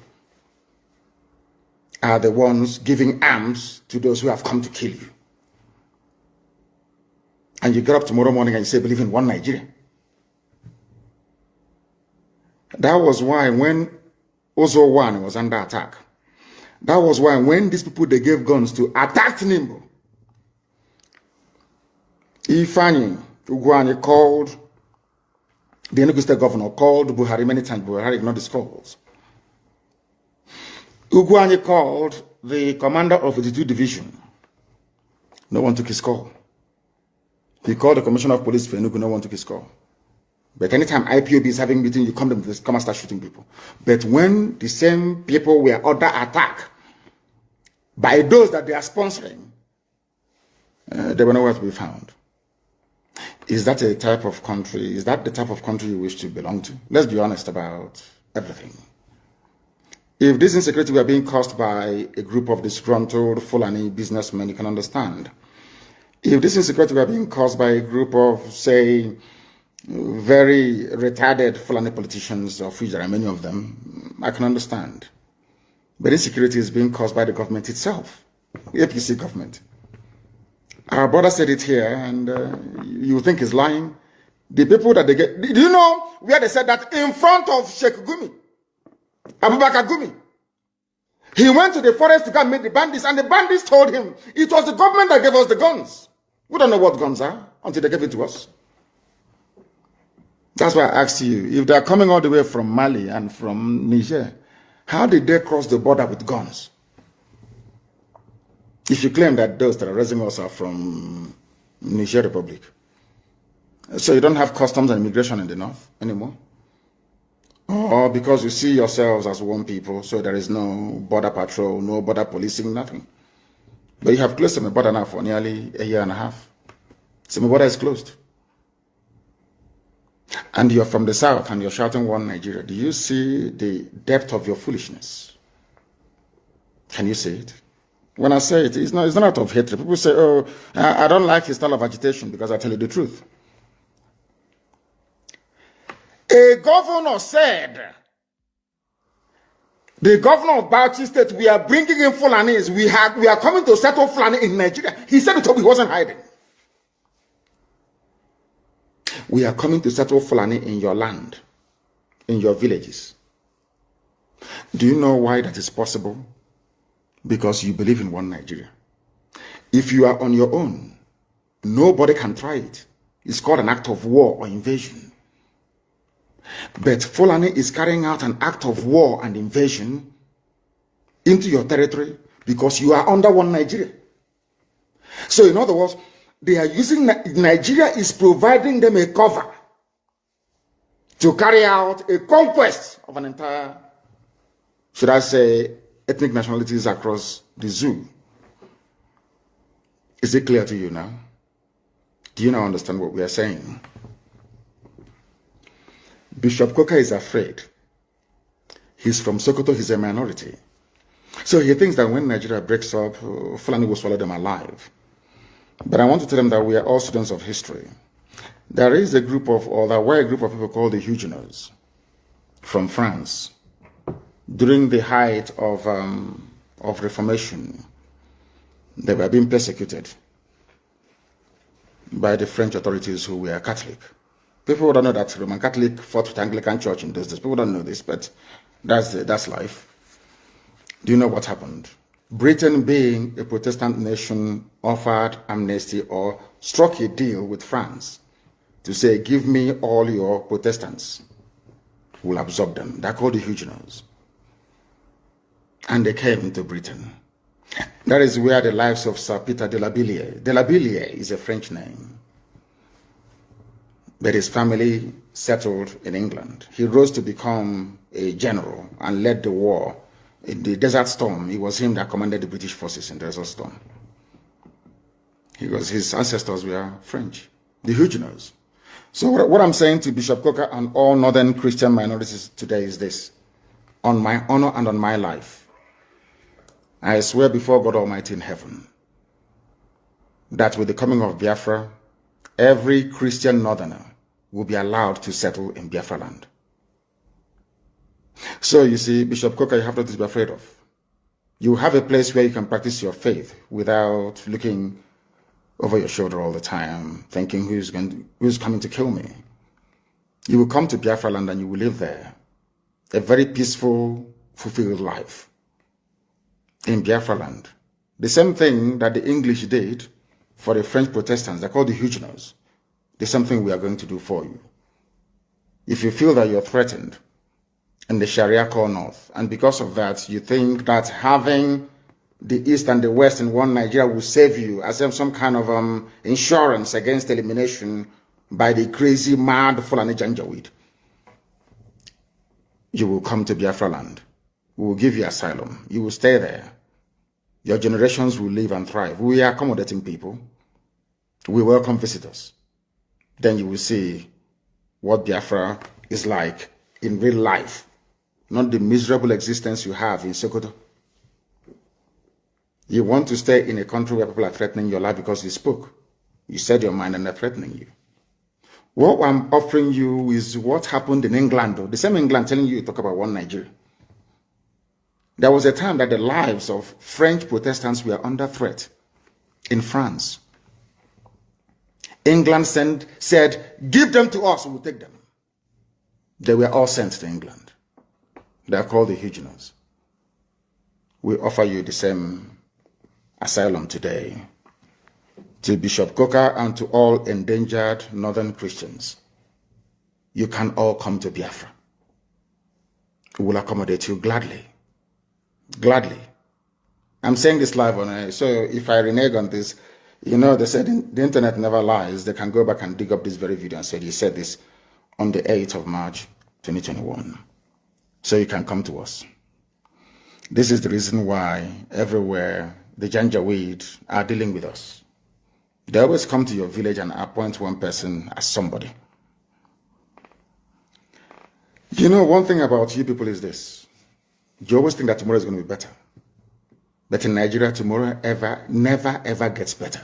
are the ones giving arms to those who have come to kill you. And you get up tomorrow morning and you say, believe in one Nigeria. That was why when Ozo 1 was under attack, that was why when these people, they gave guns to attack Nimbo, Ifani Ugwani called, the Enugu State governor called Buhari many times. Buhari ignored his calls. Ugwani called the commander of the 2 division. No one took his call. He called the commissioner of police for Enugu. No one took his call. But anytime IPOB is having meeting, you come and start shooting people. But when the same people were under attack by those that they are sponsoring, they were nowhere to be found. Is that a type of country? Is that the type of country you wish to belong to? Let's be honest about everything. If this insecurity were being caused by a group of disgruntled Fulani businessmen, you can understand. If this insecurity were being caused by a group of, say, very retarded Fulani politicians, of which there are many of them, I can understand. But insecurity is being caused by the government itself, the APC government. Our brother said it here, and you think he's lying. The people that they get, do you know where they said that? In front of Sheikh Gumi, Abubakar Gumi. He went to the forest to go and meet the bandits, and the bandits told him it was the government that gave us the guns. We don't know what guns are until they gave it to us. That's why I asked you, if they're coming all the way from Mali and from Niger, how did they cross the border with guns? If you claim that those that are raising us are from Niger Republic, so you don't have customs and immigration in the north anymore? Or because you see yourselves as one people, so there is no border patrol, no border policing, nothing. But you have closed the border now for nearly a year and a half. So the border is closed. And you're from the south and you're shouting one Nigeria. Do you see the depth of your foolishness? Can you see it? When I say it, it's not out of hatred. People say, oh, I don't like his style of agitation because I tell you the truth. A governor said, the governor of Bauchi State, we are bringing in Fulanis. We are coming to settle Fulani in Nigeria. He said it, he wasn't hiding. We are coming to settle Fulani in your land, in your villages. Do you know why that is possible? Because you believe in one Nigeria. If you are on your own, nobody can try it. It's called an act of war or invasion. But Fulani is carrying out an act of war and invasion into your territory because you are under one Nigeria. So in other words, they are using, Nigeria is providing them a cover to carry out a conquest of an entire, should I say, ethnic nationalities across the zoo. Is it clear to you now? Do you now understand what we are saying? Bishop Coker is afraid. He's from Sokoto, he's a minority. So he thinks that when Nigeria breaks up, Fulani will swallow them alive. But I want to tell them that we are all students of history. There is a group of, or there were a group of people called the Huguenots from France. During the height of Reformation, they were being persecuted by the French authorities who were Catholic. People don't know that Roman Catholic fought with Anglican Church in those days. People don't know this, but that's life. Do you know what happened? Britain, being a Protestant nation, offered amnesty or struck a deal with France to say, give me all your Protestants. We'll absorb them. They're called the Huguenots. And they came to Britain. That is where the lives of Sir Peter de la Billière is a French name. But his family settled in England. He rose to become a general and led the war. In the Desert Storm, it was him that commanded the British forces in Desert Storm. His ancestors were French, the Huguenots. So what I'm saying to Bishop Coker and all northern Christian minorities today is this: on my honor and on my life, I swear before God Almighty in heaven that with the coming of Biafra, every Christian northerner will be allowed to settle in Biafra land. So you see, Bishop Coker, you have nothing to be afraid of. You have a place where you can practice your faith without looking over your shoulder all the time, thinking who's coming to kill me. You will come to Biafra land and you will live there a very peaceful, fulfilled life in Biafra land. The same thing that the English did for the French Protestants, they're called the Huguenots. The same thing we are going to do for you. If you feel that you're threatened in the Sharia core north, and because of that, you think that having the East and the West in one Nigeria will save you as if some kind of insurance against elimination by the crazy, mad Fulani Janjaweed, you will come to Biafra land. We will give you asylum. You will stay there. Your generations will live and thrive. We are accommodating people. We welcome visitors. Then you will see what Biafra is like in real life, not the miserable existence you have in Sokoto. You want to stay in a country where people are threatening your life because you spoke. You said your mind and they're threatening you. What I'm offering you is what happened in England, though. The same England telling you to talk about one Nigeria. There was a time that the lives of French Protestants were under threat in France. England said, give them to us, we'll take them. They were all sent to England. They are called the Huguenots. We offer you the same asylum today to Bishop Coker and to all endangered northern Christians. You can all come to Biafra. We will accommodate you gladly. Gladly. I'm saying this live on air, so if I renege on this, you know, they said the internet never lies. They can go back and dig up this very video and say, you said this on the 8th of March, 2021. So you can come to us. This is the reason why everywhere the Janjaweed are dealing with us. They always come to your village and appoint one person as somebody. You know, one thing about you people is this. You always think that tomorrow is going to be better. But in Nigeria, tomorrow never ever gets better.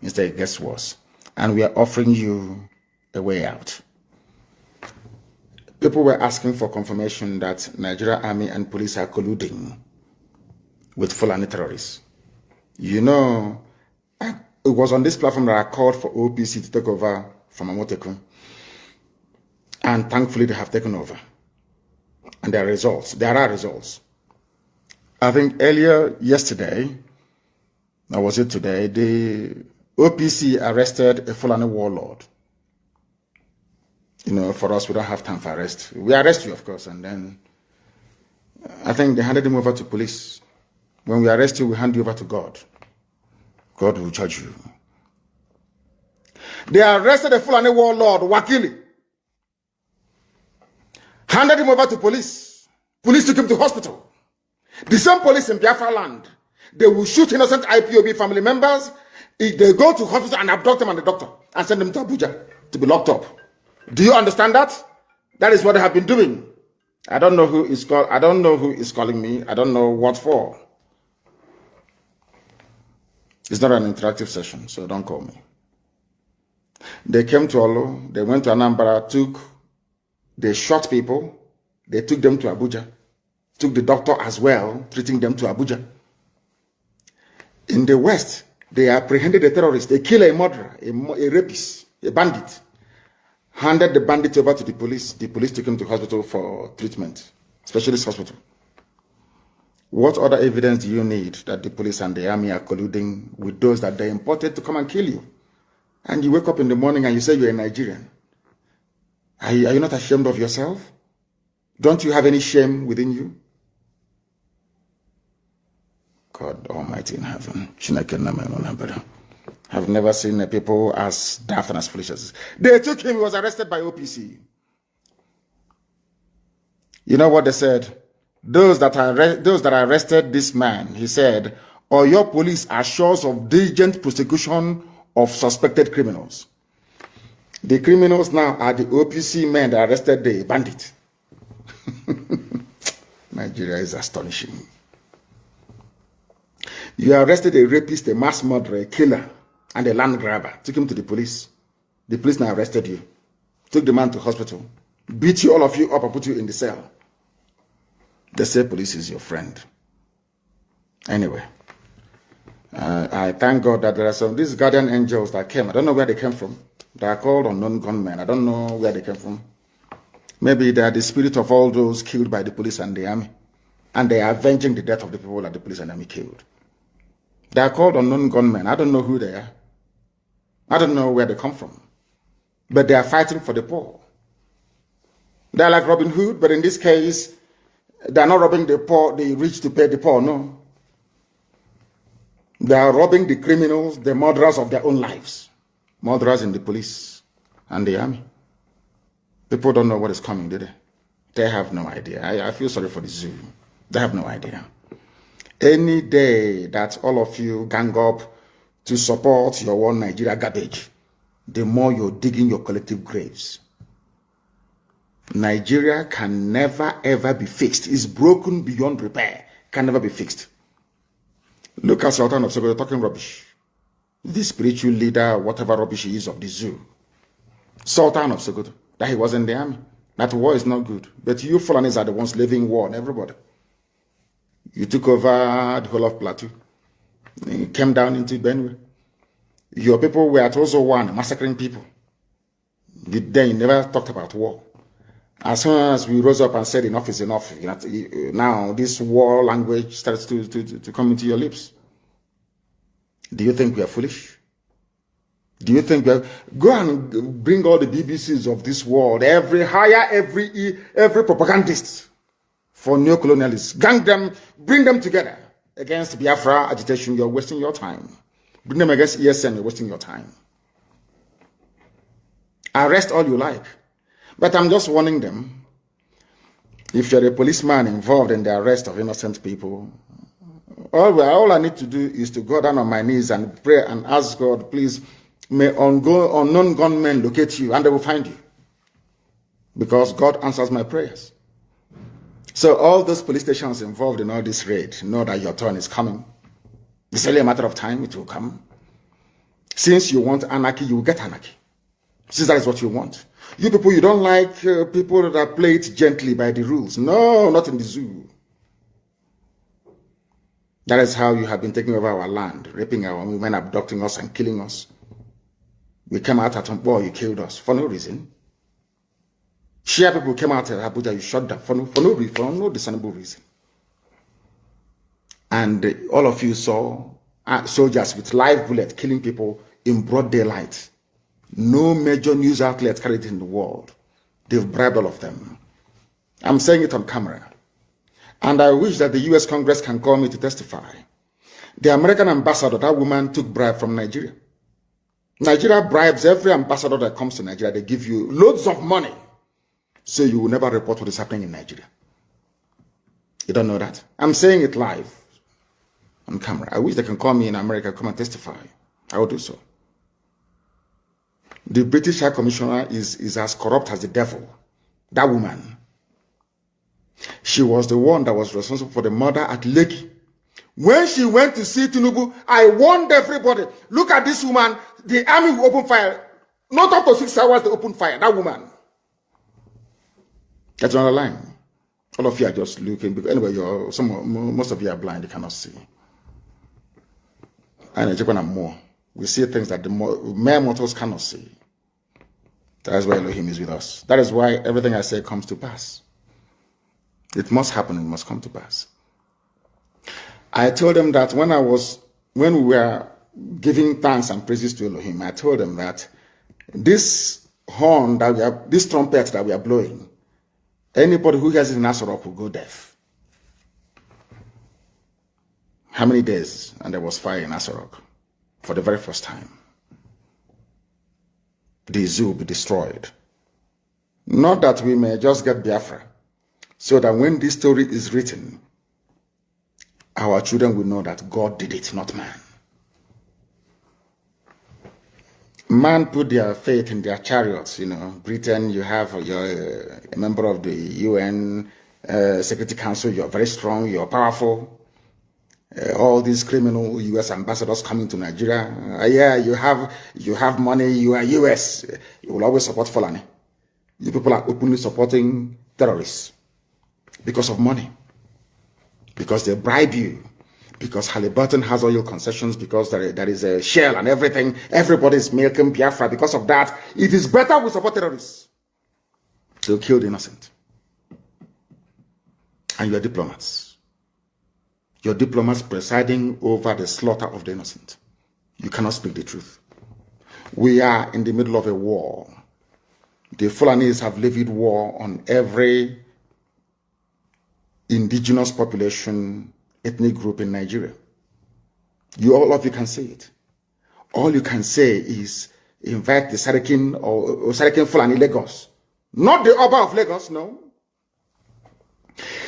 Instead, it gets worse. And we are offering you a way out. People were asking for confirmation that Nigeria Army and police are colluding with Fulani terrorists. You know, it was on this platform that I called for OPC to take over from Amotekun. And thankfully, they have taken over. And there are results. I think earlier yesterday, or was it today, the OPC arrested a Fulani warlord. You know, for us, we don't have time for arrest. We arrest you, of course, and then I think they handed him over to police. When we arrest you, we hand you over to God. God will judge you. They arrested a Fulani warlord, Wakili. Handed him over to police. Police took him to hospital. The same police in Biafra land, they will shoot innocent IPOB family members. If they go to hospital and abduct them and the doctor and send them to Abuja to be locked up. Do you understand that? That is what they have been doing. I don't know who is calling me. I don't know what for. It's not an interactive session, so don't call me. They came to Olo, they went to Anambra, they shot people, they took them to Abuja, took the doctor as well, treating them to Abuja. In the West, they apprehended a terrorist, they killed a murderer, a rapist, a bandit, handed the bandit over to the police. The police took him to hospital for treatment, specialist hospital. What other evidence do you need that the police and the army are colluding with those that they imported to come and kill you? And you wake up in the morning and you say you're a Nigerian. Are you not ashamed of yourself? Don't you have any shame within you? God Almighty in heaven. I've never seen a people as daft and as foolish as this. They took him, he was arrested by OPC. You know what they said? Those that arrested this man, he said, or your police assures of diligent prosecution of suspected criminals. The criminals now are the OPC men that arrested the bandit. Nigeria is astonishing. You arrested a rapist, a mass murderer, a killer, and a land grabber. Took him to the police. The police now arrested you. Took the man to hospital. Beat you, all of you up, and put you in the cell. They say police is your friend. Anyway, I thank God that there are some these guardian angels that came. I don't know where they came from. They are called unknown gunmen. I don't know where they came from. Maybe they are the spirit of all those killed by the police and the army. And they are avenging the death of the people that the police and army killed. They are called unknown gunmen. I don't know who they are. I don't know where they come from. But they are fighting for the poor. They are like Robin Hood, but in this case, they are not robbing the poor, the rich to pay the poor, no. They are robbing the criminals, the murderers of their own lives. Murderers in the police and the army. People don't know what is coming, do they? They have no idea. I feel sorry for the zoo. They have no idea. Any day that all of you gang up to support your one Nigeria garbage, the more you're digging your collective graves. Nigeria can never ever be fixed. It's broken beyond repair. Can never be fixed. Look at Sultan of Sokoto talking rubbish. The spiritual leader, whatever rubbish he is of the zoo. Sultan of Sokoto, that he was in the army. That war is not good. But you Fulanis are the ones living war on everybody. You took over the whole of Plateau. You came down into Benue. Your people were at also one, massacring people. Then you never talked about war. As soon as we rose up and said enough is enough, now this war language starts to come into your lips. Do you think we are foolish? Do you think we are... Go and bring all the BBCs of this world, every propagandist for neocolonialists. Gang them, bring them together against Biafra agitation. You're wasting your time. Bring them against ESN, you're wasting your time. Arrest all you like. But I'm just warning them, if you're a policeman involved in the arrest of innocent people, all I need to do is to go down on my knees and pray and ask God, please, may unknown gunmen locate you and they will find you. Because God answers my prayers. So all those police stations involved in all this raid know that your turn is coming. It's only a matter of time, it will come. Since you want anarchy, you will get anarchy. Since that is what you want. You people, you don't like people that play it gently by the rules. No, not in the zoo. That is how you have been taking over our land, raping our women, abducting us and killing us. We came out at Tombo, you killed us for no reason. Shia people came out at Abuja, you shot them for no discernible reason. And all of you saw soldiers with live bullets killing people in broad daylight. No major news outlet carried it in the world. They've bribed all of them. I'm saying it on camera. And I wish that the US Congress can call me to testify. The American ambassador, that woman took bribe from Nigeria. Nigeria bribes every ambassador that comes to Nigeria. They give you loads of money. So you will never report what is happening in Nigeria. You don't know that? I'm saying it live on camera. I wish they can call me in America, come and testify. I will do so. The British High Commissioner is as corrupt as the devil. That woman. She was the one that was responsible for the murder at Lekki. When she went to see Tinubu, I warned everybody, look at this woman, the army will open fire. Not up to 6 hours, they open fire. That woman. That's another line. All of you are just looking. Because anyway, most of you are blind, you cannot see. And more. We see things that the mere mortals cannot see. That is why Elohim is with us. That is why everything I say comes to pass. It must happen, it must come to pass. I told them that when we were giving thanks and praises to Elohim, I told them that this horn this trumpet that we are blowing, anybody who has it in Asorok will go deaf. How many days? And there was fire in Asorok for the very first time. The zoo will be destroyed. Not that we may just get Biafra, so that when this story is written, our children will know that God did it, not man. Man put their faith in their chariots. You know, Britain, you have you're a member of the UN Security Council. You're very strong. You're powerful. All these criminal US ambassadors coming to Nigeria. Yeah, you have money. You are US. You will always support Fulani. You people are openly supporting terrorists because of money, because they bribe you, because Halliburton has oil concessions, because there is a Shell and everything. Everybody is milking Biafra. Because of that, it is better we support terrorists. They'll kill the innocent. And you are diplomats. You're diplomats presiding over the slaughter of the innocent. You cannot speak the truth. We are in the middle of a war. The Fulanis have levied war on every indigenous population, ethnic group in Nigeria. All of you can say it. All you can say is invite the Sarakin or Sarakin Fulani Lagos. Not the Oba of Lagos, no.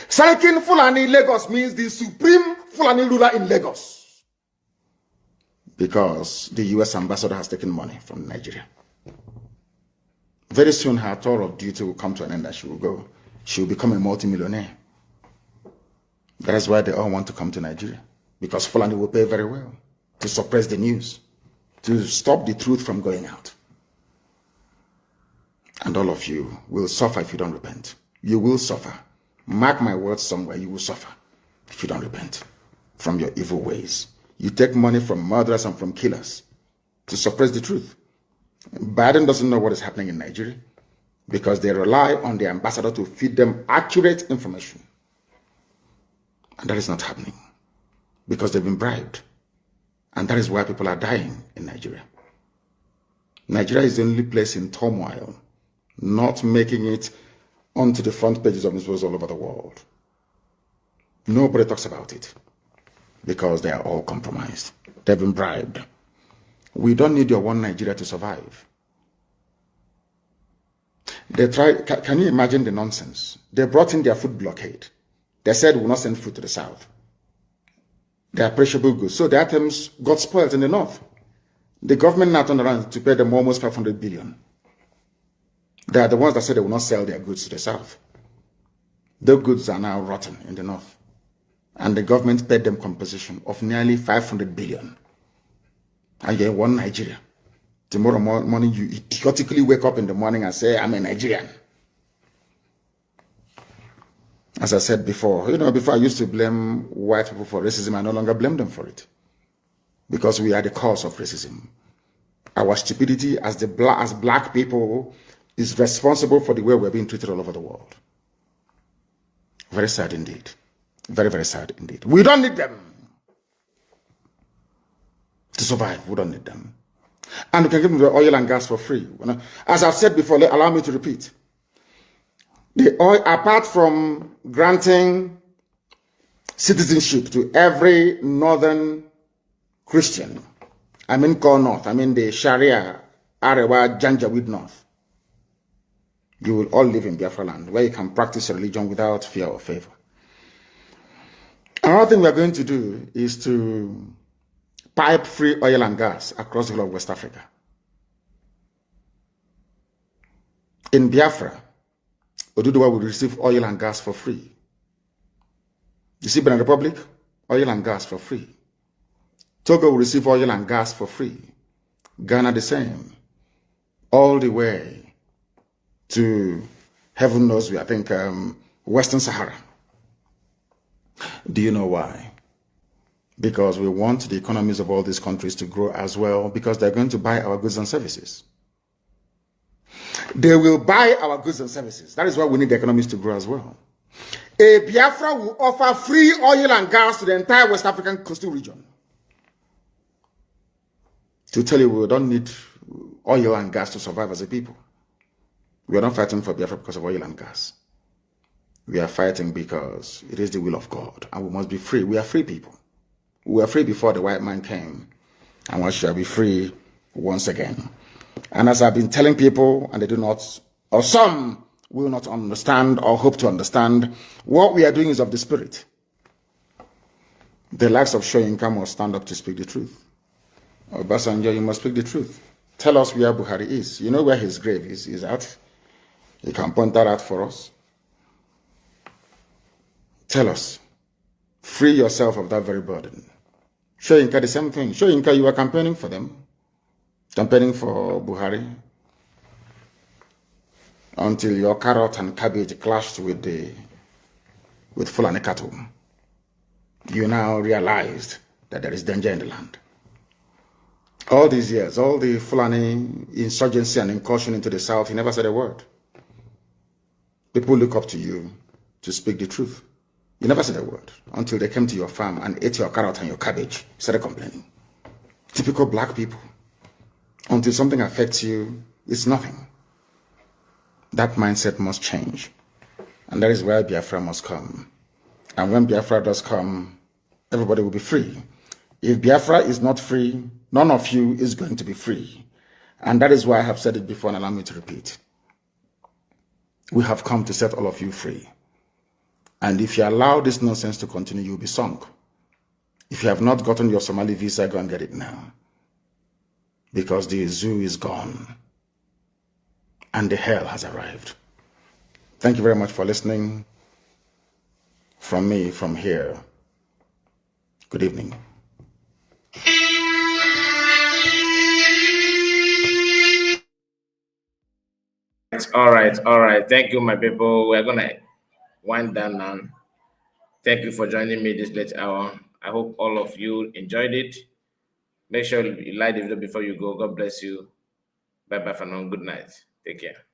Sarakin Fulani Lagos means the supreme Fulani ruler in Lagos. Because the US ambassador has taken money from Nigeria. Very soon her tour of duty will come to an end and she will go. She will become a multimillionaire. That is why they all want to come to Nigeria. Because Fulani will pay very well to suppress the news, to stop the truth from going out. And all of you will suffer if you don't repent. You will suffer. Mark my words somewhere, you will suffer if you don't repent from your evil ways. You take money from murderers and from killers to suppress the truth. Biden doesn't know what is happening in Nigeria because they rely on the ambassador to feed them accurate information. And that is not happening because they've been bribed. And that is why people are dying in Nigeria. Nigeria is the only place in turmoil, not making it onto the front pages of newspapers all over the world. Nobody talks about it because they are all compromised. They've been bribed. We don't need your one Nigeria to survive. They can you imagine the nonsense? They brought in their food blockade. They said we will not send food to the south. They are perishable goods. So the items got spoiled in the north. The government now turned around to pay them almost 500 billion. They are the ones that said they will not sell their goods to the south. Their goods are now rotten in the north. And the government paid them compensation of nearly 500 billion. And you're in one Nigeria. Tomorrow morning, you idiotically wake up in the morning and say, I'm a Nigerian. As I said before, before I used to blame white people for racism, I no longer blame them for it. Because we are the cause of racism. Our stupidity as black people is responsible for the way we're being treated all over the world. Very sad indeed. Very, very sad indeed. We don't need them to survive. We don't need them. And we can give them the oil and gas for free. As I've said before, allow me to repeat. The oil, apart from granting citizenship to every northern Christian, I mean Core North, I mean the Sharia, Arewa, Janjaweed North, you will all live in Biafra land, where you can practice religion without fear or favor. Another thing we are going to do is to pipe free oil and gas across the whole of West Africa. In Biafra, Oduduwa will receive oil and gas for free. You see, Benin Republic, oil and gas for free. Togo will receive oil and gas for free. Ghana the same. All the way to, heaven knows, I think, Western Sahara. Do you know why? Because we want the economies of all these countries to grow as well, because they're going to buy our goods and services. They will buy our goods and services. That is why we need the economies to grow as well. A Biafra will offer free oil and gas to the entire West African coastal region. To tell you, we don't need oil and gas to survive as a people. We are not fighting for Biafra because of oil and gas. We are fighting because it is the will of God, and we must be free. We are free people. We were free before the white man came, and we shall be free once again. And as I've been telling people, and they do not, or some will not understand or hope to understand, what we are doing is of the spirit. The likes of Soyinka must stand up to speak the truth. Obasanjo, you must speak the truth. Tell us where Buhari is. You know where his grave is. Is at. You can point that out for us. Tell us. Free yourself of that very burden. Soyinka, the same thing. Soyinka, you were campaigning for them. Campaigning for Buhari. Until your carrot and cabbage clashed with Fulani cattle. You now realized that there is danger in the land. All these years, all the Fulani insurgency and incursion into the south, he never said a word. People look up to you to speak the truth. You never said a word until they came to your farm and ate your carrot and your cabbage. You started complaining. Typical black people. Until something affects you, it's nothing. That mindset must change. And that is where Biafra must come. And when Biafra does come, everybody will be free. If Biafra is not free, none of you is going to be free. And that is why I have said it before and allow me to repeat. We have come to set all of you free. And if you allow this nonsense to continue, you'll be sunk. If you have not gotten your Somali visa, go and get it now. Because the zoo is gone. And the hell has arrived. Thank you very much for listening. From me, from here. Good evening. All right. Thank you, my people. We're gonna wind down now. Thank you for joining me this late hour. I hope all of you enjoyed it. Make sure you like the video before you go. God bless you. Bye bye for now. Good night. Take care.